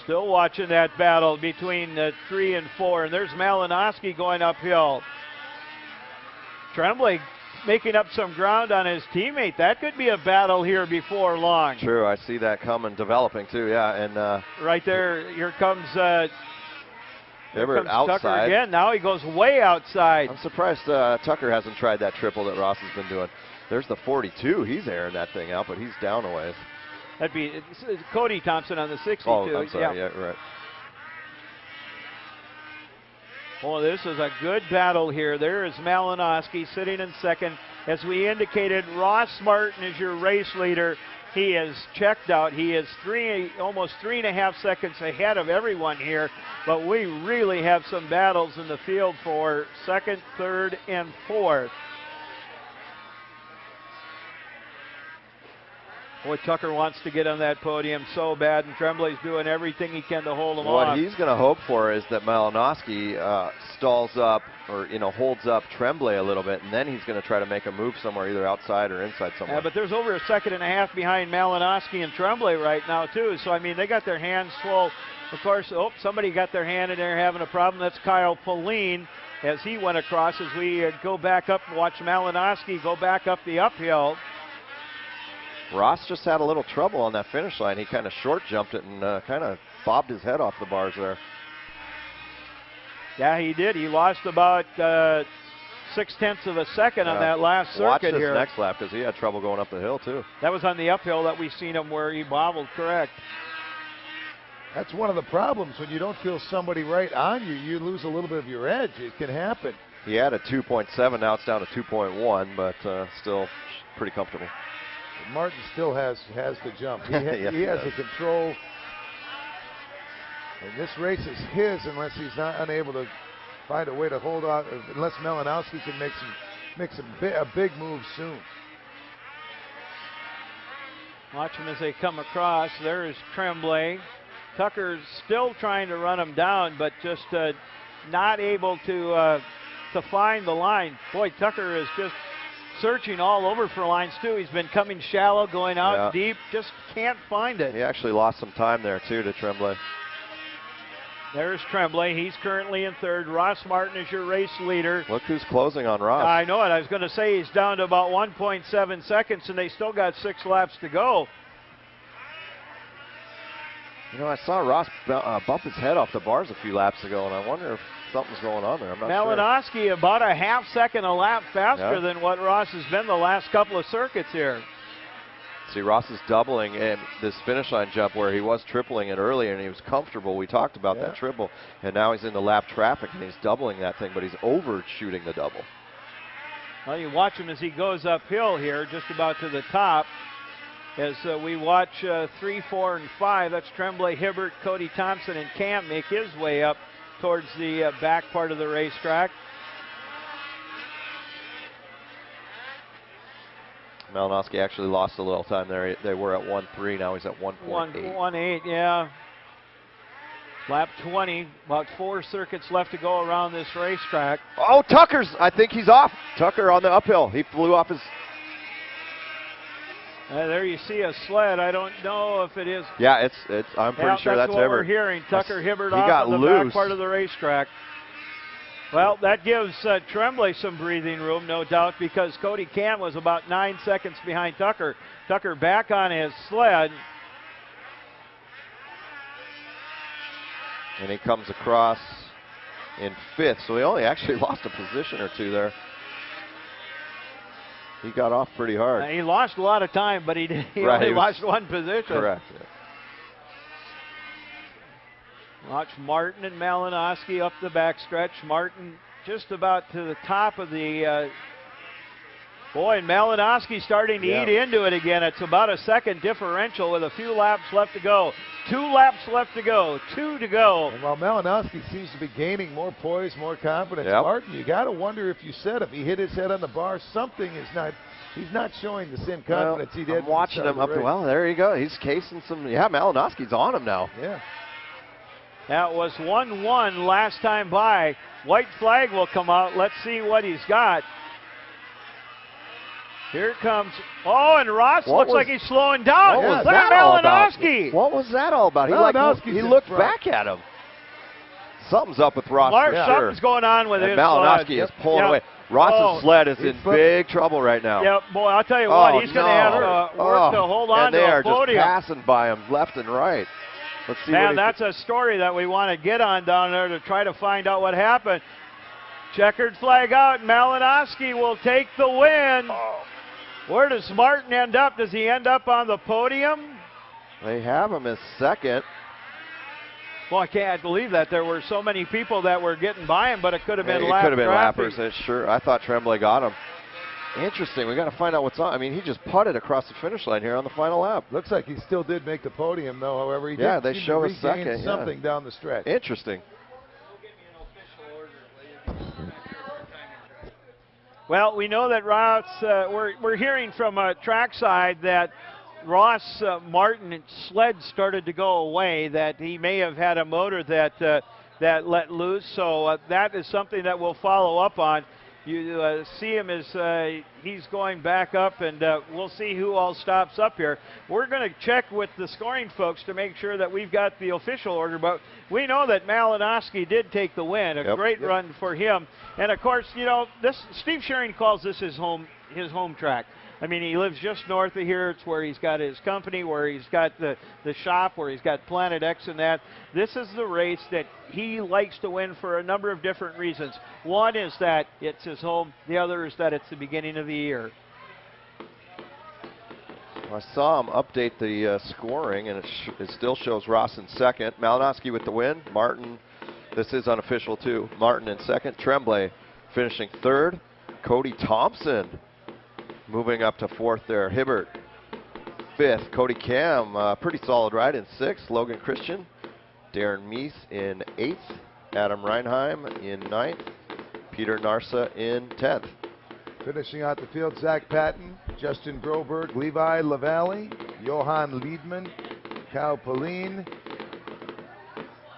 Still watching that battle between 3 and 4, and there's Malinowski going uphill. Tremblay making up some ground on his teammate. That could be a battle here before long. True, I see that coming, developing too, yeah. And right there, here comes Hibbert outside. Tucker again. Now he goes way outside. I'm surprised Tucker hasn't tried that triple that Ross has been doing. There's the 42. He's airing that thing out, but he's down a ways. That'd be it's Cody Thompson on the 62. Oh, I'm sorry. Yeah, right. Well, this is a good battle here. There is Malinowski sitting in second. As we indicated, Ross Martin is your race leader. He is checked out. He is almost 3.5 seconds ahead of everyone here. But we really have some battles in the field for second, third, and fourth. Boy, Tucker wants to get on that podium so bad, and Tremblay's doing everything he can to hold him off. What he's going to hope for is that Malinowski stalls up or, holds up Tremblay a little bit, and then he's going to try to make a move somewhere, either outside or inside somewhere. Yeah, but there's over a second and a half behind Malinowski and Tremblay right now, too. So, I mean, they got their hands full. Of course, somebody got their hand in there having a problem. That's Kyle Pauline as he went across as we go back up and watch Malinowski go back up the uphill. Ross just had a little trouble on that finish line. He kind of short jumped it and kind of bobbed his head off the bars there. Yeah, he did. He lost about 0.6 of a second on that last circuit Watch this here. next lap because he had trouble going up the hill too. That was on the uphill that we seen him where he bobbled, correct. That's one of the problems when you don't feel somebody right on you. You lose a little bit of your edge. It can happen. He had a 2.7. Now it's down to 2.1, but still pretty comfortable. Martin still has the jump. He, Yes, he has the control. And this race is his unless he's not unable to find a way to hold on, unless Malinowski can make a big move soon. Watch them as they come across. There is Tremblay. Tucker's still trying to run him down, but just not able to find the line. Boy, Tucker is just searching all over for lines too. He's been coming shallow, going out deep, just can't find it. He actually lost some time there too to Tremblay. There's Tremblay. He's currently in third. Ross Martin is your race leader. Look who's closing on Ross. I know it. I was going to say he's down to about 1.7 seconds, and they still got 6 laps to go. I saw Ross bump his head off the bars a few laps ago, and I wonder if something's going on there. I'm not Malinowski about a half second a lap faster than what Ross has been the last couple of circuits here. See, Ross is doubling in this finish line jump where he was tripling it earlier, and he was comfortable. We talked about that triple, and now he's in the lap traffic, and he's doubling that thing, but he's overshooting the double. Well, you watch him as he goes uphill here, just about to the top. As we watch 3, 4, and 5, that's Tremblay, Hibbert, Cody Thompson, and Cam make his way up towards the back part of the racetrack. Malinowski actually lost a little time there. They were at 1.3. Now he's at 1.8. 1.8, yeah. Lap 20, about 4 circuits left to go around this racetrack. Oh, I think he's off. Tucker on the uphill. He flew off his... There you see a sled. I don't know if it is. Yeah, I'm pretty sure that's what Hibbert. We're hearing. Tucker Hibbert he off got on the loose. back part of the racetrack. Well, that gives Tremblay some breathing room, no doubt, because Cody Cam was about 9 seconds behind Tucker. Tucker back on his sled. And he comes across in 5th, so he only actually lost a position or 2 there. He got off pretty hard. He lost a lot of time, but he only lost 1 position. Correct. Yeah. Watch Martin and Malinowski up the backstretch. Martin just about to the top of the... boy, and Malinowski starting to eat into it again. It's about a second differential with a few laps left to go. 2 laps left to go. 2 to go. And while Malinowski seems to be gaining more poise, more confidence, Martin, you got to wonder if if he hit his head on the bar, something is not. He's not showing the same confidence he did. I'm watching him up. Well, there you go. He's casing some. Yeah, Malinowski's on him now. Yeah. That was 1-1 last time by. White flag will come out. Let's see what he's got. Here comes, and Ross looks like he's slowing down. What was Look at that all about? Malinowski. What was that all about? He looked back at him. Something's up with Ross for sure. Something's going on with his Malinowski is pulling away. Ross's sled is in big trouble right now. Yep, boy, I'll tell you what, he's going to have work to hold on to a podium. And they are just passing by him left and right. Let's see. Man, that's a story that we want to get on down there to try to find out what happened. Checkered flag out. Malinowski will take the win. Where does Martin end up? Does he end up on the podium? They have him as second. Well, I can't believe that there were so many people that were getting by him, but it could have been lap It could have been traffic. lappers. Sure. I thought Tremblay got him. Interesting. We got to find out what's on. I mean, he just putted across the finish line here on the final lap. Looks like he still did make the podium, though. However, he did they show a second. Something down the stretch. Interesting. Well, we know that routes. We're hearing from trackside that Ross Martin sled started to go away, that he may have had a motor that let loose. So that is something that we'll follow up on. You see him as he's going back up, and we'll see who all stops up here. We're going to check with the scoring folks to make sure that we've got the official order, but we know that Malinowski did take the win. A great run for him. And of course, you know, this Steve Schering calls this his home track. I mean, he lives just north of here. It's where he's got his company, where he's got the shop, where he's got Planet X and that. This is the race that he likes to win for a number of different reasons. One is that it's his home. The other is that it's the beginning of the year. I saw him update the scoring, and it still shows Ross in second. Malinowski with the win. Martin, this is unofficial too. Martin in second. Tremblay finishing third. Cody Thompson moving up to fourth there. Hibbert, fifth. Cody Cam, pretty solid ride in sixth. Logan Christian. Darren Meese in eighth. Adam Reinheim in ninth. Peter Narsa in 10th. Finishing out the field, Zach Patton, Justin Broberg, Levi LaValle, Johan Liedman, Kyle Pauline.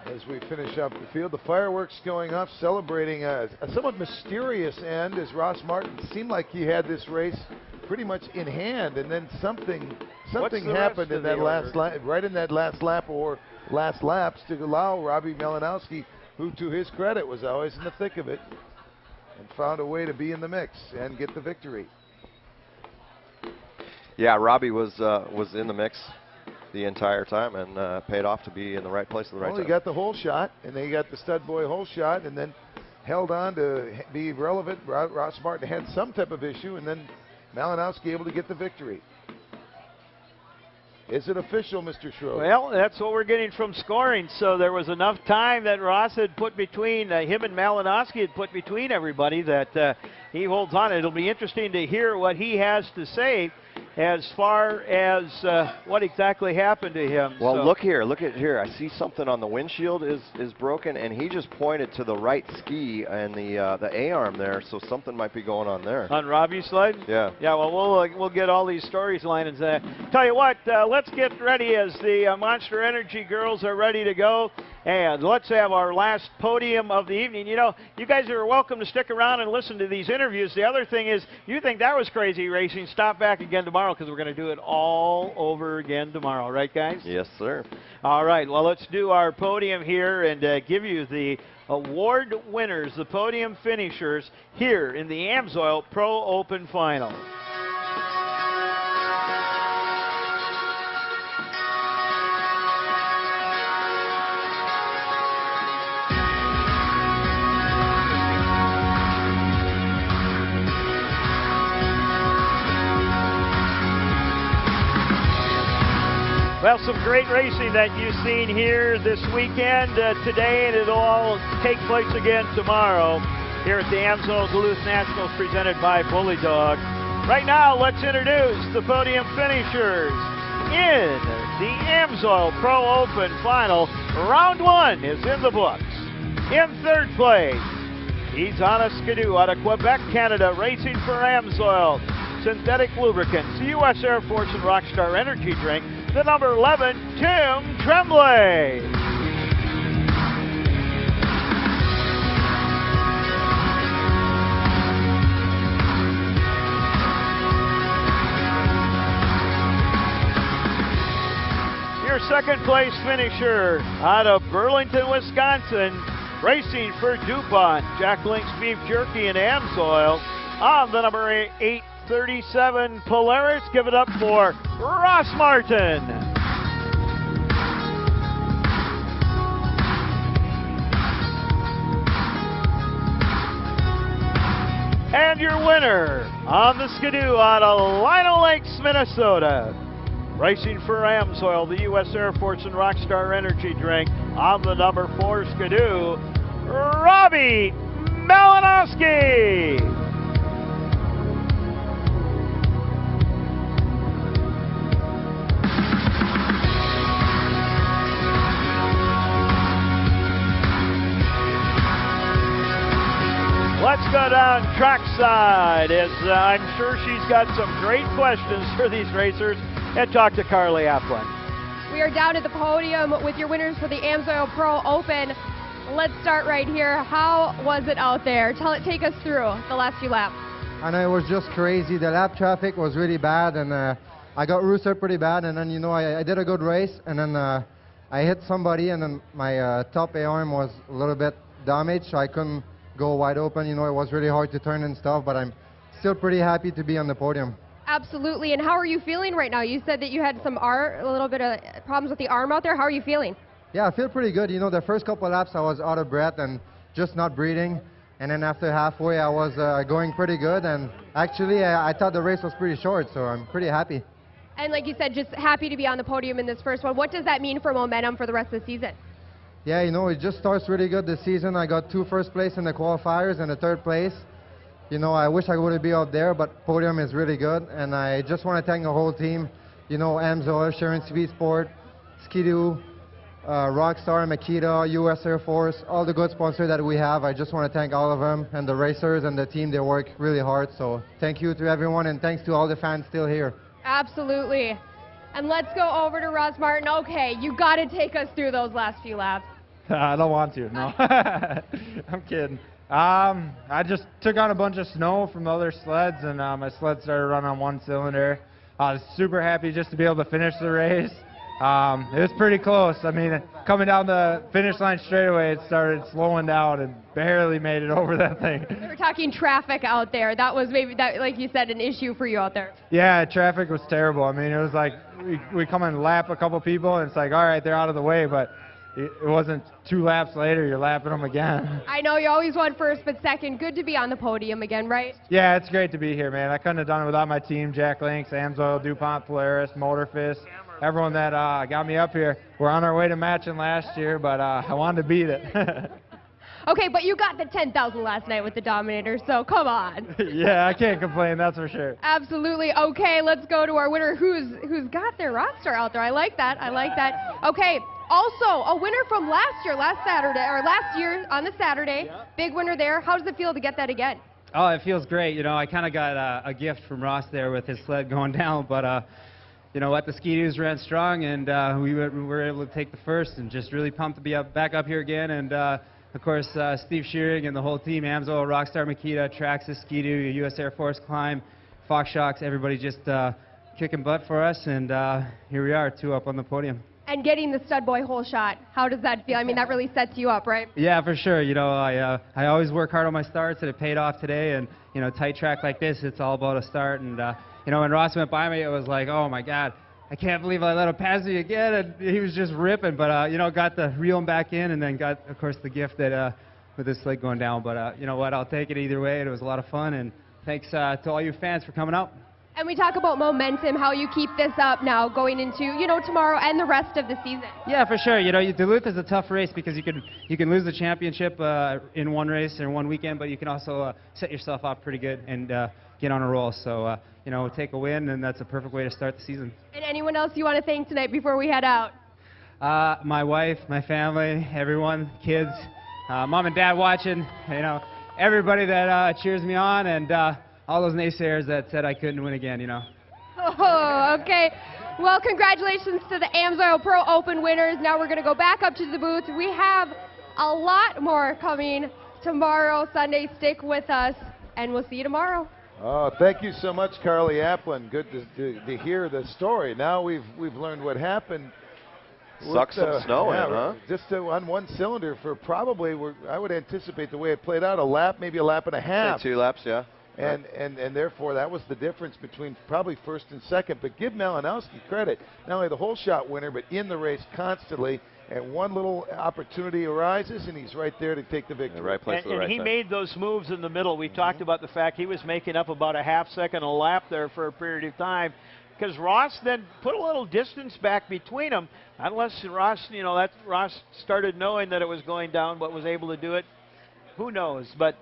As we finish up the field, the fireworks going off, celebrating a somewhat mysterious end, as Ross Martin seemed like he had this race pretty much in hand, and then something happened in that last lap, right in that last lap or last laps, to allow Robbie Malinowski, who to his credit was always in the thick of it, and found a way to be in the mix and get the victory. Yeah, Robbie was in the mix the entire time, and paid off to be in the right place at the right time. He got the hole shot, and then he got the stud boy hole shot, and then held on to be relevant. Ross Martin had some type of issue, and then Malinowski able to get the victory. Is it official, Mr. Schroeder? Well, that's what we're getting from scoring. So there was enough time that Ross had put between him and Malinowski had put between everybody that he holds on. It'll be interesting to hear what he has to say as far as what exactly happened to him. Well, so. look at here. I see something on the windshield is broken, and he just pointed to the right ski and the A-arm there, so something might be going on there. On Robbie's sled? Yeah. Yeah, well, we'll get all these stories lined. Tell you what, let's get ready as the Monster Energy girls are ready to go. And let's have our last podium of the evening. You know, you guys are welcome to stick around and listen to these interviews. The other thing is, you think that was crazy racing, stop back again tomorrow, because we're going to do it all over again tomorrow. Right, guys? Yes, sir. All right, well, let's do our podium here and give you the award winners, the podium finishers, here in the Amsoil Pro Open Final. Well, some great racing that you've seen here this weekend, today, and it'll all take place again tomorrow here at the Amsoil Duluth Nationals presented by Bully Dog. Right now, let's introduce the podium finishers in the Amsoil Pro Open Final. Round one is in the books. In third place, he's on a skidoo out of Quebec, Canada, racing for Amsoil Synthetic Lubricants, U.S. Air Force and Rockstar Energy Drink, the number 11, Tim Tremblay. Your second place finisher out of Burlington, Wisconsin, racing for DuPont, Jack Link's Beef Jerky and Amsoil, on the number 837 Polaris. Give it up for Ross Martin. And your winner on the skidoo out of Lino Lakes, Minnesota, racing for Amsoil, the U.S. Air Force and Rockstar Energy Drink, on the number 4 skidoo, Robbie Malinowski. Let's go down trackside, as I'm sure she's got some great questions for these racers and talk to Carly Applin. We are down at the podium with your winners for the Amsoil Pro Open. Let's start right here. How was it out there? Take us through the last few laps. I know it was just crazy. The lap traffic was really bad, and I got roosted pretty bad, and then, I did a good race, and then I hit somebody, and then my top A-arm was a little bit damaged, so I couldn't go wide open. It was really hard to turn and stuff, but I'm still pretty happy to be on the podium. Absolutely. And how are you feeling right now? You said that you had a little bit of problems with the arm out there. How are you feeling? Yeah, I feel pretty good. The first couple of laps I was out of breath and just not breathing. And then after halfway, I was going pretty good. And actually, I thought the race was pretty short, so I'm pretty happy. And like you said, just happy to be on the podium in this first one. What does that mean for momentum for the rest of the season? Yeah, it just starts really good this season. I got 2 first place in the qualifiers and a 3rd place. I wish I would be out there, but podium is really good. And I just want to thank the whole team, Amsoil, Sharon Lite Sport, Ski-Doo, Rockstar, Makita, U.S. Air Force, all the good sponsors that we have. I just want to thank all of them, and the racers and the team. They work really hard. So thank you to everyone, and thanks to all the fans still here. Absolutely. And let's go over to Ross Martin. Okay, you got to take us through those last few laps. I don't want to, no. I'm kidding. I just took on a bunch of snow from the other sleds, and my sled started running on 1 cylinder. I was super happy just to be able to finish the race. It was pretty close. I mean, coming down the finish line straightaway, it started slowing down and barely made it over that thing. We were talking traffic out there. That was maybe, like you said, an issue for you out there. Yeah, traffic was terrible. I mean, it was like we come and lap a couple people, and it's like, all right, they're out of the way, but it wasn't 2 laps later, you're lapping them again. I know you always want first, but second. Good to be on the podium again, right? Yeah, it's great to be here, man. I couldn't have done it without my team, Jack Links, Amsoil, DuPont, Polaris, Motorfist, everyone that got me up here. We're on our way to matching last year, but I wanted to beat it. Okay, but you got the 10,000 last night with the Dominator, so come on. Yeah, I can't complain, that's for sure. Absolutely. Okay, let's go to our winner who's got their Rockstar out there. I like that. I like that. Okay. Also, a winner from last year on the Saturday. Yeah. Big winner there. How does it feel to get that again? Oh, it feels great. I kind of got a gift from Ross there with his sled going down, but you know what, the Ski-Doos ran strong, and we were able to take the first, and just really pumped to be back up here again. And of course, Steve Shearing and the whole team, Amsoil, Rockstar, Makita, Traxxas, Ski-Doo, U.S. Air Force, Climb, Fox Shocks, everybody just kicking butt for us, and here we are, 2 up on the podium. And getting the stud boy hole shot, how does that feel? I mean, that really sets you up, right? Yeah, for sure. I always work hard on my starts, and it paid off today. And tight track like this, it's all about a start. And when Ross went by me, it was like, oh my God, I can't believe I let him pass me again. And he was just ripping, but got to reel him back in, and then got, of course, the gift that with his sled going down. But you know what? I'll take it either way. It was a lot of fun, and thanks to all you fans for coming out. And we talk about momentum, how you keep this up now going into, tomorrow and the rest of the season. Yeah, for sure. Duluth is a tough race because you can lose the championship in one race or one weekend, but you can also set yourself up pretty good and get on a roll. So, take a win, and that's a perfect way to start the season. And anyone else you want to thank tonight before we head out? My wife, my family, everyone, kids, mom and dad watching, everybody that cheers me on, and all those naysayers that said I couldn't win again, Oh, okay. Well, congratulations to the Amsoil Pro Open winners. Now we're going to go back up to the booth. We have a lot more coming tomorrow, Sunday. Stick with us, and we'll see you tomorrow. Oh, thank you so much, Carly Applin. Good to hear the story. Now we've learned what happened. Suck some snow in, huh? Just on 1 cylinder for probably, I would anticipate the way it played out, a lap, maybe a lap and a half. Say 2 laps, yeah. And therefore, that was the difference between probably first and second. But give Malinowski credit, not only the whole shot winner, but in the race constantly. And one little opportunity arises, and he's right there to take the victory. The right place at the right time. He made those moves in the middle. We talked about the fact he was making up about a half second a lap there for a period of time, because Ross then put a little distance back between them. Unless Ross, Ross started knowing that it was going down, but was able to do it. Who knows? But,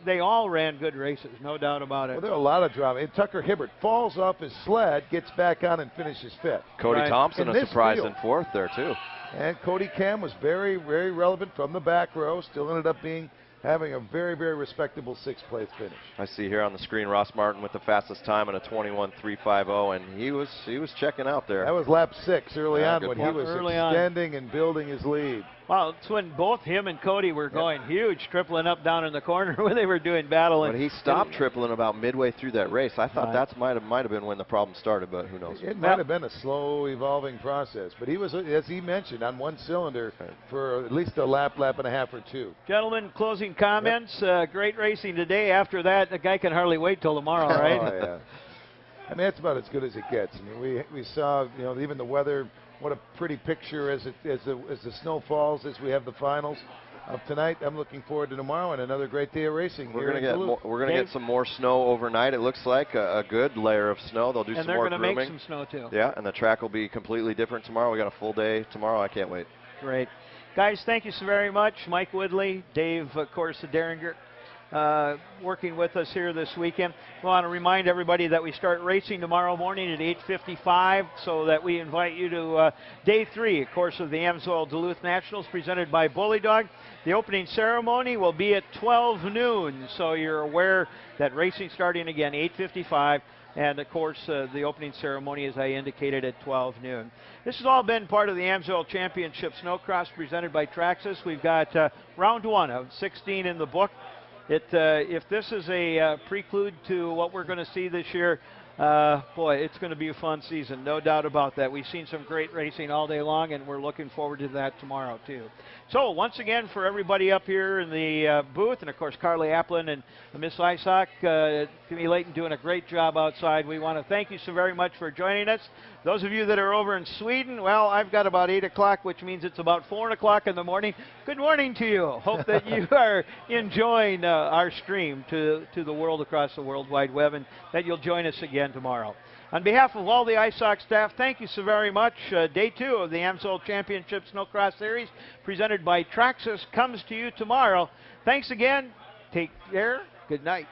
they all ran good races, no doubt about it. Well, there are a lot of drama. And Tucker Hibbert falls off his sled, gets back on, and finishes 5th. Cody Thompson, a surprise in 4th there, too. And Cody Cam was very, very relevant from the back row. Still ended up being having a very, very respectable 6th place finish. I see here on the screen Ross Martin with the fastest time at a 21.350, and he was checking out there. That was lap 6 early on when he point. was Early extending and building his lead. Well, it's when both him and Cody were going huge, tripling up down in the corner when they were doing battle. But he stopped tripling about midway through that race. I thought that might have been when the problem started, but who knows? It might have been a slow evolving process, but he was, as he mentioned, on one cylinder for at least a lap and a half or two. Gentlemen, closing comments. Great racing today. After that, the guy can hardly wait till tomorrow, right? Oh, yeah. I mean, that's about as good as it gets. I mean, we saw, you know, even the weather. What a pretty picture as the snow falls as we have the finals of tonight. I'm looking forward to tomorrow and another great day of racing. We're gonna get some more snow overnight. It looks like a good layer of snow. They'll do some more grooming. And they're gonna make some snow too. Yeah, and the track will be completely different tomorrow. We got a full day tomorrow. I can't wait. Great, guys. Thank you so very much, Mike Woodley, Dave, of course, Derringer. Working with us here this weekend. We want to remind everybody that we start racing tomorrow morning at 8:55, so that we invite you to day 3, of course, of the Amsoil Duluth Nationals presented by Bully Dog. The opening ceremony will be at 12 noon, so you're aware that racing starting again 8:55, and of course the opening ceremony, as I indicated, at 12 noon. This has all been part of the Amsoil Championship Snocross presented by Traxxas. We've got round 1 of 16 in the book. If this is a prelude to what we're going to see this year, boy, it's going to be a fun season, no doubt about that. We've seen some great racing all day long, and we're looking forward to that tomorrow, too. So, once again, for everybody up here in the booth, and, of course, Carly Applin and Miss Isock, Timmy Layton doing a great job outside. We want to thank you so very much for joining us. Those of you that are over in Sweden, well, I've got about 8 o'clock, which means it's about 4 o'clock in the morning. Good morning to you. Hope that you are enjoying our stream to the world across the World Wide Web, and that you'll join us again tomorrow. On behalf of all the ISOC staff, thank you so very much. Day 2 of the Amsoil Championship Snocross Series, presented by Traxxas, comes to you tomorrow. Thanks again. Take care. Good night.